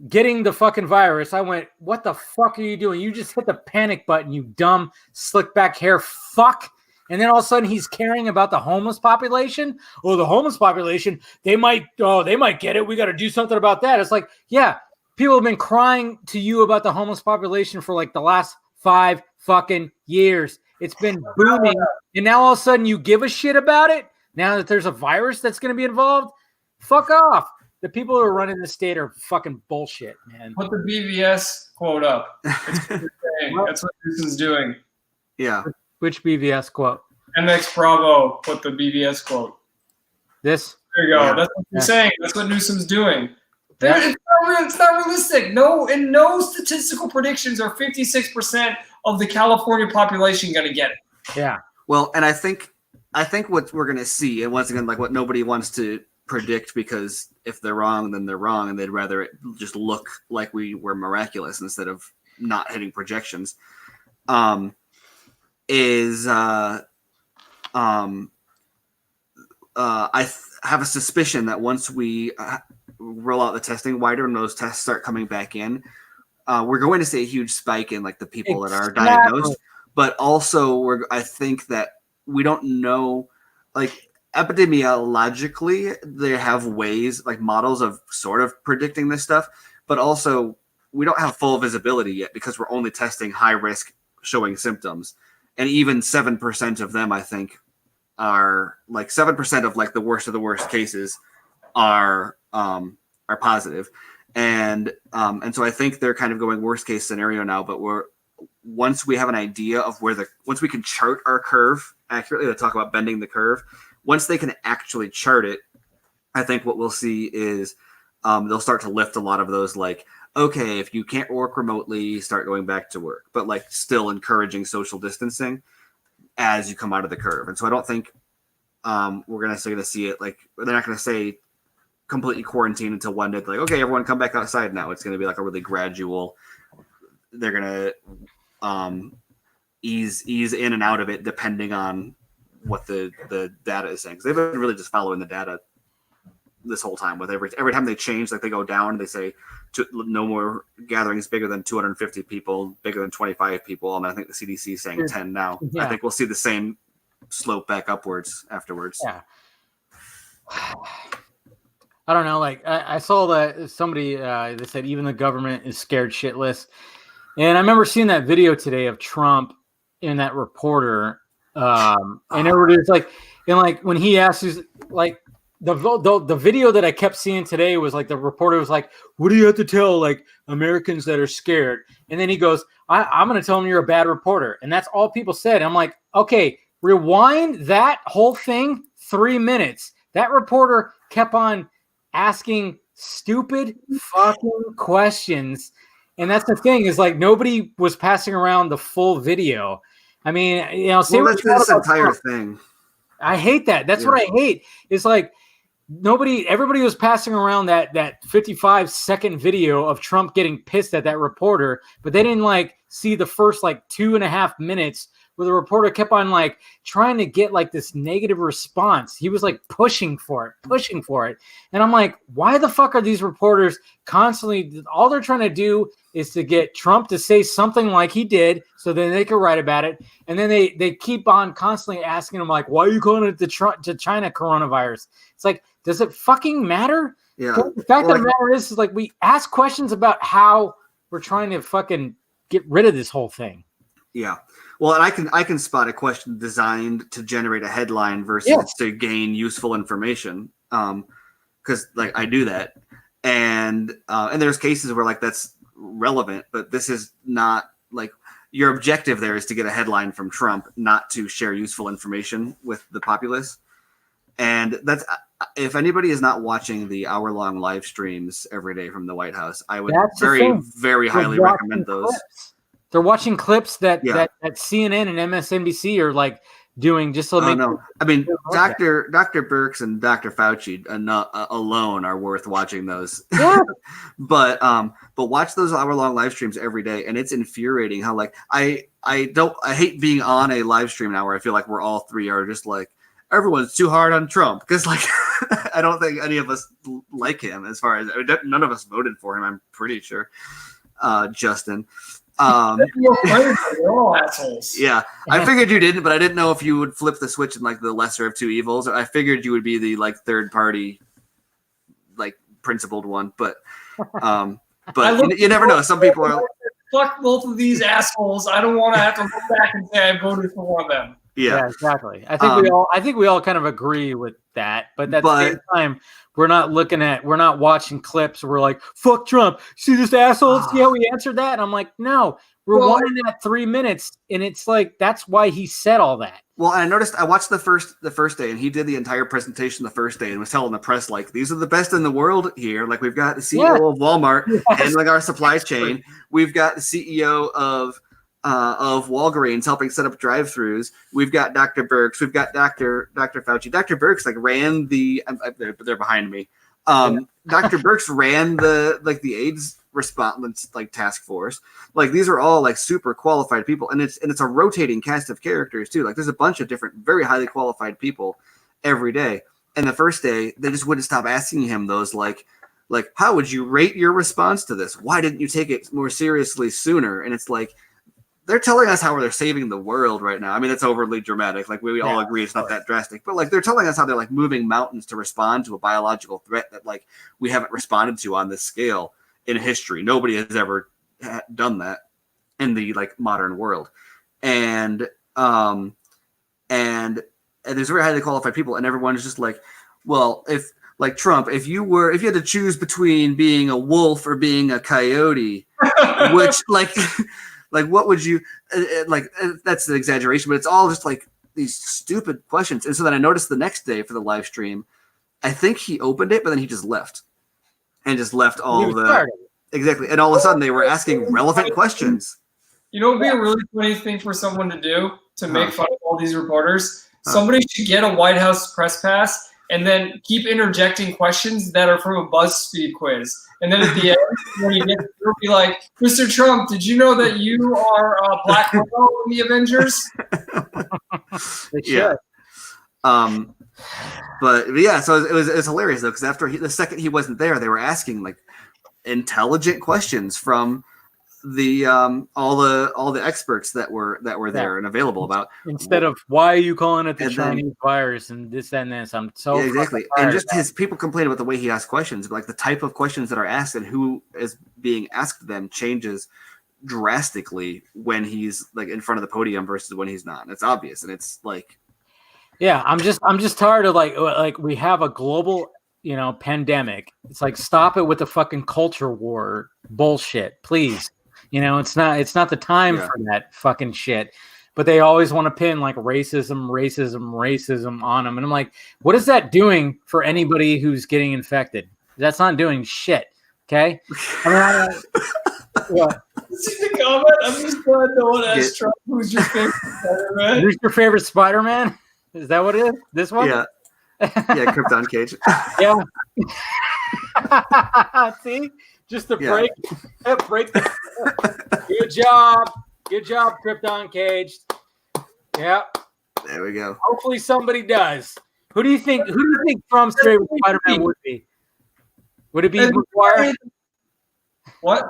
getting the fucking virus. I went, what the fuck are you doing? You just hit the panic button, you dumb slick back hair fuck. And then all of a sudden he's caring about the homeless population. Oh, the homeless population, they might get it. We got to do something about that. It's like, yeah, people have been crying to you about the homeless population for like the last 5 fucking years. It's been booming. And now all of a sudden you give a shit about it? Now that there's a virus that's going to be involved? Fuck off. The people who are running the state are fucking bullshit, man. Put the BVS quote up. That's what Newsom's doing. Yeah. Which BVS quote? MX Bravo put the BVS quote. This? There you go. Yeah. That's what you're saying. That's what Newsom's doing. It's not realistic. No statistical predictions are 56% of the California population going to get it. Yeah. Well, and I think what we're going to see, and once again, like what nobody wants to predict, because if they're wrong, then they're wrong, and they'd rather it just look like we were miraculous instead of not hitting projections. I have a suspicion that once we roll out the testing wider and those tests start coming back in, we're going to see a huge spike in like the people that are diagnosed. But also, I think that we don't know, like epidemiologically, they have ways, like models of sort of predicting this stuff, but also we don't have full visibility yet because we're only testing high risk showing symptoms. And even 7% of them, I think, are like 7% of like the worst of the worst cases are positive. And so I think they're kind of going worst case scenario now, but once we have an idea of once we can chart our curve accurately, to talk about bending the curve, once they can actually chart it, I think what we'll see is they'll start to lift a lot of those, like, okay, if you can't work remotely, start going back to work, but like still encouraging social distancing as you come out of the curve. And so I don't think we're going to see it, like, they're not going to say completely quarantine until one day, like, okay, everyone come back outside now. It's going to be like a really gradual, they're going to ease in and out of it depending on what the data is saying. 'Cause they've been really just following the data this whole time. With every time they change, like they go down, they say no more gatherings bigger than 250 people, bigger than 25 people, and I think the CDC is saying 10 now. Yeah. I think we'll see the same slope back upwards afterwards. Yeah. I don't know. Like I saw that somebody they said even the government is scared shitless, and I remember seeing that video today of Trump and that reporter, and everybody's like, and like when he asks, like. The video that I kept seeing today was like the reporter was like, what do you have to tell like Americans that are scared? And then he goes, I'm going to tell them you're a bad reporter. And that's all people said. And I'm like, okay, rewind that whole thing 3 minutes. That reporter kept on asking stupid fucking questions. And that's the thing is like nobody was passing around the full video. I mean, you know, that's this entire thing. I hate that. That's what I hate. It's like, everybody was passing around that 55-second video of Trump getting pissed at that reporter, but they didn't like see the first like 2.5 minutes where the reporter kept on like trying to get like this negative response. He was like pushing for it. And I'm like, why the fuck are these reporters constantly, all they're trying to do is to get Trump to say something like he did so then they can write about it. And then they keep on constantly asking him like, why are you calling it to China coronavirus? It's like, does it fucking matter? Yeah. The fact of the matter is like we ask questions about how we're trying to fucking get rid of this whole thing. Yeah. Well, and I can spot a question designed to generate a headline versus to gain useful information. Because like I do that, and there's cases where like that's relevant, but this is not like your objective. There is to get a headline from Trump, not to share useful information with the populace. And that's if anybody is not watching the hour-long live streams every day from the White House, I would very highly recommend those. They're watching clips that CNN and MSNBC are like doing just so. I mean, Dr. Birx and Dr. Fauci alone are worth watching those. Yeah. but watch those hour-long live streams every day, and it's infuriating how like I hate being on a live stream now where I feel like we're all three are just like everyone's too hard on Trump because like I don't think any of us like him as far as none of us voted for him. I'm pretty sure, Justin. We're all assholes. Yeah, I figured you didn't, but I didn't know if you would flip the switch in like the lesser of two evils. I figured you would be the like third party, like principled one, but you never know. Some people are fuck both of these assholes. I don't want to have to look back and say I voted for one of them. Yeah, exactly. I think we all kind of agree with that, but at the same time, we're not watching clips where we're like, fuck Trump. See this asshole? See how he answered that? And I'm like, no, we're watching that 3 minutes, and it's like that's why he said all that. Well, I noticed I watched the first day, and he did the entire presentation the first day and was telling the press like these are the best in the world here. Like we've got the CEO of Walmart and like our supply chain. We've got the CEO of Walgreens helping set up drive-thrus. We've got Dr. Birx. We've got Dr. Fauci. Dr. Birx like ran they're behind me. Dr. Birx ran the AIDS response like task force. Like these are all like super qualified people, and it's a rotating cast of characters too. Like there's a bunch of different very highly qualified people every day. And the first day they just wouldn't stop asking him those like how would you rate your response to this? Why didn't you take it more seriously sooner? And it's like they're telling us how they're saving the world right now. I mean, it's overly dramatic. Like we all agree it's not that drastic, but like they're telling us how they're like moving mountains to respond to a biological threat that like we haven't responded to on this scale in history. Nobody has ever done that in the like modern world. And there's very highly qualified people, and everyone is just like, well, if like Trump, if you had to choose between being a wolf or being a coyote, which like Like, what would you that's an exaggeration, but it's all just like these stupid questions. And so then I noticed the next day for the live stream, I think he opened it, but then he just left and just left all the exactly. And all of a sudden they were asking relevant questions. You know, it would be a really funny thing for someone to do to make fun of all these reporters. Somebody should get a White House press pass and then keep interjecting questions that are from a BuzzFeed quiz. And then at the end, when you get through, be like, Mr. Trump, did you know that you are Black Widow in the Avengers? Yeah. But yeah, so it was hilarious though, because after the second he wasn't there, they were asking like intelligent questions from the all the experts that were there and available about, instead of why are you calling it the Chinese virus and this and this. I'm so exactly. And just his people complain about the way he asks questions, but like the type of questions that are asked and who is being asked them changes drastically when he's like in front of the podium versus when he's not. And it's obvious, and it's like, yeah, I'm just tired of like we have a global pandemic. It's like, stop it with the fucking culture war bullshit, please. It's not the time for that fucking shit. But they always want to pin like racism on them. And I'm like, what is that doing for anybody who's getting infected? That's not doing shit. Okay. What? See the comment? I'm just glad no one asked Trump, who's your favorite Spider-Man? Who's your favorite Spider-Man? Is that what it is? This one? Yeah. Yeah, Krypton Cage. Yeah. See? Just to break the Good job, Krypton Cage. Yeah. There we go. Hopefully somebody does. Who do you think Trump's favorite Spider-Man would be? Would it be McGuire? What?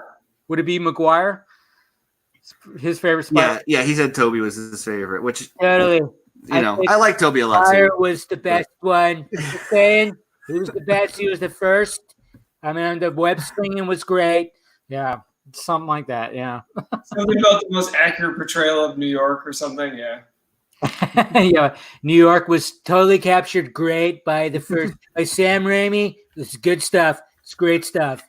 Would it be McGuire? His favorite Spider-Man? Yeah, he said Toby was his favorite, which totally. I like Toby a lot Spider too. Was the best one. Just saying, he was the best. He was the first. I mean, the web slinging was great. Yeah, something like that. Yeah. Something about the most accurate portrayal of New York or something. Yeah. Yeah, New York was totally captured great by Sam Raimi. It's good stuff. It's great stuff.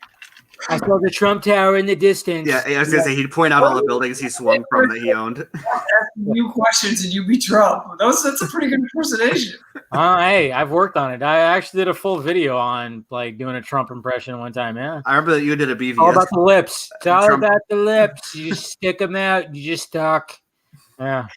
I saw the Trump Tower in the distance. Yeah, I was gonna say he'd point out all the buildings he swung from that he owned. Asking you questions and you be Trump. That's a pretty good impersonation. Hey, I've worked on it. I actually did a full video on like doing a Trump impression one time. Yeah, I remember that you did a BVS. All about the lips. It's all about the lips. You just stick them out. You just talk. Yeah.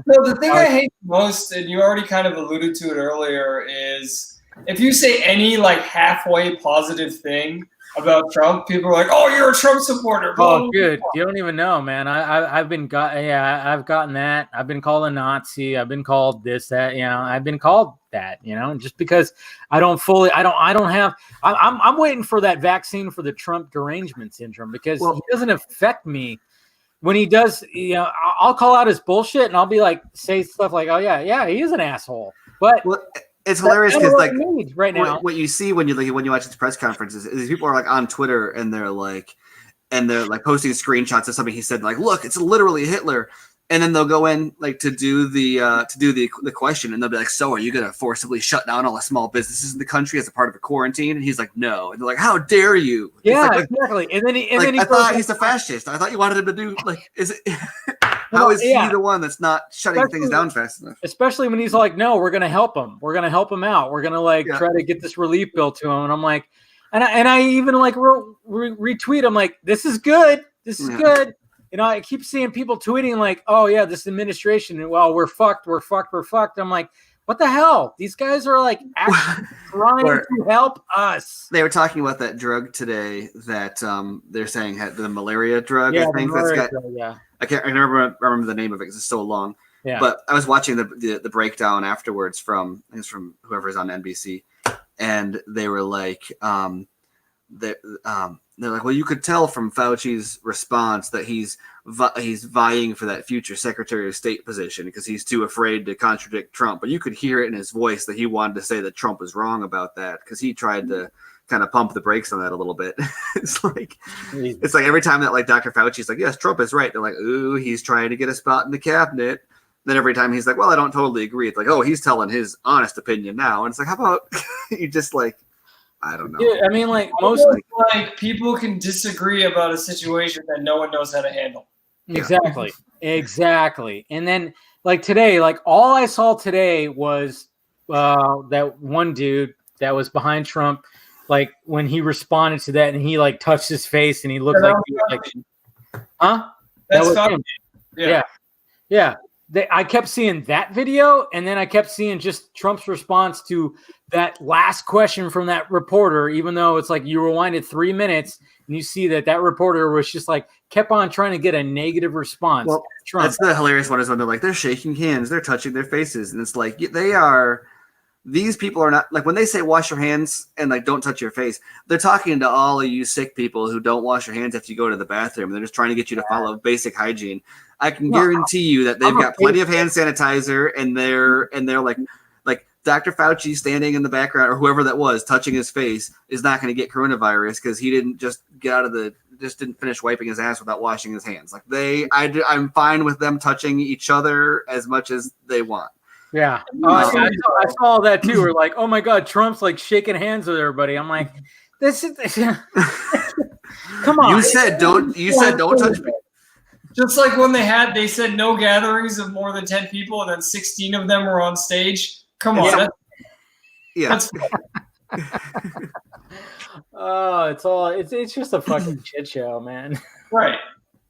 No, the thing I hate most, and you already kind of alluded to it earlier, is if you say any like halfway positive thing about Trump, people are like, "Oh, you're a Trump supporter." Oh, dude, you don't even know, man. I've gotten that. I've been called a Nazi. I've been called this, that. I've been called that. Just because I don't have. I'm waiting for that vaccine for the Trump derangement syndrome because he doesn't affect me. When he does, I'll call out his bullshit and I'll be like, say stuff like, "Oh yeah, he is an asshole," but. It's hilarious because like right now, what you see when you watch these press conferences is these people are like on Twitter and they're like posting screenshots of something he said, like, look, it's literally Hitler, and then they'll go in like to do the question and they'll be like, so are you gonna forcibly shut down all the small businesses in the country as a part of a quarantine? And he's like, no, and they're like, how dare you? Yeah, exactly. And then I thought he's a fascist. I thought you wanted him to do like, is it? How is he the one that's not shutting things down fast enough? Especially when he's like, no, we're going to help him. We're going to help him out. We're going to try to get this relief bill to him. And I'm like, and I even like retweet. I'm like, this is good. This is good. I keep seeing people tweeting like, oh yeah, this administration. Well, we're fucked. We're fucked. We're fucked. I'm like, what the hell? These guys are like actually trying to help us. They were talking about that drug today that they're saying had the malaria drug. Yeah, I think I can't remember the name of it because it's so long. Yeah. But I was watching the breakdown afterwards from whoever's on NBC, and they were like, they're like, well, you could tell from Fauci's response that he's vying for that future Secretary of State position because he's too afraid to contradict Trump. But you could hear it in his voice that he wanted to say that Trump was wrong about that because he tried to kind of pump the brakes on that a little bit. It's like every time that like Dr. Fauci's like, yes, Trump is right. They're like, ooh, he's trying to get a spot in the cabinet. Then every time he's like, well, I don't totally agree. It's like, oh, he's telling his honest opinion now. And it's like, how about you just like, I don't know. Yeah, I mean, like most like people can disagree about a situation that no one knows how to handle. Exactly. Exactly. And then like today, like all I saw today was that one dude that was behind Trump, like when he responded to that and he like touched his face and he looked like he was like, huh? That That's was fine. him. Yeah. Yeah. I kept seeing that video, and then I kept seeing just Trump's response to that last question from that reporter, even though it's like you rewinded 3 minutes and you see that reporter was just like kept on trying to get a negative response. Well, Trump. that's the hilarious one is when they're like, they're shaking hands, they're touching their faces. And it's like, these people are not, like when they say wash your hands and like don't touch your face, they're talking to all of you sick people who don't wash your hands after you go to the bathroom. They're just trying to get you to follow basic hygiene. I can guarantee you that they've got plenty of hand sanitizer and they're like Dr. Fauci standing in the background or whoever that was touching his face is not going to get coronavirus because he didn't just didn't finish wiping his ass without washing his hands. Like I'm fine with them touching each other as much as they want. Yeah. I saw that too. We're like, oh my God, Trump's like shaking hands with everybody. I'm like, this is come on. You said don't touch me. Just like when they said no gatherings of more than 10 people, and then 16 of them were on stage. Come on. That's Oh, it's just a fucking shit show, man. right.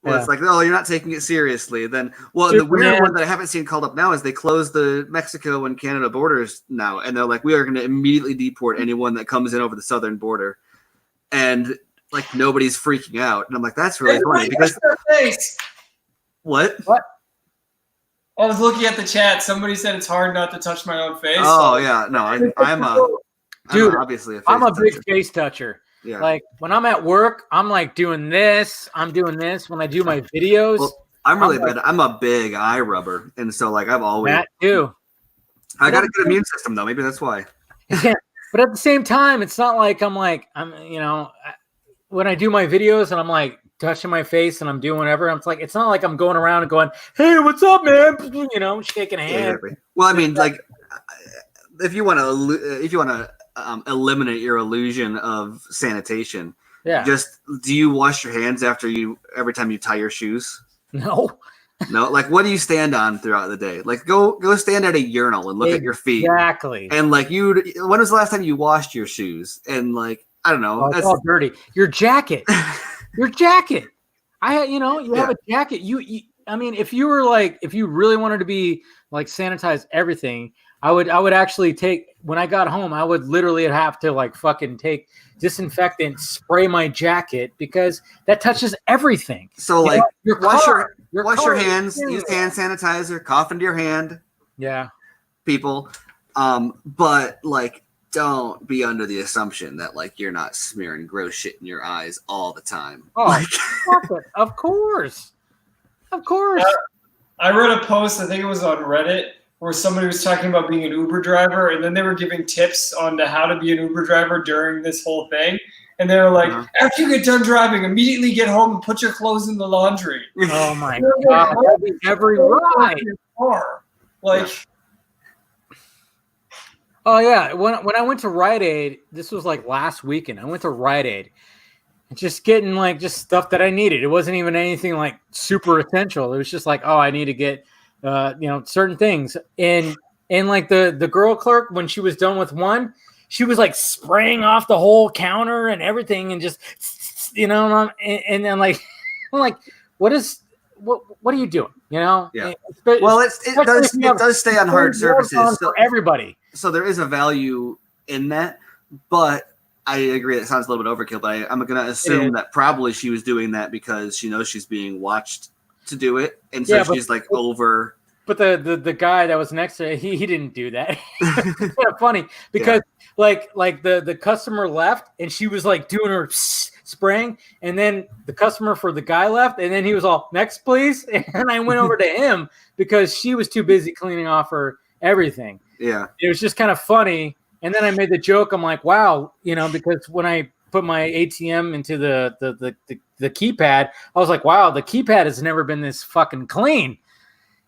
Well, it's like, oh, you're not taking it seriously. Then, the weird one that I haven't seen called up now is they closed the Mexico and Canada borders now, and they're like, we are going to immediately deport anyone that comes in over the southern border, and like nobody's freaking out, and I'm like, that's really funny because what? I was looking at the chat. Somebody said it's hard not to touch my own face. Oh yeah, no, I'm obviously I'm a big face toucher. Yeah. Like when I'm at work, I'm like doing this. I'm doing this when I do my videos. Well, I'm really bad. I'm a big eye rubber, and so like I've always that too. I got a good immune system though. Maybe that's why. Yeah, but at the same time, it's not like I'm when I do my videos and I'm like touching my face and I'm doing whatever. It's not like I'm going around and going, "Hey, what's up, man?" Shaking a hand. Exactly. Well, I mean, like if you want to eliminate your illusion of sanitation. Yeah. Just do you wash your hands every time you tie your shoes? No. No. Like, what do you stand on throughout the day? Like, go stand at a urinal and look at your feet. Exactly. And like, when was the last time you washed your shoes? And like, I don't know. It's all dirty. Your jacket. Your jacket. You have a jacket. I mean, if you really wanted to be like sanitize everything, I would actually when I got home, I would literally have to like fucking take disinfectant, spray my jacket because that touches everything. So like wash your hands, Yeah. use hand sanitizer, cough into your hand. Yeah. People. But like don't be under the assumption that like you're not smearing gross shit in your eyes all the time. Oh, like, of course. Of course. I read a post, I think it was on Reddit, where somebody was talking about being an Uber driver, and then they were giving tips on how to be an Uber driver during this whole thing. And they were like, after you get done driving, immediately get home and put your clothes in the laundry. Oh my God. That'd be every ride. Like, oh yeah. When I went to Rite Aid, this was like last weekend. I went to Rite Aid. Just getting like just stuff that I needed. It wasn't even anything like super essential. It was just like, oh, I need to get certain things. And like the girl clerk, when she was done with one, she was like spraying off the whole counter and everything and just and then like I'm like, what are you doing? Yeah. Well, it does stay on hard surfaces for everybody. So there is a value in that, but I agree. It sounds a little bit overkill, but I'm going to assume that probably she was doing that because she knows she's being watched to do it, and so she's like over. But the guy that was next to her, he didn't do that. It's kind of funny because like the customer left, and she was like doing her spraying, and then the customer for the guy left, and then he was all next, please, and I went over to him because she was too busy cleaning off her everything. Yeah, it was just kind of funny. And then I made the joke. I'm like, wow, because when I put my ATM into the keypad, I was like, wow, the keypad has never been this fucking clean.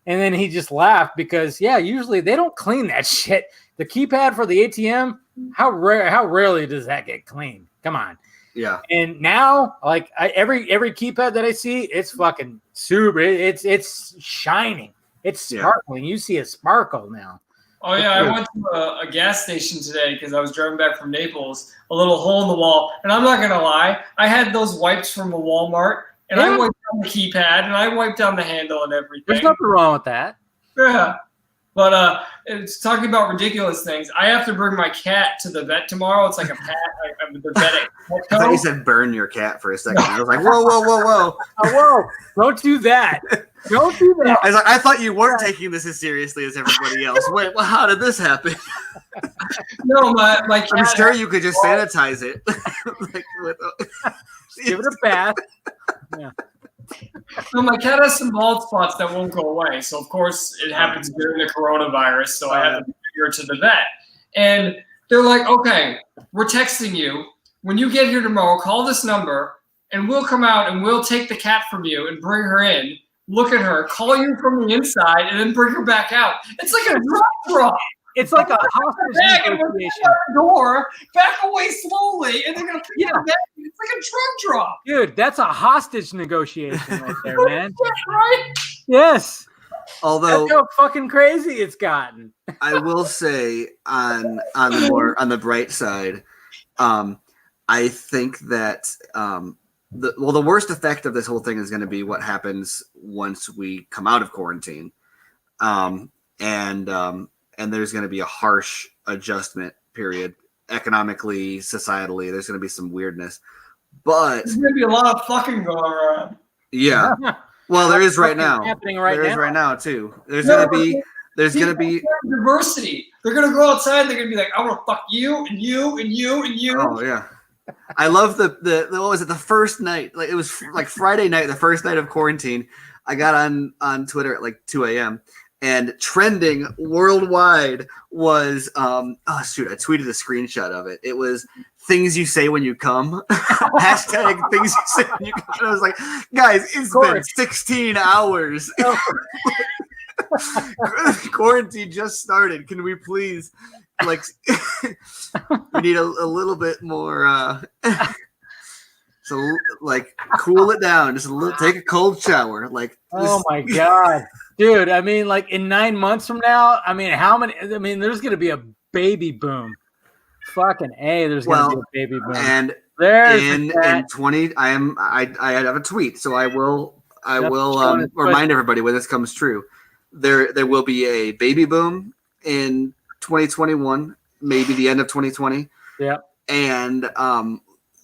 And then he just laughed because, usually they don't clean that shit. The keypad for the ATM, how rarely does that get cleaned? Come on. Yeah. And now, like every keypad that I see, it's fucking super. It's shining. It's sparkling. You see a sparkle now. Oh yeah, I went to a gas station today because I was driving back from Naples. A little hole in the wall, and I'm not gonna lie, I had those wipes from a Walmart, and I wiped down the keypad, and I wiped down the handle and everything. There's nothing wrong with that. Yeah. But it's talking about ridiculous things. I have to bring my cat to the vet tomorrow. It's like a pet. The vet at I thought you said burn your cat for a second. I was like, whoa. Whoa. Don't do that. Don't do that. I was like, I thought you weren't taking this as seriously as everybody else. Wait, well, how did this happen? No, my cat. I'm sure you could just sanitize it. Give it a bath. Yeah. So my cat has some bald spots that won't go away. So of course it happens during the coronavirus. So I have to take her to the vet. And they're like, okay, we're texting you. When you get here tomorrow, call this number and we'll come out and we'll take the cat from you and bring her in, look at her, call you from the inside, and then bring her back out. It's like a drug drop. It's like a hostage negotiation. Door, back away slowly, and they're gonna pick you back. It's like a drug drop. Dude, that's a hostage negotiation right there, man. Right? Yes. Although that's how fucking crazy it's gotten. I will say on the bright side, I think that the worst effect of this whole thing is going to be what happens once we come out of quarantine, and there's going to be a harsh adjustment period economically, societally. There's going to be some weirdness, but there's going to be a lot of fucking going around. Yeah. Well, there is right now. Happening right now. There is right now too. There's going to be diversity. They're going to go outside. They're going to be like, I want to fuck you and you and you and you. Oh yeah. I love the what was it? The first night, like it was like Friday night, the first night of quarantine. I got on Twitter at like 2 a.m. and trending worldwide was I tweeted a screenshot of it. It was things you say when you come. Hashtag things you say when you come. And I was like, guys, it's been 16 hours. Quarantine just started. Can we please we need a little bit more so like cool it down, just take a cold shower. Oh my god. Dude, I mean, like in 9 months from now, I mean, there's gonna be a baby boom. Fucking A, there's gonna be a baby boom. And there's in 20 I have a tweet, so I will remind everybody when this comes true. There will be a baby boom in 2021, maybe the end of 2020. Yeah. And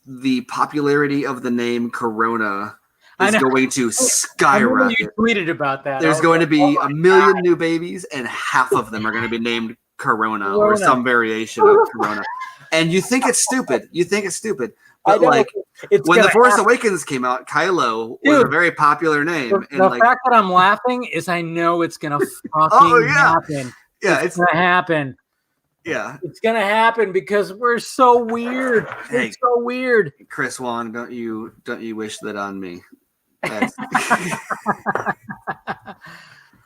the popularity of the name Corona is going to skyrocket. You tweeted about that. There's going to be a million new babies, and half of them are going to be named Corona or some variation of Corona. And you think it's stupid. But when The Force Awakens came out, Kylo was a very popular name. The fact that I'm laughing is I know it's going to fucking happen. Yeah, it's going to happen. Yeah, it's going to happen because we're so weird. Hey, it's so weird. Chris Wan, don't you wish that on me?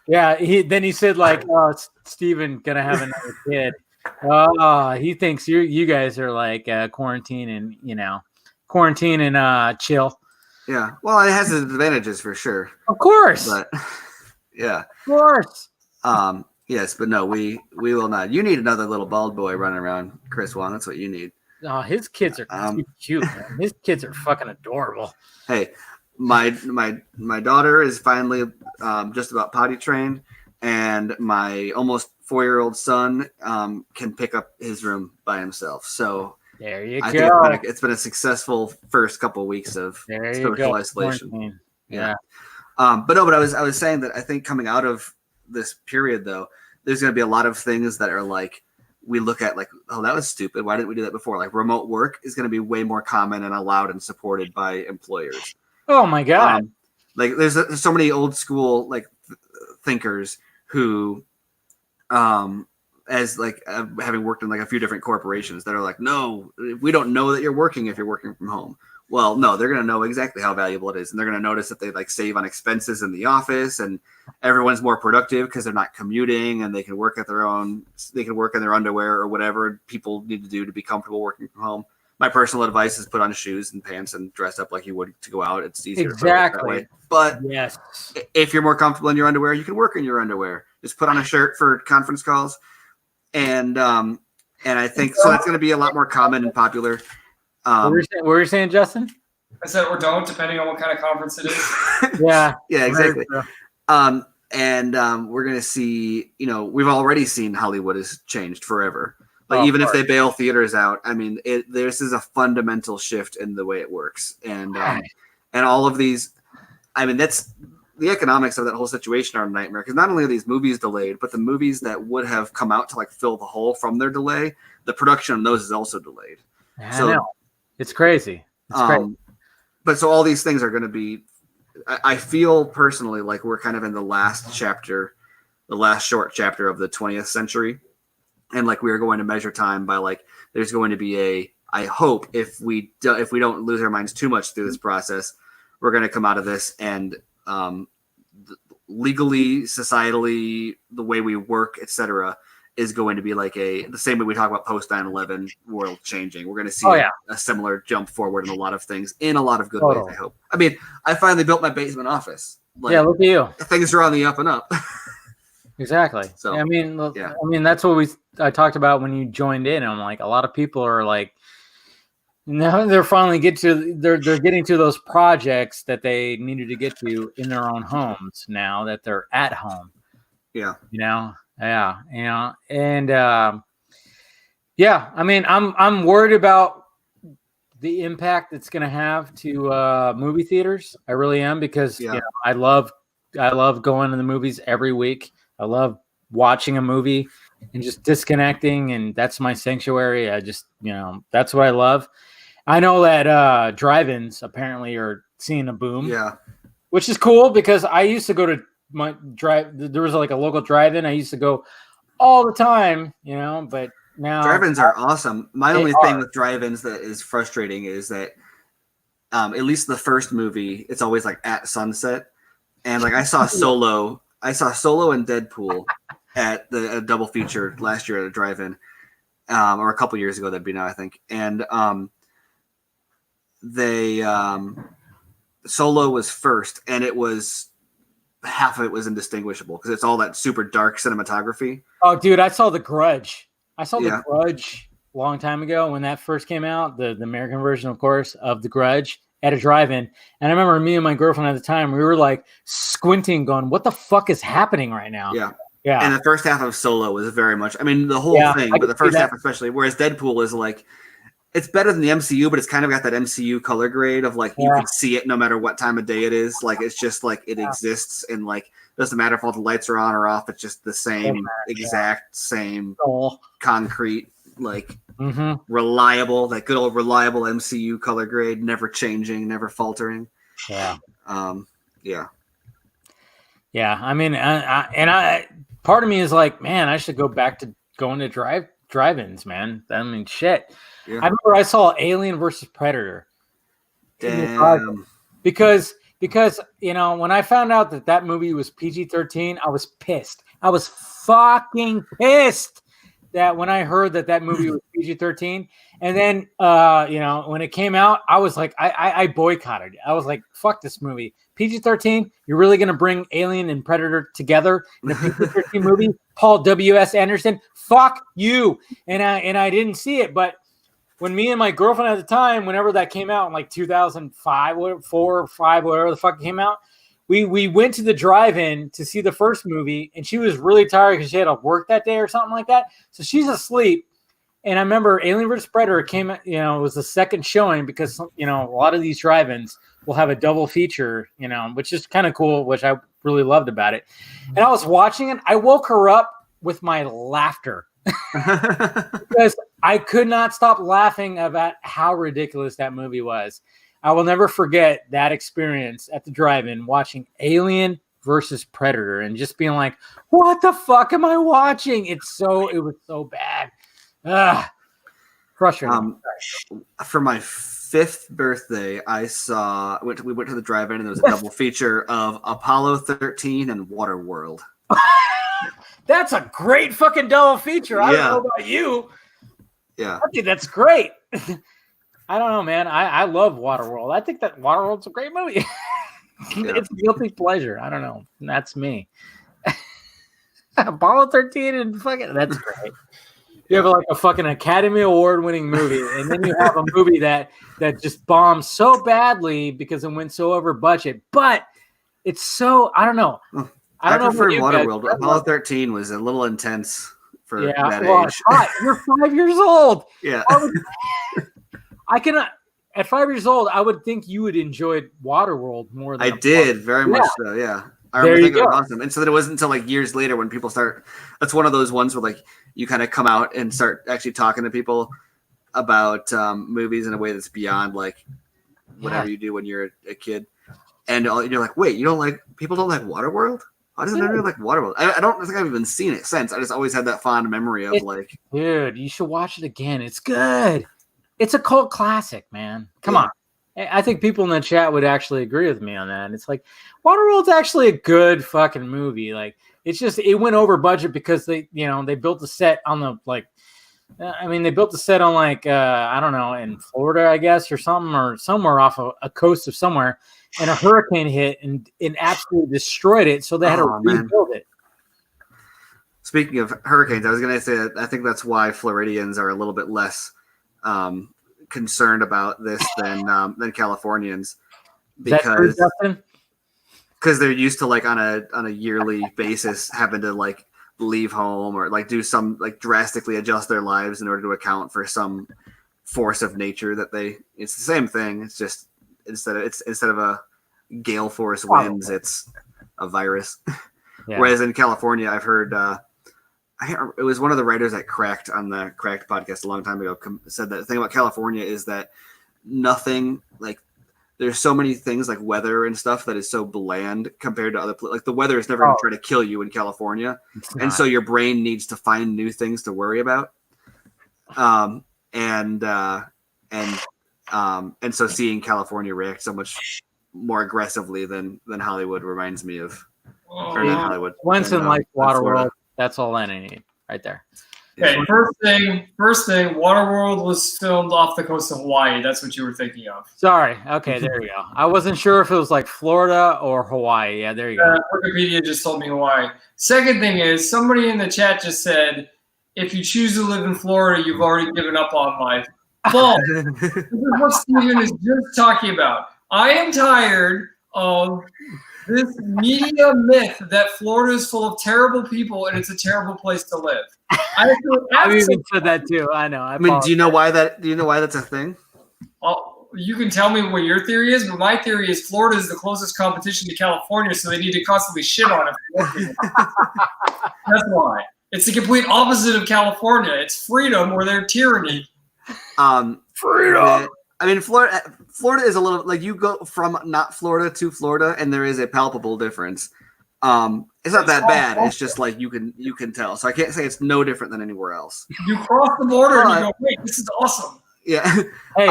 Yeah, he said like, oh, Steven gonna have another kid. Oh, he thinks you guys are like quarantine and chill. Yeah, well, it has its advantages for sure. Of course, but yeah, of course. Yes, but no, we will not. You need another little bald boy running around, Chris Wan. That's what you need. Oh, his kids are too cute. Man. His kids are fucking adorable. Hey, my daughter is finally just about potty trained, and my almost 4-year-old son can pick up his room by himself. So there you I go. think it's been a successful first couple of weeks of social isolation. Yeah. But I was saying that I think coming out of this period, though, there's going to be a lot of things that are like, we look at like, oh, that was stupid. Why didn't we do that before? Like remote work is going to be way more common and allowed and supported by employers. Oh my God. Like there's so many old school like thinkers who, as like having worked in like a few different corporations that are like, no, we don't know that you're working if you're working from home. Well, no, they're going to know exactly how valuable it is. And they're going to notice that they like save on expenses in the office and everyone's more productive because they're not commuting and they can work in their underwear or whatever people need to do to be comfortable working from home. my personal advice is put on shoes and pants and dress up like you would to go out. It's easier Exactly. to that way. But yes, if you're more comfortable in your underwear, you can work in your underwear. Just put on a shirt for conference calls, and I think so. That's going to be a lot more common and popular. What were you saying, Justin? I said or don't, depending on what kind of conference it is. Yeah, exactly. We're going to see. We've already seen Hollywood has changed forever. Like even if they bail theaters out, I mean, this is a fundamental shift in the way it works, and all of these. I mean, that's the economics of that whole situation are a nightmare because not only are these movies delayed, but the movies that would have come out to like fill the hole from their delay, the production of those is also delayed. I know. It's crazy. But so all these things are going to be. I feel personally like we're kind of in the last chapter, the last short chapter of the 20th century. And like we are going to measure time by like there's going to be I hope if we don't lose our minds too much through this process, we're going to come out of this and legally, societally, the way we work, etc., is going to be like the same way we talk about post 9/11 world changing. We're going to see a similar jump forward in a lot of things in a lot of good ways. I hope. I mean, I finally built my basement office. Like, yeah, look at you. Things are on the up and up. Exactly. So I mean, that's what I talked about when you joined in. I'm like, a lot of people are like, now they're finally they're getting to those projects that they needed to get to in their own homes now that they're at home. Yeah. And I mean, I'm worried about the impact it's going to have to movie theaters. I really am because I love going to the movies every week. I love watching a movie and just disconnecting, and that's my sanctuary. I just, that's what I love. I know that drive-ins apparently are seeing a boom. Yeah. Which is cool because I used to go to there was like a local drive-in. I used to go all the time, but now drive-ins are awesome. My only thing with drive-ins that is frustrating is that at least the first movie, it's always like at sunset. And like I saw Solo and Deadpool at the double feature last year at a drive-in, or a couple years ago. That'd be now, I think. And Solo was first, and it was half of it was indistinguishable because it's all that super dark cinematography. Oh, dude, I saw The Grudge. The Grudge a long time ago when that first came out, the American version, of course, of The Grudge at a drive-in. And I remember me and my girlfriend at the time, we were like squinting going, what the fuck is happening right now? Yeah. And the first half of Solo was very much, I mean, the whole thing, but the first half especially, whereas Deadpool is like, it's better than the MCU, but it's kind of got that MCU color grade of like, you can see it no matter what time of day it is. Like, it's just like, it exists and like, doesn't matter if all the lights are on or off. It's just the same, same concrete, like reliable, that good old reliable MCU color grade, never changing, never faltering. Yeah. Yeah. I mean, part of me is like, man, I should go back to going to drive-ins, man. I mean, shit. Yeah. I remember I saw Alien versus Predator. Damn. Because when I found out that movie was PG-13, I was pissed. I was fucking pissed that when I heard that movie was PG-13. And then, when it came out, I was like, I boycotted it. I was like, fuck this movie. PG-13, you're really going to bring Alien and Predator together in a PG-13 movie? Paul W.S. Anderson, fuck you. And I didn't see it, but when me and my girlfriend at the time, whenever that came out in like 2005, 4 or 5, whatever the fuck it came out, we went to the drive-in to see the first movie, and she was really tired because she had to work that day or something like that. So she's asleep. And I remember Alien vs. Predator came, it was the second showing because, a lot of these drive-ins will have a double feature, which is kind of cool, which I really loved about it. And I was watching it. I woke her up with my laughter. Because I could not stop laughing about how ridiculous that movie was. I will never forget that experience at the drive-in watching Alien versus Predator and just being like, what the fuck am I watching? It was so bad. Frustrating. For my 5th birthday, we went to the drive-in and there was a double feature of Apollo 13 and Waterworld. That's a great fucking double feature. I don't know about you. Yeah. I think that's great. I don't know, man. I love Waterworld. I think that Waterworld's a great movie. It's a guilty pleasure. I don't know. That's me. Apollo 13 and fucking that's great. You have like a fucking Academy Award winning movie, and then you have a movie that just bombs so badly because it went so over budget. But it's so I don't know. I prefer Waterworld. Apollo 13 was a little intense for that age. You're 5 years old. Yeah. I cannot. At 5 years old, I would think you would enjoy Waterworld more than I did very much so. Yeah. I remember thinking it was awesome. And so then it wasn't until like years later when people start. That's one of those ones where like you kind of come out and start actually talking to people about movies in a way that's beyond like whatever you do when you're a kid. And you're like, wait, people don't like Waterworld? How does anybody like Waterworld? I don't think I've even seen it since. I just always had that fond memory of like. Dude, you should watch it again. It's good. It's a cult classic, man. Come on. I think people in the chat would actually agree with me on that. It's like Waterworld's actually a good fucking movie. Like it's just it went over budget because they built the set on the like they built the set on like I don't know, in Florida, I guess, or something, or somewhere off of a coast of somewhere, and a hurricane hit and absolutely destroyed it, so they had to rebuild it. Speaking of hurricanes, I was gonna say that I think that's why Floridians are a little bit less concerned about this than Californians, because they're used to like on a yearly basis having to like leave home or like do some like drastically adjust their lives in order to account for some force of nature it's the same thing. It's just instead of a gale force winds, it's a virus. Yeah. Whereas in California, I've heard it was one of the writers that Cracked on the Cracked podcast a long time ago said that the thing about California is that nothing like there's so many things like weather and stuff that is so bland compared to other places. Like the weather is never going to try to kill you in California. And so your brain needs to find new things to worry about. And so seeing California react so much more aggressively than Hollywood reminds me of, or not Hollywood. Winston likes Waterworld. That's all that I need right there. Okay, first thing, Waterworld was filmed off the coast of Hawaii. That's what you were thinking of. Sorry. Okay, there you go. I wasn't sure if it was like Florida or Hawaii. Yeah, there you go. Wikipedia just told me Hawaii. Second thing is, somebody in the chat just said, if you choose to live in Florida, you've already given up on life. False. This is what Steven is just talking about. I am tired of this media myth that Florida is full of terrible people and it's a terrible place to live. I've even said that too. I know. I mean, do you know why that's a thing? You can tell me what your theory is, but my theory is Florida is the closest competition to California, so they need to constantly shit on it. That's why. It's the complete opposite of California. It's freedom or their tyranny. Freedom. I mean, Florida is a little like you go from not Florida to Florida, and there is a palpable difference. It's not that bad. It's just like you can tell. So I can't say it's no different than anywhere else. You cross the border and you go, wait, this is awesome. Yeah. Hey,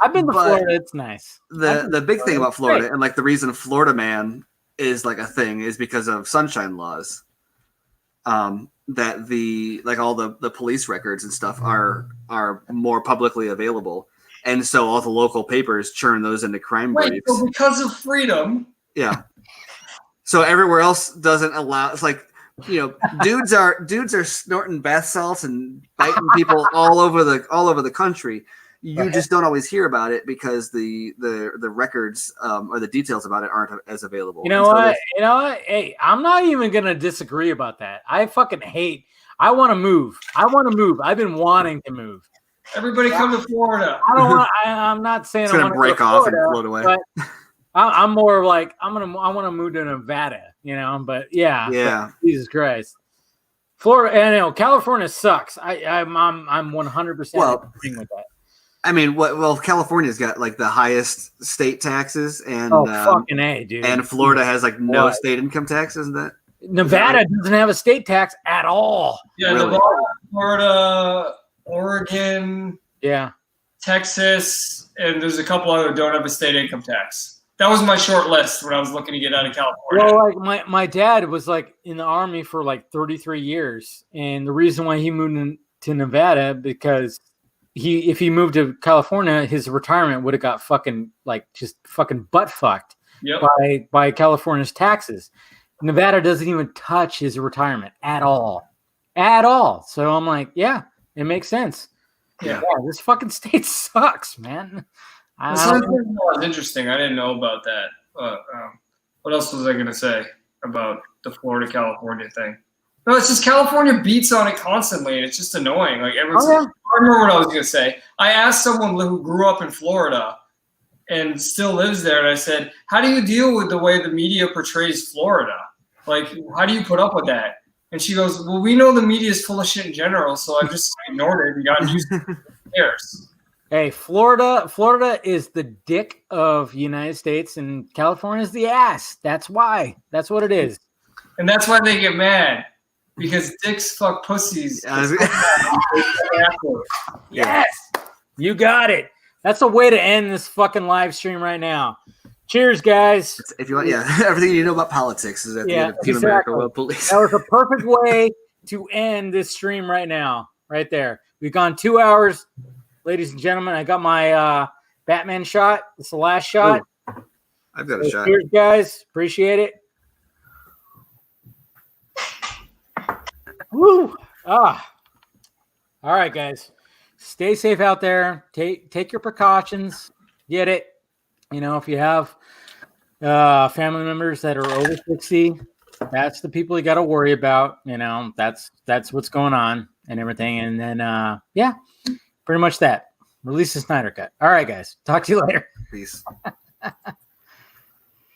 I've been to Florida. It's nice. The big thing about Florida, and like the reason Florida Man is like a thing, is because of sunshine laws. That all the police records and stuff are more publicly available. And so all the local papers churn those into crime briefs. So because of freedom. Yeah. So everywhere else doesn't allow. It's like, dudes are snorting bath salts and biting people all over the country. You just don't always hear about it because the records or the details about it aren't as available. You know what? Hey, I'm not even gonna disagree about that. I fucking hate. I want to move. I've been wanting to move. Everybody come to Florida. I'm not saying it's gonna break off and float away. But I'm more like I want to move to Nevada. But yeah. Jesus Christ, Florida. And California sucks. I'm 100% agreeing with that. I mean, California's got like the highest state taxes, and fucking A, dude. And Florida has like no state income tax, isn't that? Nevada doesn't have a state tax at all. Yeah, really? Nevada, Florida, Oregon, Texas, and there's a couple other don't have a state income tax. That was my short list when I was looking to get out of California. Well, like my dad was like in the Army for like 33 years, and the reason why he moved to Nevada because if he moved to California, his retirement would have got fucking just fucking butt fucked by California's taxes. Nevada doesn't even touch his retirement at all. So I'm like, yeah, it makes sense. Yeah, this fucking state sucks, man. This was interesting. I didn't know about that. What else was I going to say about the Florida California thing? No, it's just California beats on it constantly, and it's just annoying. Like I remember what I was going to say. I asked someone who grew up in Florida and still lives there, and I said, "How do you deal with the way the media portrays Florida? Like, how do you put up with that?" And she goes, "Well, we know the media is full of shit in general, so I just ignored it and got used to it. Who cares?" Hey, Florida is the dick of the United States, and California is the ass. That's why. That's what it is. And that's why they get mad. Because dicks fuck pussies. Yes, you got it. That's a way to end this fucking live stream right now. Cheers, guys. If you want, everything you know about politics is at the end of Team America World Police. That was a perfect way to end this stream right now, right there. We've gone 2 hours, ladies and gentlemen. I got my Batman shot. It's the last shot. Ooh, I've got a shot. Cheers, guys. Appreciate it. Woo! All right, guys. Stay safe out there. Take your precautions. Get it. If you have family members that are over 60, that's the people you got to worry about. That's what's going on and everything. And then, pretty much that. Release the Snyder Cut. All right, guys. Talk to you later. Peace.